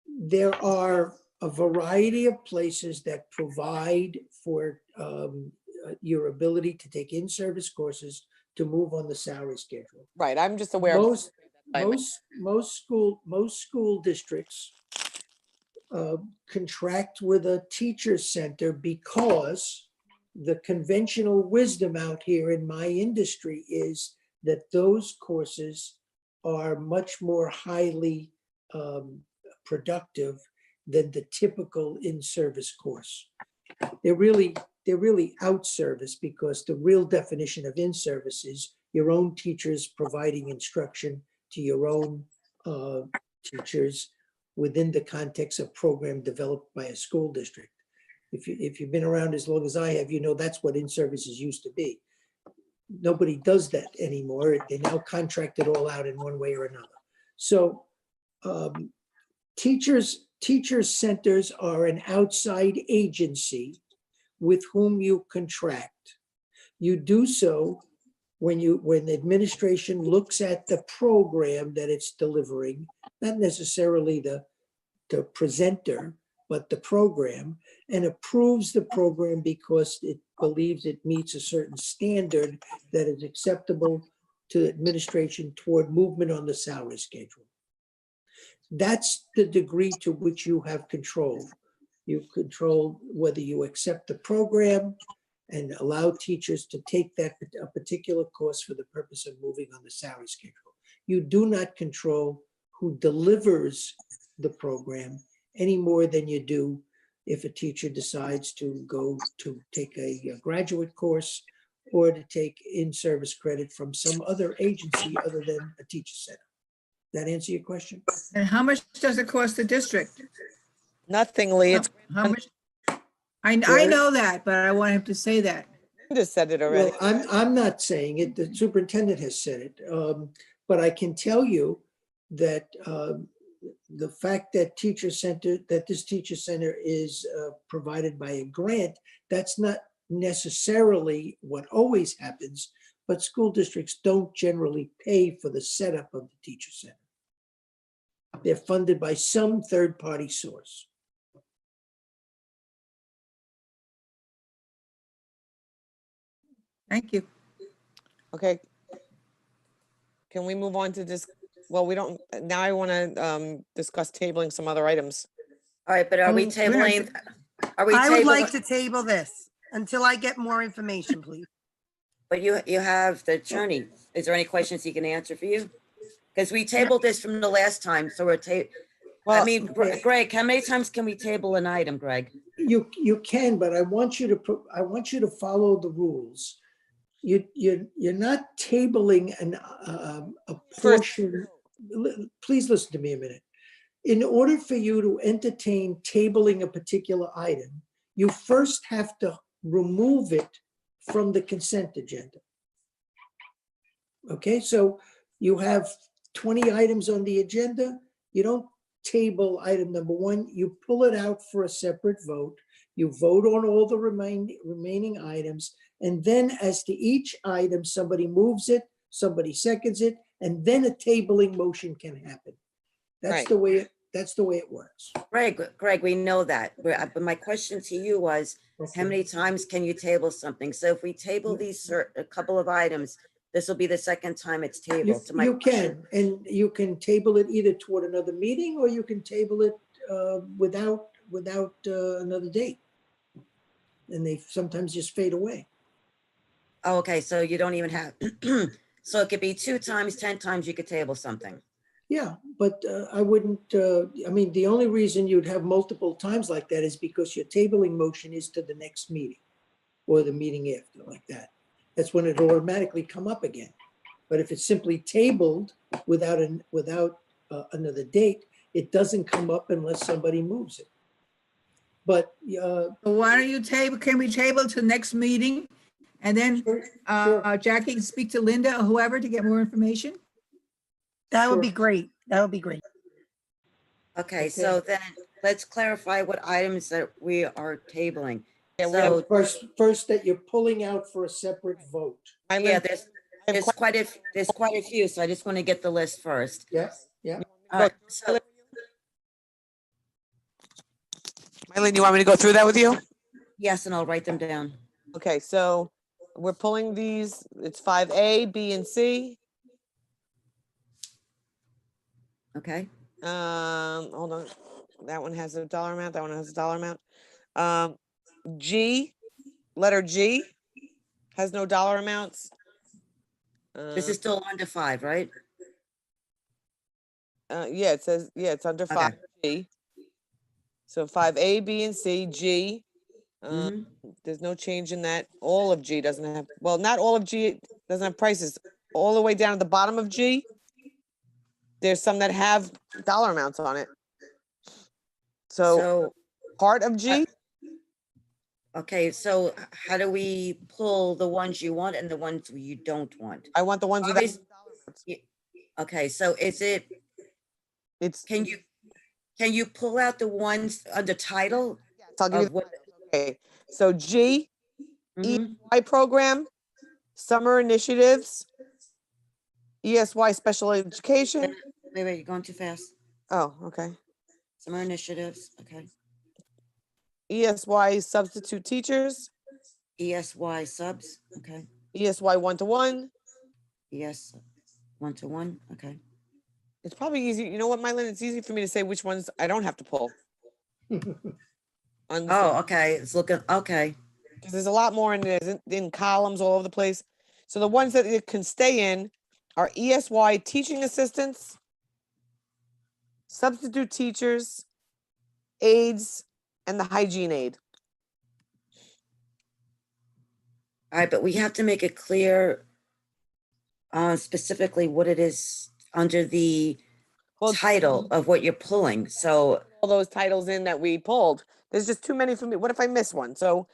there are a variety of places that provide for your ability to take in-service courses to move on the salary schedule. Right, I'm just aware. of Most school districts contract with a teacher center because the conventional wisdom out here in my industry is that those courses are much more highly productive than the typical in-service course. They're really out-service, because the real definition of in-service is your own teachers providing instruction to your own teachers within the context of program developed by a school district. If you've been around as long as I have, you know that's what in-services used to be. Nobody does that anymore. They now contract it all out in one way or another. So teacher centers are an outside agency with whom you contract. You do so when the administration looks at the program that it's delivering, not necessarily the presenter, but the program, and approves the program because it believes it meets a certain standard that is acceptable to the administration toward movement on the salary schedule. That's the degree to which you have control. You control whether you accept the program and allow teachers to take a particular course for the purpose of moving on the salary schedule. You do not control who delivers the program any more than you do if a teacher decides to go to take a graduate course or to take in-service credit from some other agency other than a teacher center. That answer your question? And how much does it cost the district? Nothing, Lee. It's How much? I know that, but I want him to say that. just said it already. Well, I'm not saying it, the superintendent has said it, but I can tell you that the fact that this teacher center is provided by a grant, that's not necessarily what always happens, but school districts don't generally pay for the setup of the teacher center. They're funded by some third-party source. Thank you. Okay. Can we move on to this? Well, we don't, now I want to discuss tabling some other items. All right, but are we We're not- tabling? Are we I would like tabling? to table this until I get more information, please. But you have the attorney. Is there any questions he can answer for you? Because we tabled this from the last time, so we're I Well, mean, Greg, how many times can we table an item, Greg? You can, but I want you to follow the rules. You're not tabling a portion. Please listen to me a minute. In order for you to entertain tabling a particular item, you first have to remove it from the consent agenda. Okay, so you have 20 items on the agenda. You don't table item number one. You pull it out for a separate vote. You vote on all the remaining items. And then as to each item, somebody moves it, somebody seconds it, and then a tabling motion can happen. That's Right. the way it works. Greg, we know that. But my question to you was, how Okay. many times can you table something? So if we table these a couple of items, this will be the second time it's tabled. So my You question- can, and you can table it either toward another meeting, or you can table it without another date. And they sometimes just fade away. Oh, okay, so you don't even have, so it could be 2 times, 10 times you could table something. Yeah, but I wouldn't, I mean, the only reason you'd have multiple times like that is because your tabling motion is to the next meeting or the meeting after, like that. That's when it automatically come up again. But if it's simply tabled without another date, it doesn't come up unless somebody moves it. But, So why don't you table, can we table to next meeting? And then sure. Jackie can speak to Linda or whoever to get more information? That would be Sure. great. That would be great. Okay, so Okay. then let's clarify what items that we are tabling. Yeah, we So, First that you're pulling out for a separate vote. yeah, Eileen, there's I have there's quite a few, so I just want to get the list first. Yeah, yeah. All right, so, Eileen, you want me to go through that with you? yes, and I'll write them down. Okay, so we're pulling these, it's 5A, B, and C. Okay, Hold on. That one has a dollar amount, that one has a dollar amount. G, letter G, has no dollar amounts. this is still under 5, right? Yeah, it says, yeah, it's under Okay. 5G. So 5A, B, and C, G. Mhm. There's no change in that. All of G doesn't have, well, not all of G doesn't have prices. All the way down at the bottom of G, there's some that have dollar amounts on it. So So, part of G, okay, so how do we pull the ones you want and the ones you don't want? I want the ones without Obvious- dollar amounts. Okay, so is it, It's, can you pull out the ones under title I'll give you, of what? okay. So G, Mhm. ESY program, summer initiatives, ESY special education. Wait, you're going too fast. Oh, okay. Summer initiatives, okay. ESY substitute teachers, ESY subs, okay. ESY one-to-one. ES 1-to-1, okay. It's probably easy. You know what, Mylin? It's easy for me to say which ones I don't have to pull. On the Oh, okay, it's looking, okay. because there's a lot more in there, in columns all over the place. So the ones that it can stay in are ESY teaching assistants, substitute teachers, aides, and the hygiene aide. All right, but we have to make it clear specifically what it is under the Well, title of what you're pulling. So, all those titles in that we pulled. There's just too many for me. What if I miss one? So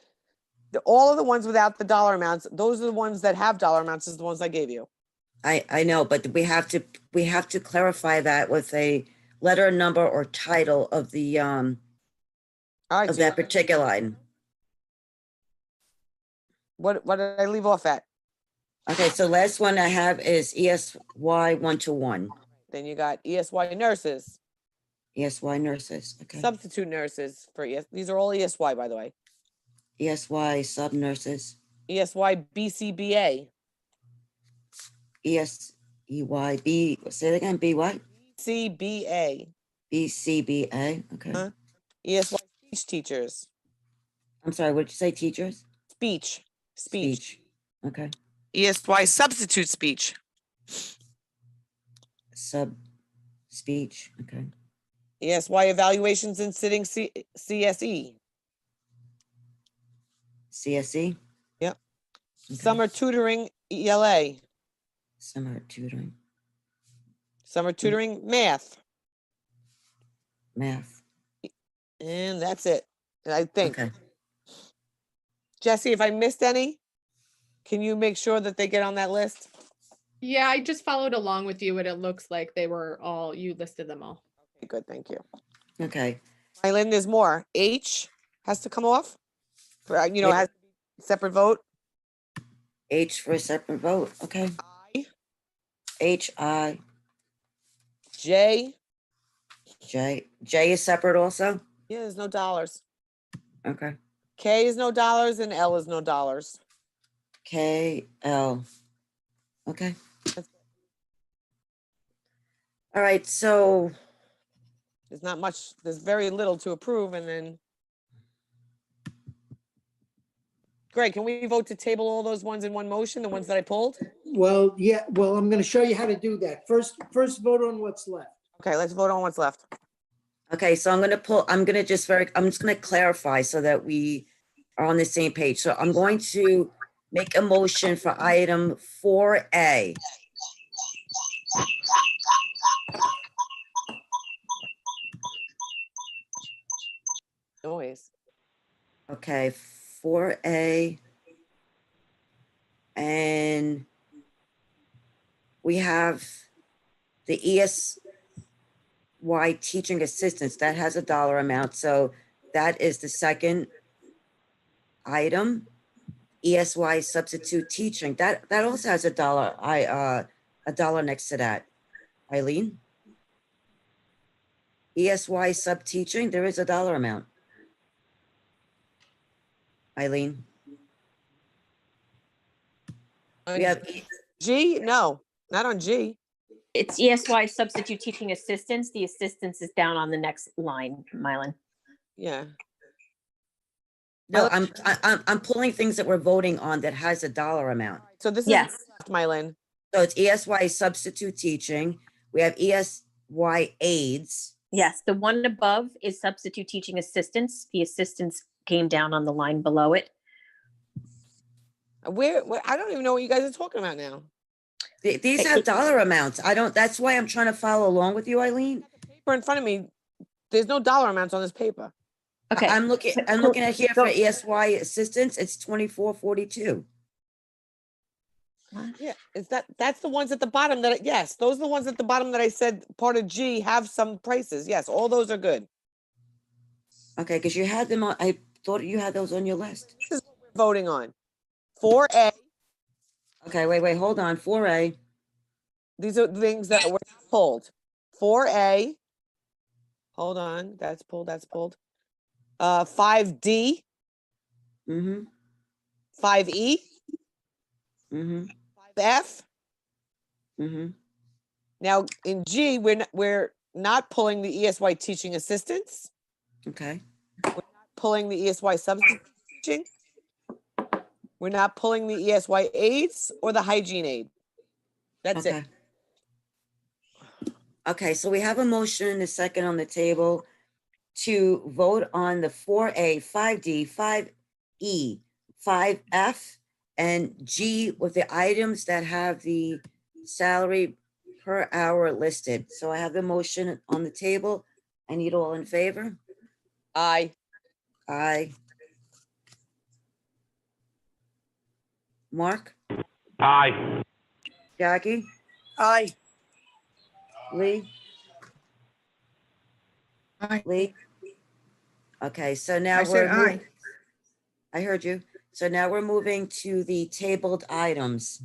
all of the ones without the dollar amounts, those are the ones that have dollar amounts is the ones I gave you. I know, but we have to clarify that with a letter, number, or title of the All right. of So that particular item. what did I leave off at? Okay, so last one I have is ESY 1-to-1, Then you got ESY nurses, ESY nurses, okay. substitute nurses for these are all ESY, by the way. ESY sub nurses, ESY BCBA, ESEYB, say it again, B what? CBA, BCBA, okay. Huh? ESY speech teachers, I'm sorry, what did you say, teachers? speech. Okay, ESY substitute speech, sub speech, okay. ESY evaluations and sitting CSE, CSE? Yep. Okay. summer tutoring ELA, Summer tutoring, summer tutoring math, math, and that's it. I think. okay. Jesse, if I missed any, can you make sure that they get on that list? Yeah, I just followed along with you and it looks like they were all, you listed them all. Okay, good, thank you. Okay, Eileen, there's more. H has to come off. You know, Wait. has to be separate vote. H for a separate vote, okay. I, HI, J, J is separate also? yeah, there's no dollars. Okay. K is no dollars and L is no dollars. K, L. Okay. That's- All right, so, There's not much, there's very little to approve and then. Greg, can we vote to table all those ones in one motion, the ones that I pulled? Well, yeah, well, I'm gonna show you how to do that. First vote on what's left. Okay, let's vote on what's left. okay, so I'm just gonna clarify so that we are on the same page. So I'm going to make a motion for item 4A. Noise. Okay, 4A. And we have the ESY teaching assistants, that has a dollar amount, so that is the second item. ESY substitute teaching, that also has a dollar, a dollar next to that. Eileen? ESY sub teaching, there is a dollar amount. Eileen? We have, G? No, not on G. It's ESY substitute teaching assistants. The assistance is down on the next line, Mylan. Yeah. no, I'm pulling things that we're voting on that has a dollar amount. So this Yes. is Mylan. So it's ESY substitute teaching. We have ESY aids. Yes, the one above is substitute teaching assistants. The assistants came down on the line below it. Where I don't even know what you guys are talking about now. These have dollar amounts. That's why I'm trying to follow along with you, Eileen. Paper in front of me. There's no dollar amounts on this paper. Okay. I'm looking at here for ESY assistants. It's 2442. Yeah, that's the ones at the bottom yes, those are the ones at the bottom that I said part of G have some prices. Yes, all those are good. Okay, because you had them on, I thought you had those on your list. This is what we're voting on. 4A, Okay, wait, hold on. 4A. these are things that were pulled. 4A, hold on, that's pulled. 5D, Mm-hmm, 5E, mm-hmm, 5F. mm-hmm. Now in G, we're not pulling the ESY teaching assistants, Okay, pulling the ESY substitute teaching. We're not pulling the ESY aids or the hygiene aid. That's it. okay. Okay, so we have a motion and a second on the table to vote on the 4A, 5D, 5E, 5F, and G with the items that have the salary per hour listed. So I have the motion on the table. I need all in favor. Aye. Aye. Mark, Aye. Jackie, Aye. Lee? Aye. Lee? Okay, so now I said we're, aye. I heard you. So now we're moving to the tabled items.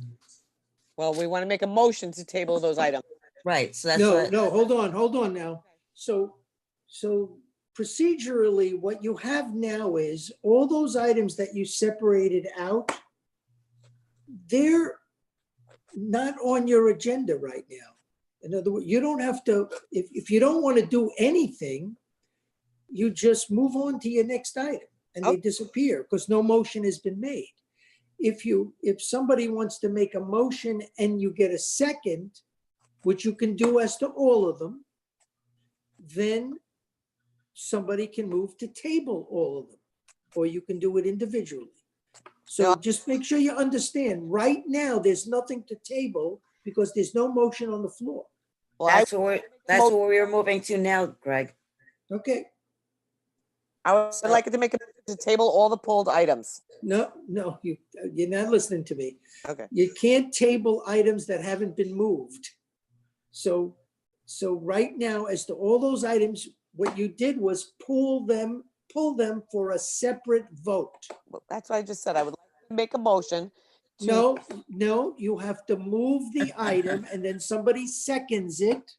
Well, we want to make a motion to table those items. Right, so that's No, what, no, hold on now. So procedurally, what you have now is all those items that you separated out, they're not on your agenda right now. In other words, you don't have to, if you don't want to do anything, you just move on to your next item and they disappear because no motion has been made. If somebody wants to make a motion and you get a second, which you can do as to all of them, then somebody can move to table all of them, or you can do it individually. So Yeah. just make sure you understand, right now, there's nothing to table because there's no motion on the floor. Well, that's what we're moving to now, Greg. Okay, I would like to make a motion to table all the pulled items. no, you're not listening to me. Okay. You can't table items that haven't been moved. So right now, as to all those items, what you did was pull them for a separate vote. Well, that's what I just said. I would like to make a motion. to- No, you have to move the item and then somebody seconds it.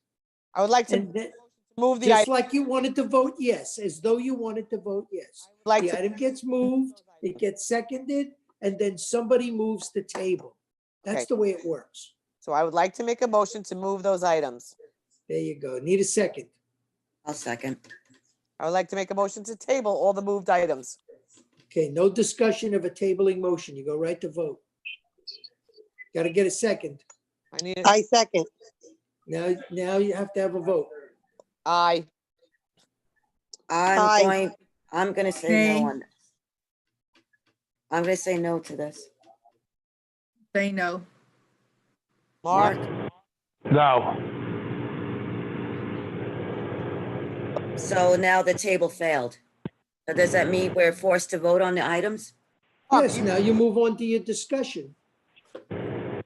I would like to And then, move the just item. like you wanted to vote yes, as though you wanted to vote yes. Like The to, item gets moved, it gets seconded, and then somebody moves the table. That's Okay. the way it works. so I would like to make a motion to move those items. There you go. Need a second. I'll second. I would like to make a motion to table all the moved items. Okay, no discussion of a tabling motion. You go right to vote. Got to get a second. I need, I second. Now you have to have a vote. aye. Aye. I'm gonna say Nay. no on this. I'm gonna say no to this. Say no. Mark, No. So now the table failed. So does that mean we're forced to vote on the items? Yes, now you move on to your discussion. And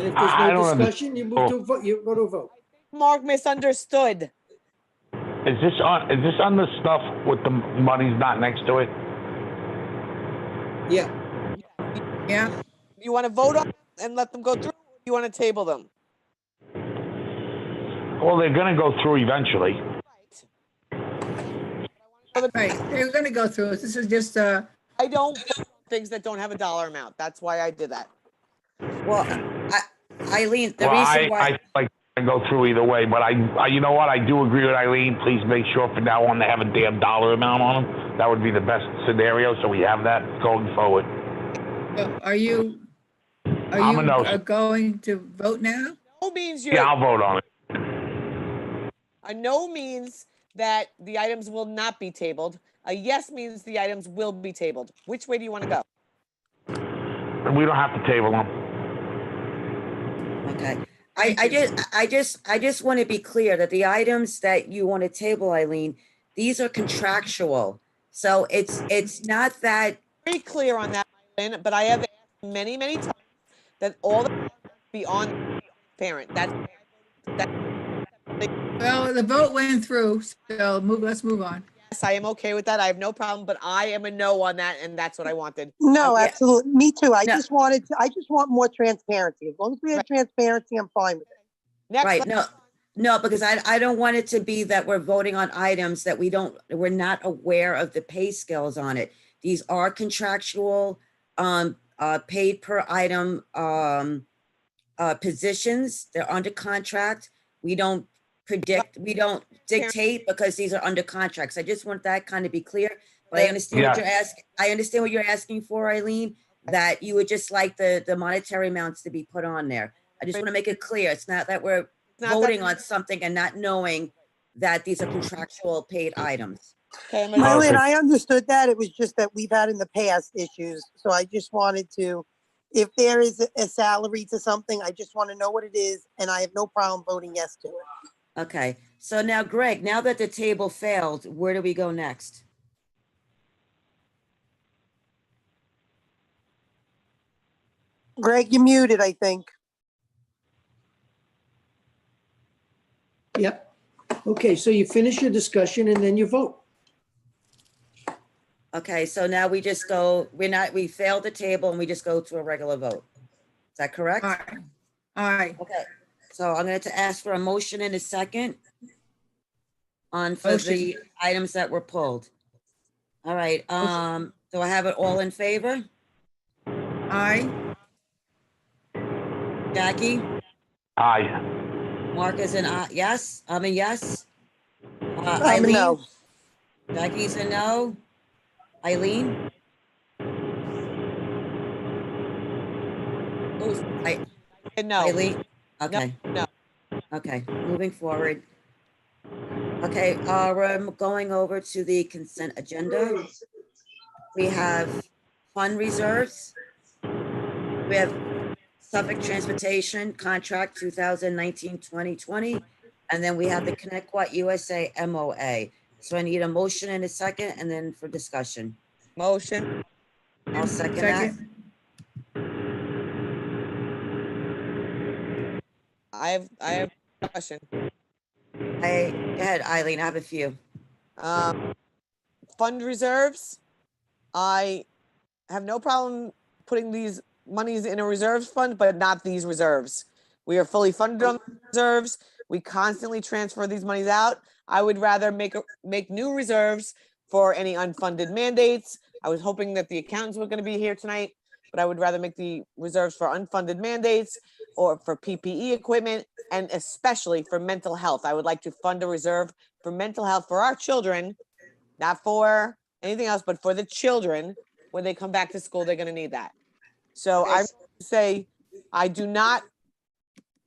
if there's I no don't discussion, you move to a vote, you go to a vote. Mark misunderstood. Is this on the stuff with the money's not next to it? Yeah, Yeah, You want to vote on and let them go through, or you want to table them? Well, they're gonna go through eventually. right. They're gonna go through it. This is just, I don't vote on things that don't have a dollar amount. That's why I did that. Well, Eileen, the Well, reason why, I like to go through either way, but I, you know what? I do agree with Eileen. Please make sure from now on they have a damn dollar amount on them. That would be the best scenario, so we have that going forward. are you I'm a no. going to vote now? No means Yeah, I'll vote on it. a no means that the items will not be tabled. A yes means the items will be tabled. Which way do you want to go? We don't have to table them. okay. I just want to be clear that the items that you want to table, Eileen, these are contractual. So it's not that, Very clear on that, Lynn, but I have asked many, many times that all the be on parent. That's Well, the vote went through, so let's move on. yes, I am okay with that. I have no problem, but I am a no on that, and that's what I wanted. No, Okay. absolutely. Me too. I No. just want more transparency. As long as we have transparency, I'm fine with it. Next, right, no, because I don't want it to be that we're voting on items that we're not aware of the pay scales on it. These are contractual, paid per item, positions. They're under contract. We don't dictate because these are under contracts. I just want that kind of be clear. But I understand what you're asking. I understand what you're asking for, Eileen, that you would just like the monetary amounts to be put on there. I just want to make it clear. It's not that we're not that- voting on something and not knowing that these are contractual paid items. okay, I'm gonna- Marlene, I understood that. It was just that we've had in the past issues. So I just wanted to, if there is a salary to something, I just want to know what it is. And I have no problem voting yes to it. Okay, so now Greg, now that the table failed, where do we go next? Greg, you muted, I think. yep. Okay, so you finish your discussion and then you vote. Okay, so now we just go, we failed the table and we just go to a regular vote. Is that correct? All right, all right. Okay, so I'm going to ask for a motion in a second for the items that were pulled. All right, do I have it all in favor? Aye, Jackie? Aye. Mark is an yes? I'm a yes? I'm a Eileen? no. Jackie's a no? Eileen? no. Eileen? Okay. No. Okay, moving forward. Okay, we're going over to the consent agenda. We have fund reserves. We have Suffolk Transportation Contract 2019-2020. And then we have the Connecticut USA MOA. So I need a motion in a second and then for discussion. Motion. I'll second that. I have a question. Go ahead, Eileen, I have a few. Fund reserves. I have no problem putting these monies in a reserves fund, but not these reserves. We are fully funded on the reserves. We constantly transfer these monies out. I would rather make new reserves for any unfunded mandates. I was hoping that the accountants were going to be here tonight, but I would rather make the reserves for unfunded mandates or for PPE equipment, and especially for mental health. I would like to fund a reserve for mental health for our children, not for anything else, but for the children. When they come back to school, they're going to need that. So I say I do not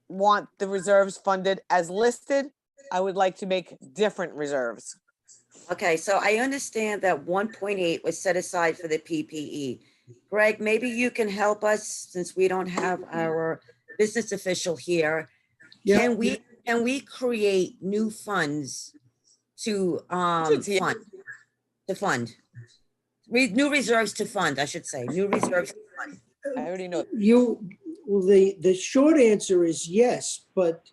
want the reserves funded as listed. I would like to make different reserves. Okay, so I understand that 1.8 was set aside for the PPE. Greg, maybe you can help us since we don't have our business official here. Yeah, Can we create new funds to, Should see it. fund? New reserves to fund, I should say, new reserves. to fund. I already know. well, the short answer is yes, but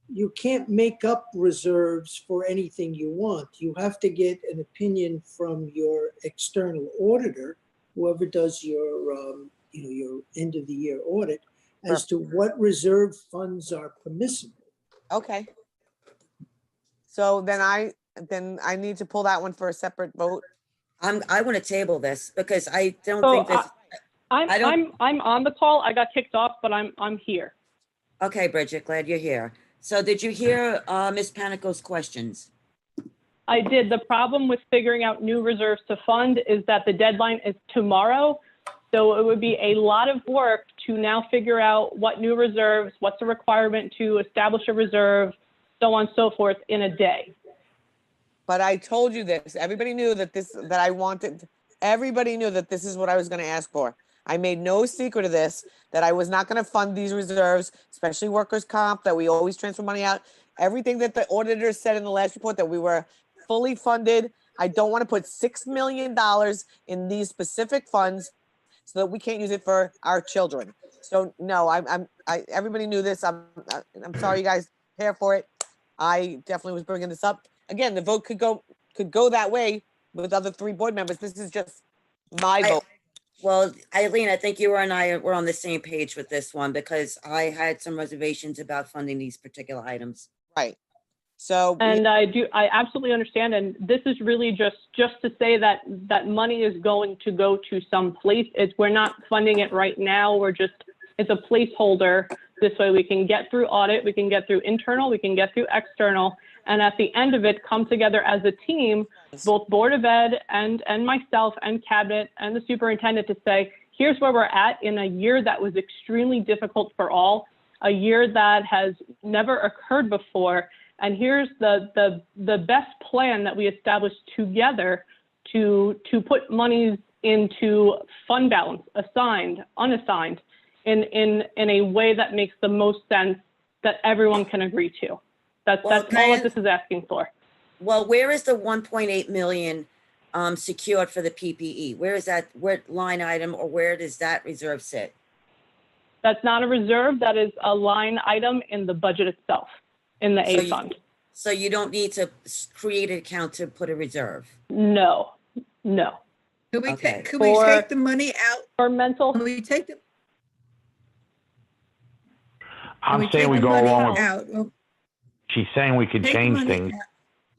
you can't make up reserves for anything you want. You have to get an opinion from your external auditor, whoever does your, your end of the year audit, as to what reserve funds are permissible. Okay. So then I need to pull that one for a separate vote. I want to table this because I don't So think that, I don't- I'm on the call. I got kicked off, but I'm here. okay, Bridget, glad you're here. So did you hear, Ms. Panico's questions? I did. The problem with figuring out new reserves to fund is that the deadline is tomorrow. So it would be a lot of work to now figure out what new reserves, what's the requirement to establish a reserve, so on and so forth in a day. But I told you this. Everybody knew that everybody knew that this is what I was going to ask for. I made no secret of this, that I was not going to fund these reserves, especially workers' comp, that we always transfer money out. Everything that the auditor said in the last report, that we were fully funded. I don't want to put $6 million in these specific funds so that we can't use it for our children. So no, everybody knew this. I'm sorry, you guys, prepare for it. I definitely was bringing this up. Again, the vote could go that way with other 3 board members. This is just my vote. Well, Eileen, I think you and I were on the same page with this one because I had some reservations about funding these particular items. Right. So. And I absolutely understand. And this is really just to say that money is going to go to some place. We're not funding it right now. It's a placeholder. This way we can get through audit, we can get through internal, we can get through external. And at the end of it, come together as a team, both Board of Ed and myself and Cabinet and the superintendent, to say, here's where we're at in a year that was extremely difficult for all, a year that has never occurred before. And here's the best plan that we established together to put monies into fund balance, assigned, unassigned, in a way that makes the most sense that everyone can agree to. That's all that this is asking for. Well, where is the 1.8 million secured for the PPE? Where is that, what line item, or where does that reserve sit? That's not a reserve. That is a line item in the budget itself, in the A fund. So you don't need to create an account to put a reserve? No. Could we Okay. take the money out? For mental, Can we take the? I'm saying we go along with, Out. Well, she's saying we could take the change money things. out.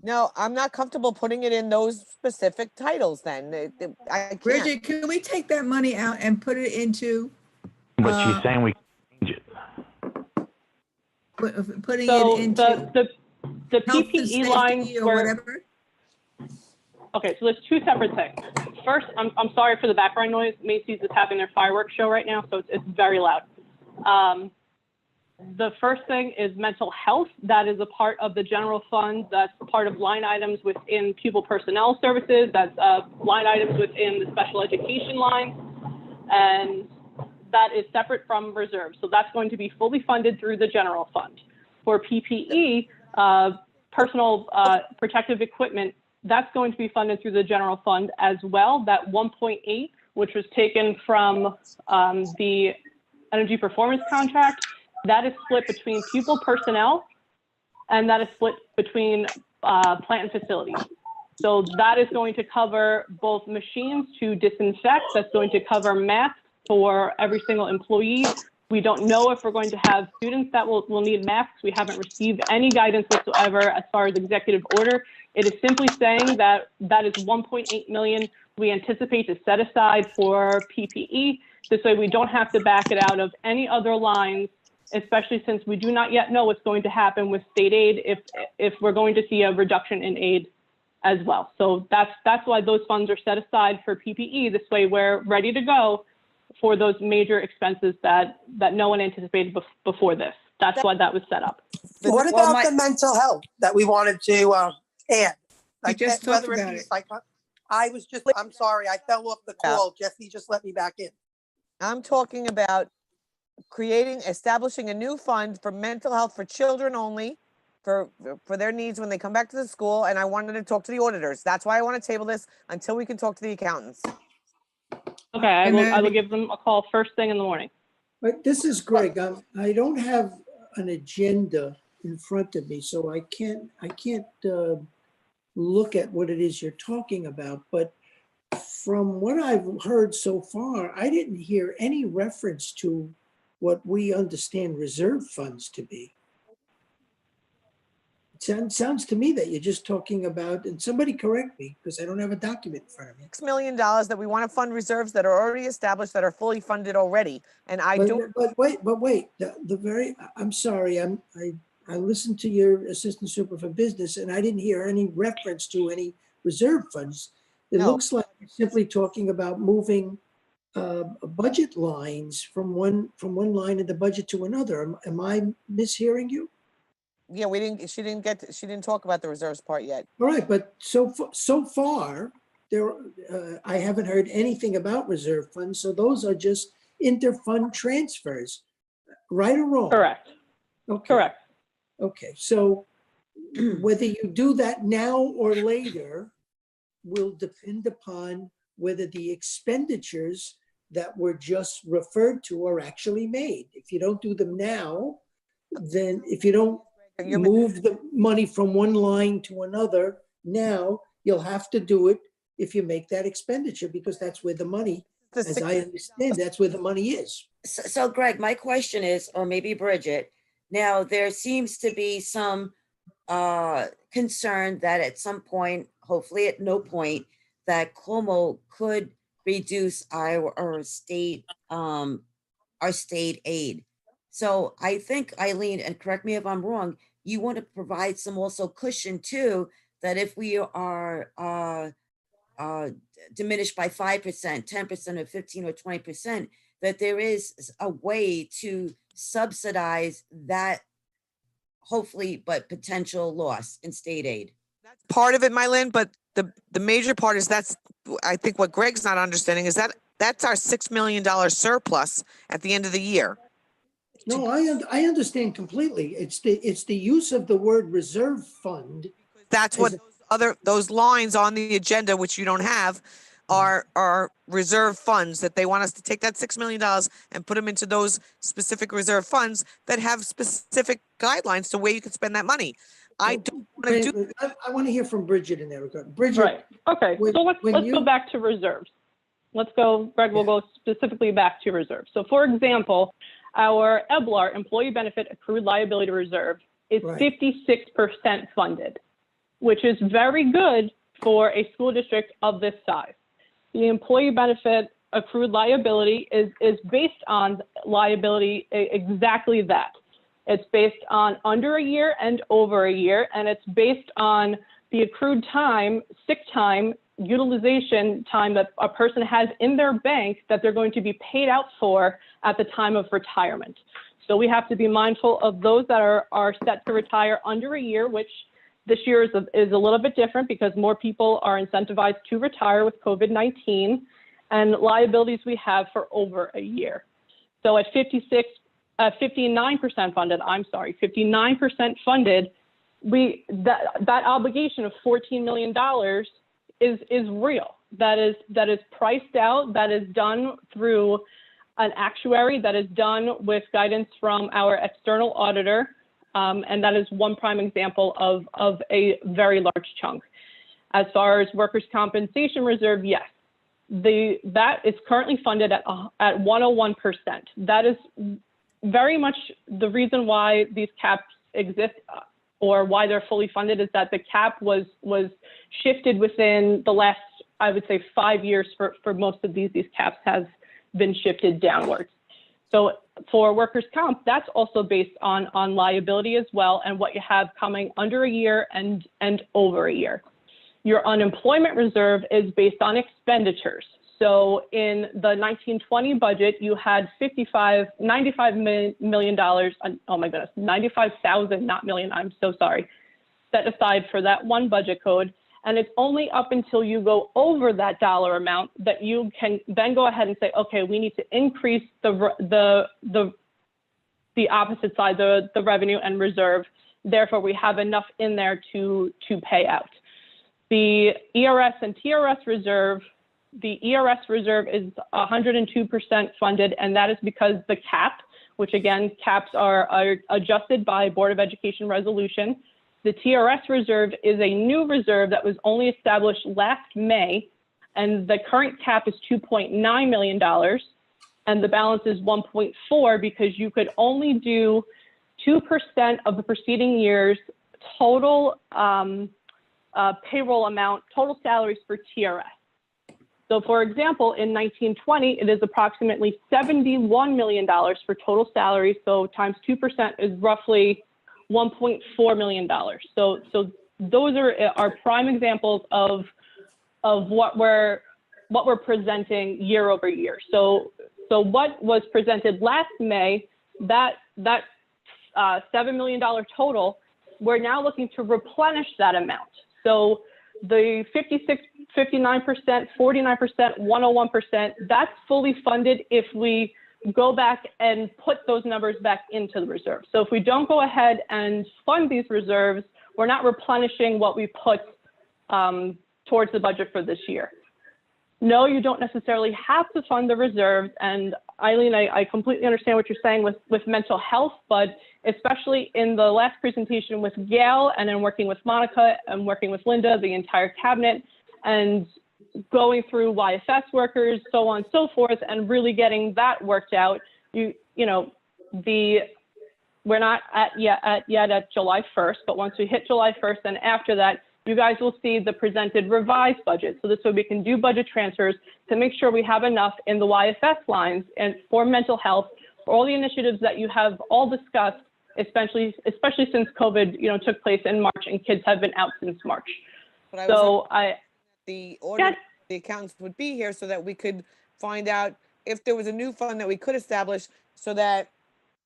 No, I'm not comfortable putting it in those specific titles then. I can't. Bridget, can we take that money out and put it into, But she's saying we can change it. putting so it into the health and PPE line safety or were, whatever? okay, so there's 2 separate things. First, I'm sorry for the background noise. Macy's is having their fireworks show right now, so it's very loud. The first thing is mental health. That is a part of the general fund. That's part of line items within pupil personnel services. That's line items within the special education line. And that is separate from reserves. So that's going to be fully funded through the general fund. For PPE, personal protective equipment, that's going to be funded through the general fund as well. That 1.8, which was taken from the energy performance contract, that is split between pupil personnel, and that is split between plant and facilities. So that is going to cover both machines to disinfect. That's going to cover masks for every single employee. We don't know if we're going to have students that will need masks. We haven't received any guidance whatsoever as far as executive order. It is simply saying that that is 1.8 million we anticipate to set aside for PPE. This way we don't have to back it out of any other lines, especially since we do not yet know what's going to happen with state aid if we're going to see a reduction in aid as well. So that's why those funds are set aside for PPE. This way we're ready to go for those major expenses that no one anticipated before this. That's why that was set up. What about the mental health that we wanted to add? Like just that, talked whether it about be it. I'm sorry, I fell off the call. Jesse just let me back in. I'm talking about establishing a new fund for mental health for children only, for their needs when they come back to the school. And I wanted to talk to the auditors. That's why I want to table this until we can talk to the accountants. Okay, I And will then- give them a call first thing in the morning. But this is Greg. I don't have an agenda in front of me, so I can't look at what it is you're talking about. But from what I've heard so far, I didn't hear any reference to what we understand reserve funds to be. It sounds to me that you're just talking about, and somebody correct me because I don't have a document in front of me. $6 million that we want to fund reserves that are already established, that are fully funded already. And I don't. But wait, I'm sorry, I listened to your assistant super for business and I didn't hear any reference to any reserve funds. It No. looks like you're simply talking about moving budget lines from one line in the budget to another. Am I mishearing you? Yeah, she didn't talk about the reserves part yet. All right, but so far, I haven't heard anything about reserve funds, so those are just inter-fund transfers, right or wrong? Correct. Okay. Correct. Okay, so whether you do that now or later will depend upon whether the expenditures that were just referred to are actually made. If you don't do them now, then if you don't move the money from one line to another now, you'll have to do it if you make that expenditure, because that's where the money, as I understand, that's where the money is. So Greg, my question is, or maybe Bridget, now there seems to be some concern that at some point, hopefully at no point, that Cuomo could reduce our state aid. So I think, Eileen, and correct me if I'm wrong, you want to provide some also cushion too, that if we are diminished by 5%, 10% or 15 or 20%, that there is a way to subsidize that, hopefully, but potential loss in state aid. That's part of it, Mylin, but the major part is I think what Greg's not understanding is that's our $6 million surplus at the end of the year. No, I understand completely. It's the use of the word reserve fund. That's what those lines on the agenda, which you don't have, are reserve funds that they want us to take that $6 million and put them into those specific reserve funds that have specific guidelines to where you can spend that money. I don't want to do. I want to hear from Bridget in that regard. Bridget. Right. Okay. So let's go back to reserves. Let's go, Greg, we'll go specifically back to reserves. So for example, our EBLAR, Employee Benefit Accrued Liability Reserve, is 56% funded, which is very good for a school district of this size. The Employee Benefit Accrued Liability is based on liability exactly that. It's based on under a year and over a year, and it's based on the accrued time, sick time, utilization time that a person has in their bank that they're going to be paid out for at the time of retirement. So we have to be mindful of those that are set to retire under a year, which this year is a little bit different because more people are incentivized to retire with COVID-19, and liabilities we have for over a year. So at 59% funded, 59% funded, that obligation of $14 million is real. That is priced out, that is done through an actuary, that is done with guidance from our external auditor. And that is one prime example of a very large chunk. As far as workers' compensation reserve, yes, that is currently funded at 101%. That is very much the reason why these caps exist, or why they're fully funded, is that the cap was shifted within the last, I would say, 5 years for most of these caps have been shifted downwards. So for workers' comp, that's also based on liability as well, and what you have coming under a year and over a year. Your unemployment reserve is based on expenditures. So in the 1920 budget, you had $95 million, oh my goodness, 95,000, not million, I'm so sorry, set aside for that one budget code. And it's only up until you go over that dollar amount that you can then go ahead and say, okay, we need to increase the the opposite side, the revenue and reserve. Therefore, we have enough in there to pay out. The ERS and TRS reserve, the ERS reserve is 102% funded, and that is because the cap, which again, caps are adjusted by Board of Education resolution. The TRS reserve is a new reserve that was only established last May, and the current cap is $2.9 million, and the balance is 1.4 because you could only do 2% of the preceding year's total payroll amount, total salaries for TRS. So for example, in 1920, it is approximately $71 million for total salaries. So times 2% is roughly $1.4 million. So those are prime examples of what we're presenting year over year. So what was presented last May, that $7 million total, we're now looking to replenish that amount. So the 56, 59%, 49%, 101%, that's fully funded if we go back and put those numbers back into the reserve. So if we don't go ahead and fund these reserves, we're not replenishing what we put towards the budget for this year. No, you don't necessarily have to fund the reserves. And Eileen, I completely understand what you're saying with mental health, but especially in the last presentation with Gail and then working with Monica and working with Linda, the entire cabinet, and going through YFS workers, so on and so forth, and really getting that worked out. We're not yet at July 1st, but once we hit July 1st and after that, you guys will see the presented revised budget. So this way we can do budget transfers to make sure we have enough in the YFS lines and for mental health, for all the initiatives that you have all discussed, especially since COVID, took place in March and kids have been out since March. But the accountants would be here so that we could find out if there was a new fund that we could establish so that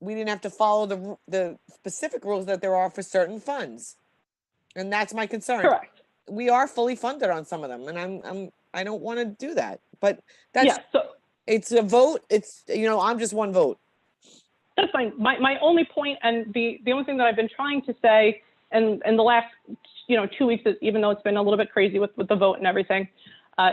we didn't have to follow the specific rules that there are for certain funds. And that's my concern. Correct. We are fully funded on some of them, and I don't want to do that. But it's a vote. I'm just one vote. That's fine. My only point, and the only thing that I've been trying to say in the last 2 weeks, even though it's been a little bit crazy with the vote and everything,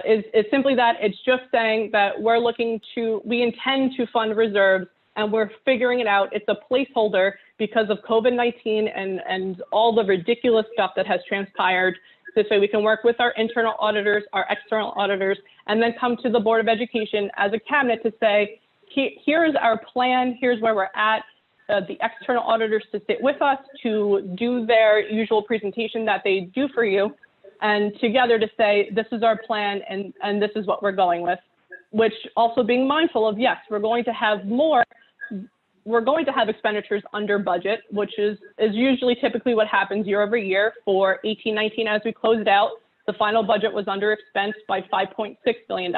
is simply that it's just saying that we intend to fund reserves, and we're figuring it out. It's a placeholder because of COVID-19 and all the ridiculous stuff that has transpired. This way we can work with our internal auditors, our external auditors, and then come to the Board of Education as a cabinet to say, here is our plan, here's where we're at. The external auditors to sit with us to do their usual presentation that they do for you, and together to say, this is our plan and this is what we're going with, which also being mindful of, yes, we're going to have expenditures under budget, which is usually typically what happens year over year. For 18-19, as we closed out, the final budget was under expense by $5.6 billion.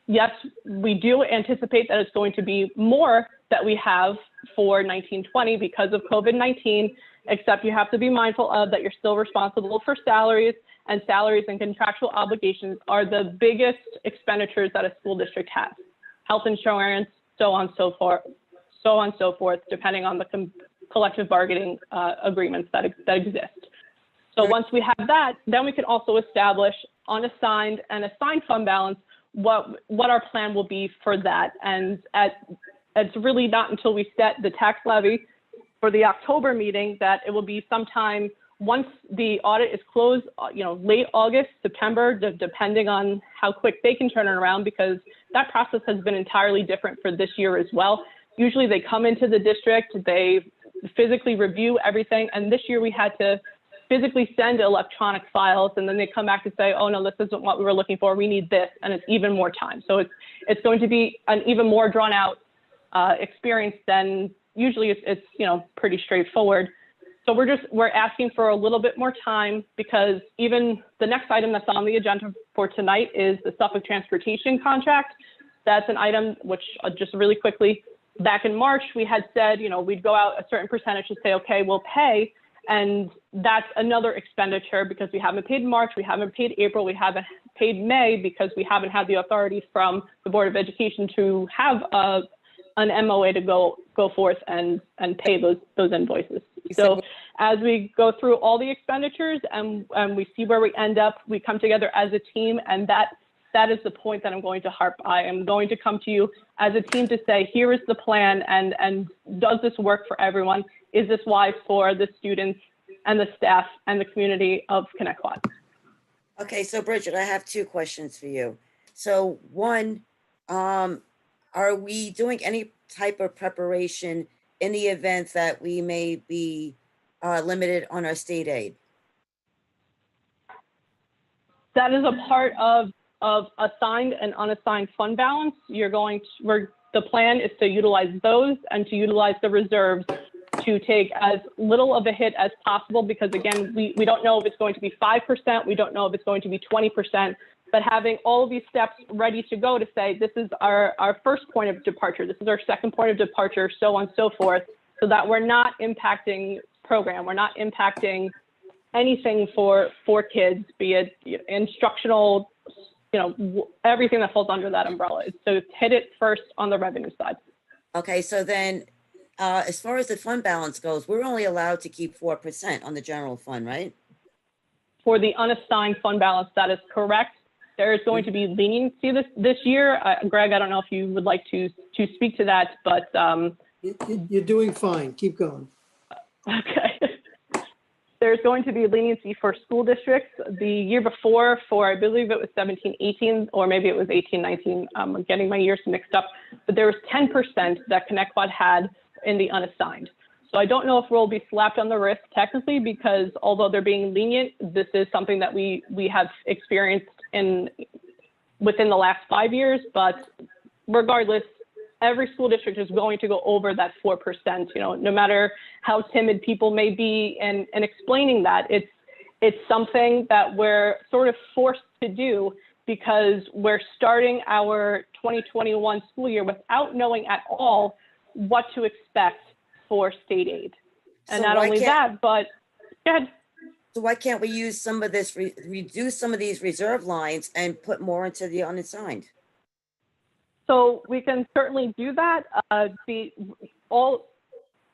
Yes, we do anticipate that it's going to be more that we have for 19-20 because of COVID-19, except you have to be mindful of that you're still responsible for salaries, and salaries and contractual obligations are the biggest expenditures that a school district has. Health insurance, so on and so forth, depending on the collective bargaining agreements that exist. So once we have that, then we can also establish unassigned and assigned fund balance what our plan will be for that. And it's really not until we set the tax levy for the October meeting that it will be sometime once the audit is closed, late August, September, depending on how quick they can turn it around, because that process has been entirely different for this year as well. Usually they come into the district, they physically review everything, and this year we had to physically send electronic files, and then they come back and say, oh no, this isn't what we were looking for, we need this, and it's even more time. So it's going to be an even more drawn out experience than usually it's pretty straightforward. So we're asking for a little bit more time, because even the next item that's on the agenda for tonight is the Suffolk Transportation contract. That's an item which, just really quickly, back in March, we had said, we'd go out a certain percentage to say, okay, we'll pay. And that's another expenditure because we haven't paid March, we haven't paid April, we haven't paid May because we haven't had the authority from the Board of Education to have a an MOA to go forth and pay those invoices. You said So what- as we go through all the expenditures and we see where we end up, we come together as a team, and that is the point that I'm going to harp. I am going to come to you as a team to say, here is the plan, and does this work for everyone? Is this wise for the students and the staff and the community of Connecticut? Okay, so Bridget, I have two questions for you. So one, are we doing any type of preparation in the event that we may be limited on our state aid? That is a part of assigned and unassigned fund balance. The plan is to utilize those and to utilize the reserves to take as little of a hit as possible, because again, we don't know if it's going to be 5%, we don't know if it's going to be 20%, but having all of these steps ready to go to say, this is our first point of departure, this is our second point of departure, so on and so forth, so that we're not impacting program, we're not impacting anything for kids, be it instructional, everything that falls under that umbrella. So hit it first on the revenue side. Okay, so then, as far as the fund balance goes, we're only allowed to keep 4% on the general fund, right? For the unassigned fund balance, that is correct. There is going to be leniency this year. Greg, I don't know if you would like to speak to that, but You're doing fine. Keep going. okay. There's going to be leniency for school districts. The year before, for I believe it was 17-18, or maybe it was 18-19. I'm getting my years mixed up, but there was 10% that Connecticut had in the unassigned. So I don't know if we'll be slapped on the wrist technically, because although they're being lenient, this is something that we have experienced within the last 5 years. But regardless, every school district is going to go over that 4%. No matter how timid people may be in explaining that, it's something that we're sort of forced to do, because we're starting our 2021 school year without knowing at all what to expect for state aid. And So not why only can't- that, but go ahead. So why can't we use some of this, reduce some of these reserve lines and put more into the unassigned? So we can certainly do that. All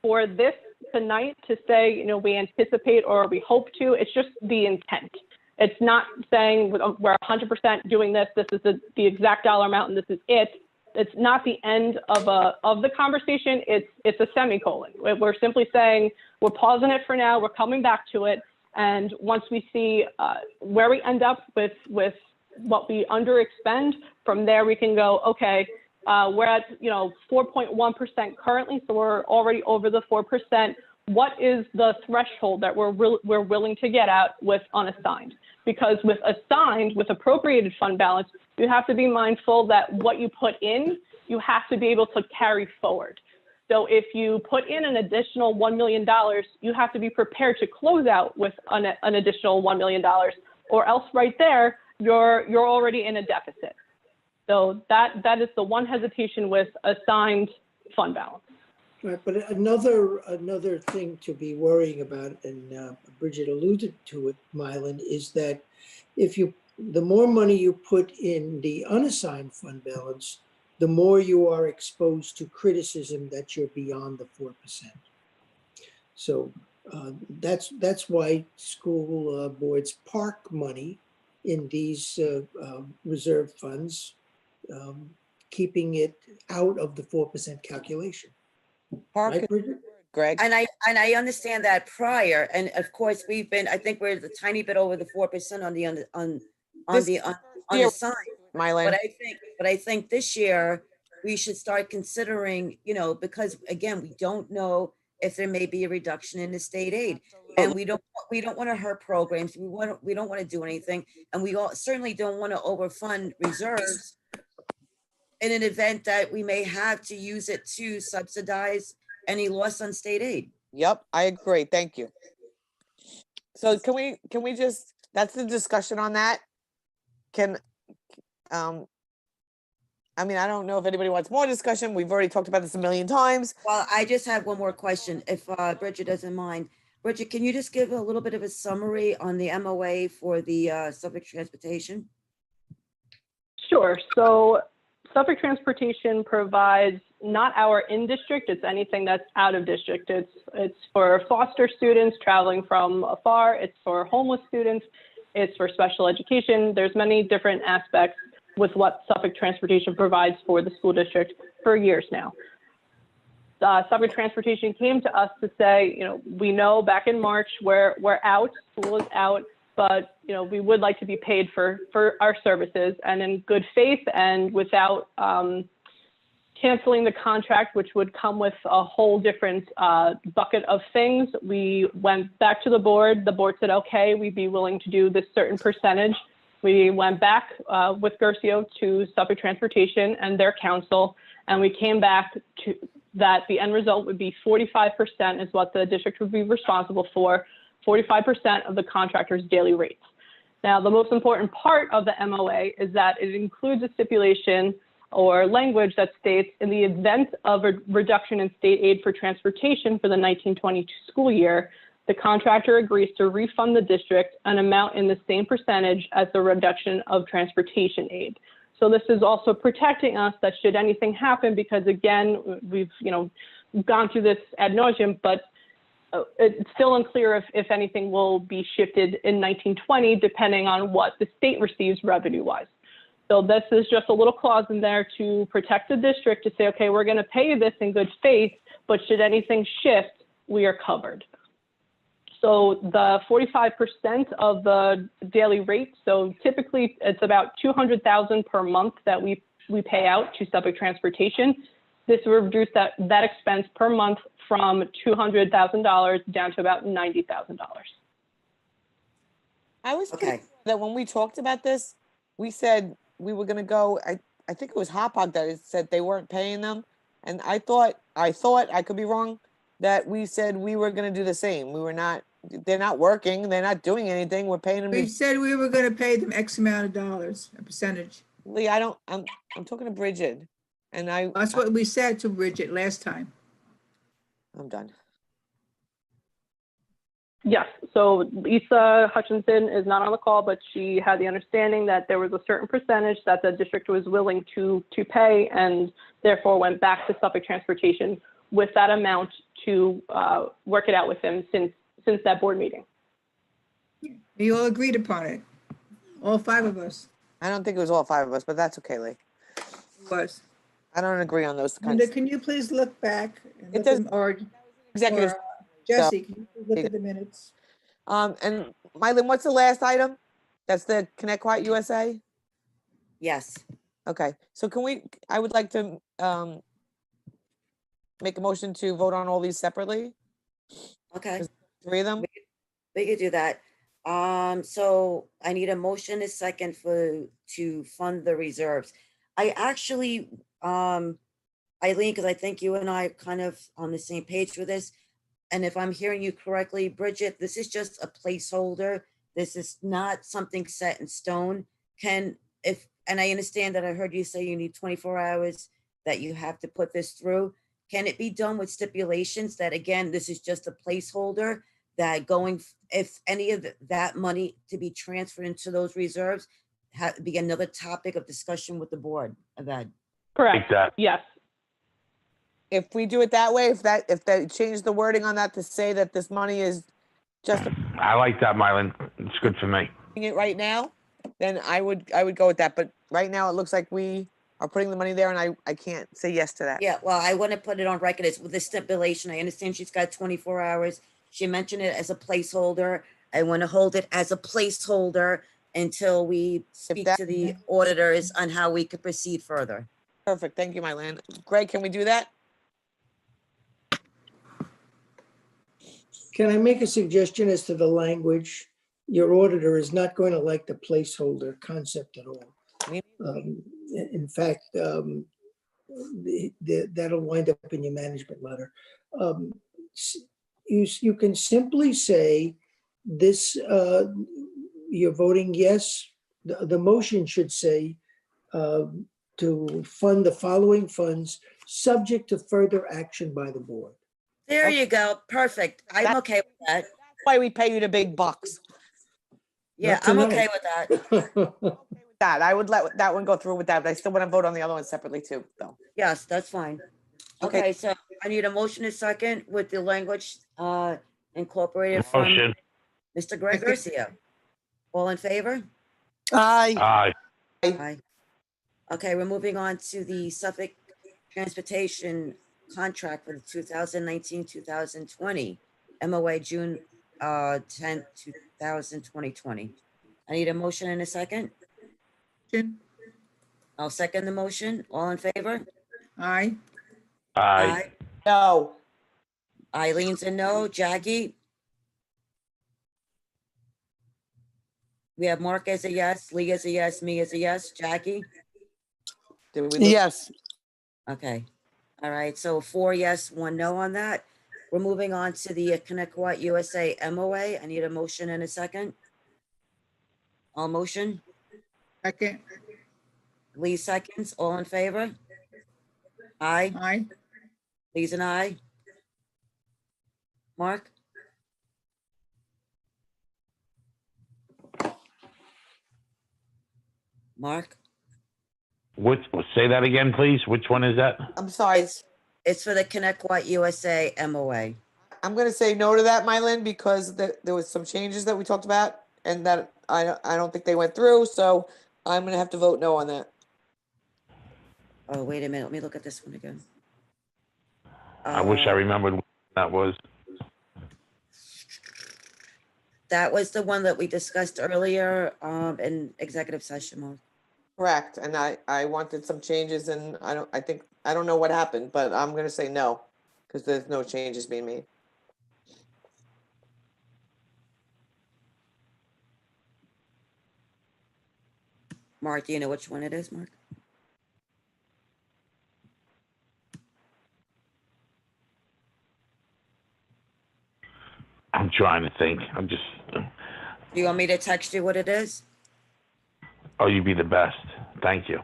for this tonight to say, we anticipate or we hope to, it's just the intent. It's not saying we're 100% doing this. This is the exact dollar amount and this is it. It's not the end of the conversation. It's a semicolon. We're simply saying we're pausing it for now. We're coming back to it. And once we see where we end up with what we under expend, from there we can go, okay, we're at 4.1% currently, so we're already over the 4%. What is the threshold that we're willing to get at with unassigned? Because with assigned, with appropriated fund balance, you have to be mindful that what you put in, you have to be able to carry forward. So if you put in an additional $1 million, you have to be prepared to close out with an additional $1 million, or else right there, you're already in a deficit. So that is the one hesitation with assigned fund balance. Right, but another thing to be worrying about, and Bridget alluded to it, Mylan, is that the more money you put in the unassigned fund balance, the more you are exposed to criticism that you're beyond the 4%. So that's why school boards park money in these reserve funds, keeping it out of the 4% calculation. Park, Right, Bridget? Greg. And I understand that prior, and of course, I think we're a tiny bit over the 4% on the unassigned. Mylan. But I think this year we should start considering, because again, we don't know if there may be a reduction in the state aid, and we don't want to hurt programs. We don't want to do anything, and we certainly don't want to overfund reserves in an event that we may have to use it to subsidize any loss on state aid. Yep, I agree. Thank you. So can we just, that's the discussion on that. I don't know if anybody wants more discussion. We've already talked about this a million times. Well, I just have one more question, if Bridget doesn't mind. Bridget, can you just give a little bit of a summary on the MOA for the Suffolk Transportation? Sure. So Suffolk Transportation provides not our in-district, it's anything that's out of district. It's for foster students traveling from afar, it's for homeless students, it's for special education. There's many different aspects with what Suffolk Transportation provides for the school district for years now. Suffolk Transportation came to us to say, we know back in March we're out, school is out, but we would like to be paid for our services, and in good faith and without canceling the contract, which would come with a whole different bucket of things. We went back to the board. The board said, okay, we'd be willing to do this certain percentage. We went back with Gercio to Suffolk Transportation and their counsel, and we came back to that the end result would be 45% is what the district would be responsible for, 45% of the contractor's daily rates. Now, the most important part of the MOA is that it includes a stipulation or language that states in the event of a reduction in state aid for transportation for the 1922 school year, the contractor agrees to refund the district an amount in the same percentage as the reduction of transportation aid. So this is also protecting us that should anything happen, because again, we've gone through this ad nauseum, but it's still unclear if anything will be shifted in 1920, depending on what the state receives revenue-wise. So this is just a little clause in there to protect the district to say, okay, we're going to pay you this in good faith, but should anything shift, we are covered. So the 45% of the daily rate, so typically it's about $200,000 per month that we pay out to Suffolk Transportation. This will reduce that expense per month from $200,000 down to about $90,000. I was Okay. pretty sure that when we talked about this, we said we were going to go, I think it was Hop Hog that it said they weren't paying them. And I thought, I could be wrong, that we said we were going to do the same. They're not working. They're not doing anything. We're paying them. We said we were gonna pay them X amount of dollars, a percentage. Lee, I'm talking to Bridget, and That's what we said to Bridget last time. I'm done. Yes, so Lisa Hutchinson is not on the call, but she had the understanding that there was a certain percentage that the district was willing to pay, and therefore went back to Suffolk Transportation with that amount to work it out with them since that board meeting. We all agreed upon it. All five of us. I don't think it was all five of us, but that's okay, Lee. It was. I don't agree on those kinds. Linda, can you please look back? And It look does- at them, or Executive. Jesse, can you please look at the minutes? And Mylin, what's the last item? That's the Connect Quiet USA? Yes. Okay, so I would like to make a motion to vote on all these separately, Okay. 3 of them. We could do that. So I need a motion, a second to fund the reserves. I actually, Eileen, because I think you and I are kind of on the same page with this. And if I'm hearing you correctly, Bridget, this is just a placeholder. This is not something set in stone. And I understand that I heard you say you need 24 hours that you have to put this through. Can it be done with stipulations that, again, this is just a placeholder, that if any of that money to be transferred into those reserves, be another topic of discussion with the board of ed? Correct. That. Yes. If we do it that way, if they change the wording on that to say that this money is just I like that, Mylan. It's good for me. it right now, then I would go with that. But right now, it looks like we are putting the money there, and I can't say yes to that. Yeah, well, I want to put it on record as with the stipulation. I understand she's got 24 hours. She mentioned it as a placeholder. I want to hold it as a placeholder until we speak to the auditors on how we could proceed further. Perfect. Thank you, Mylin. Greg, can we do that? Can I make a suggestion as to the language? Your auditor is not going to like the placeholder concept at all. In fact, that'll wind up in your management letter. You can simply say this, you're voting yes. The motion should say to fund the following funds subject to further action by the board. There you go. Perfect. I'm okay with that. That's why we pay you the big bucks. Yeah, Not I'm tonight. okay with that. that. I would let that one go through with that, but I still want to vote on the other one separately too, though. Yes, that's fine. Okay. Okay, so I need a motion and second with the language incorporated from Motion. Mr. Greg Garcia. All in favor? Aye. Aye. Aye. Okay, we're moving on to the Suffolk Transportation contract for the 2019-2020 MOA June 10th, 2020. I need a motion and a second. I'll second the motion. All in favor? Aye. Aye. No. Eileen's a no. Jackie? We have Mark as a yes, Lee as a yes, me as a yes. Jackie? Did we lose? Yes. Okay. All right. So 4 yes, 1 no on that. We're moving on to the Connecticut USA MOA. I need a motion and a second. All motion. Second. Lee seconds. All in favor? Aye. Aye. Lee's an aye. Mark? Mark? Say that again, please. Which one is that? I'm sorry. It's for the Connecticut USA MOA. I'm gonna say no to that, Mylin, because there was some changes that we talked about and that I don't think they went through, so I'm gonna have to vote no on that. Oh, wait a minute. Let me look at this one again. I wish I remembered what that was. That was the one that we discussed earlier in executive session, Mark. Correct, and I wanted some changes and I don't know what happened, but I'm gonna say no, because there's no changes being made. Mark, do you know which one it is, Mark? I'm trying to think. Do you want me to text you what it is? Oh, you'd be the best. Thank you.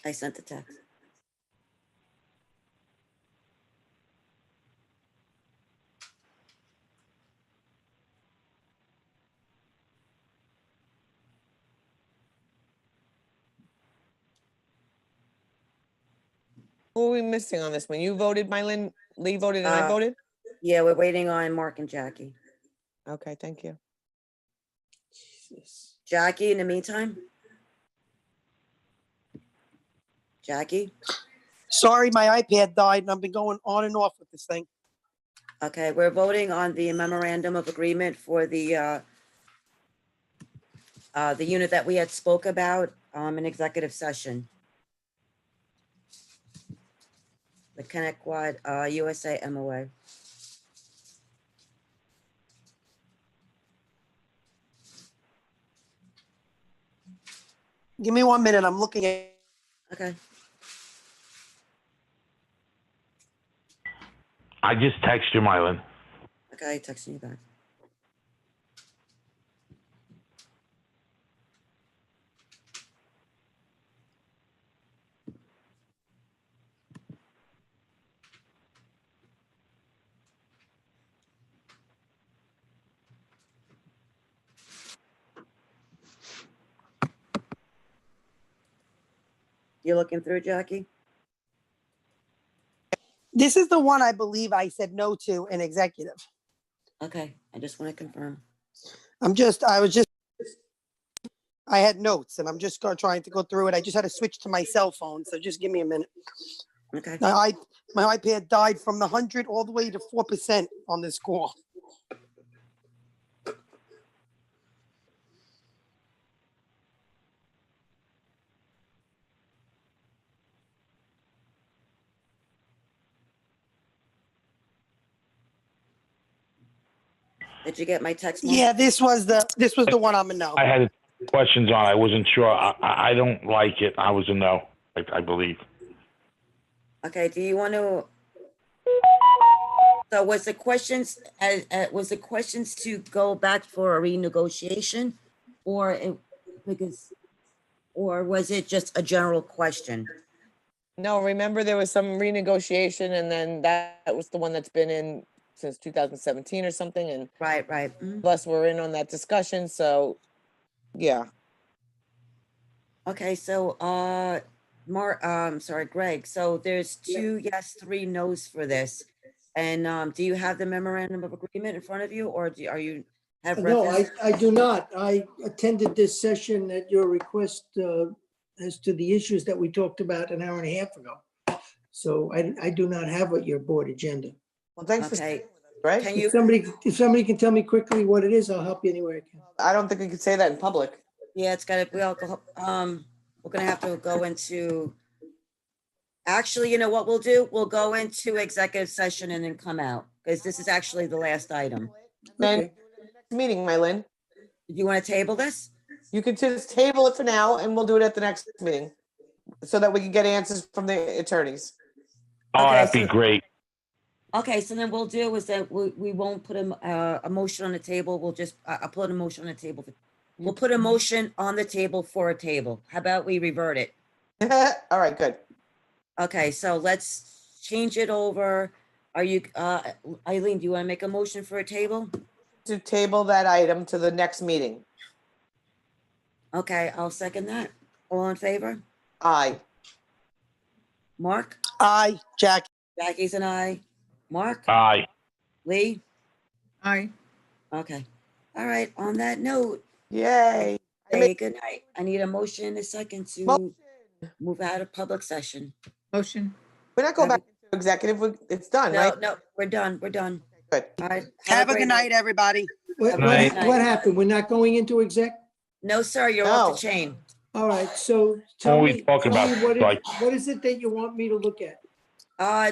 I sent the text. Who are we missing on this one? You voted, Mylin, Lee voted, and I voted? Yeah, we're waiting on Mark and Jackie. Okay, thank you. Jesus. Jackie, in the meantime? Jackie? Sorry, my iPad died and I've been going on and off with this thing. Okay, we're voting on the memorandum of agreement for the unit that we had spoke about in executive session. The Connecticut USA MOA. Give me 1 minute. I'm looking at. Okay. I just text you, Mylin. Okay, texting you back. You looking through, Jackie? This is the one I believe I said no to in executive. Okay, I just want to confirm. I had notes and I'm just trying to go through it. I just had to switch to my cell phone. So just give me a minute. Okay. My iPad died from the 100 all the way to 4% on this call. Did you get my text? Mark? Yeah, this was the one I'm a no. I had questions on. I wasn't sure. I don't like it. I was a no. I believe. Okay, do you want to So was the questions, was the questions to go back for a renegotiation? Or or was it just a general question? No, remember there was some renegotiation and then that was the one that's been in since 2017 or something, and Right, right. plus we're in on that discussion, so yeah. Okay, so, sorry, Greg, so there's 2 yes, 3 no's for this. And, do you have the memorandum of agreement in front of you, or are you have No, reference? I do not. I attended this session at your request as to the issues that we talked about an hour and a half ago. So I do not have what your board agenda. Well, thanks for Okay, staying with us, right? can you, If somebody can tell me quickly what it is, I'll help you any way I can. I don't think we could say that in public. yeah, it's gotta, we're gonna have to go into, actually, you know what we'll do? We'll go into executive session and then come out, because this is actually the last item. Then Okay. next meeting, Mylin, Do you want to table this? you could just table it for now and we'll do it at the next meeting so that we can get answers from the attorneys. Oh, Okay, that'd be so- great. Okay, so then we'll do is that we won't put a motion on the table. We'll just, I'll put a motion on the table. We'll put a motion on the table for a table. How about we revert it? All right, good. Okay, so let's change it over. Are you, Eileen, do you want to make a motion for a table? To table that item to the next meeting. Okay, I'll second that. All in favor? Aye. Mark? Aye, Jackie. Jackie's and I. Mark? Aye. Lee? Aye. Okay. All right, on that note, Yay. I say make good night. I need a motion in a second to motion. move out of public session. Motion. We're not going back into executive. It's done, No, right? no, we're done. We're done. Good. All right. Have a great good night, everybody. What, Night. what happened? We're not going into exec? No, sir, you're off No. the chain. All right, so What tell are we me, talking about? what is it that you want me to look at?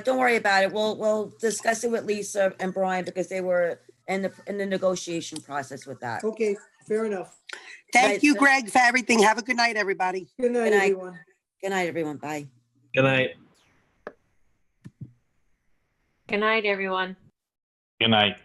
Don't worry about it. We'll discuss it with Lisa and Brian because they were in the negotiation process with that. Okay, fair enough. Right, Thank you, so- Greg, for everything. Have a good night, everybody. Good night, Good night. everyone. Good night, everyone. Bye. Good night. Good night, everyone. Good night.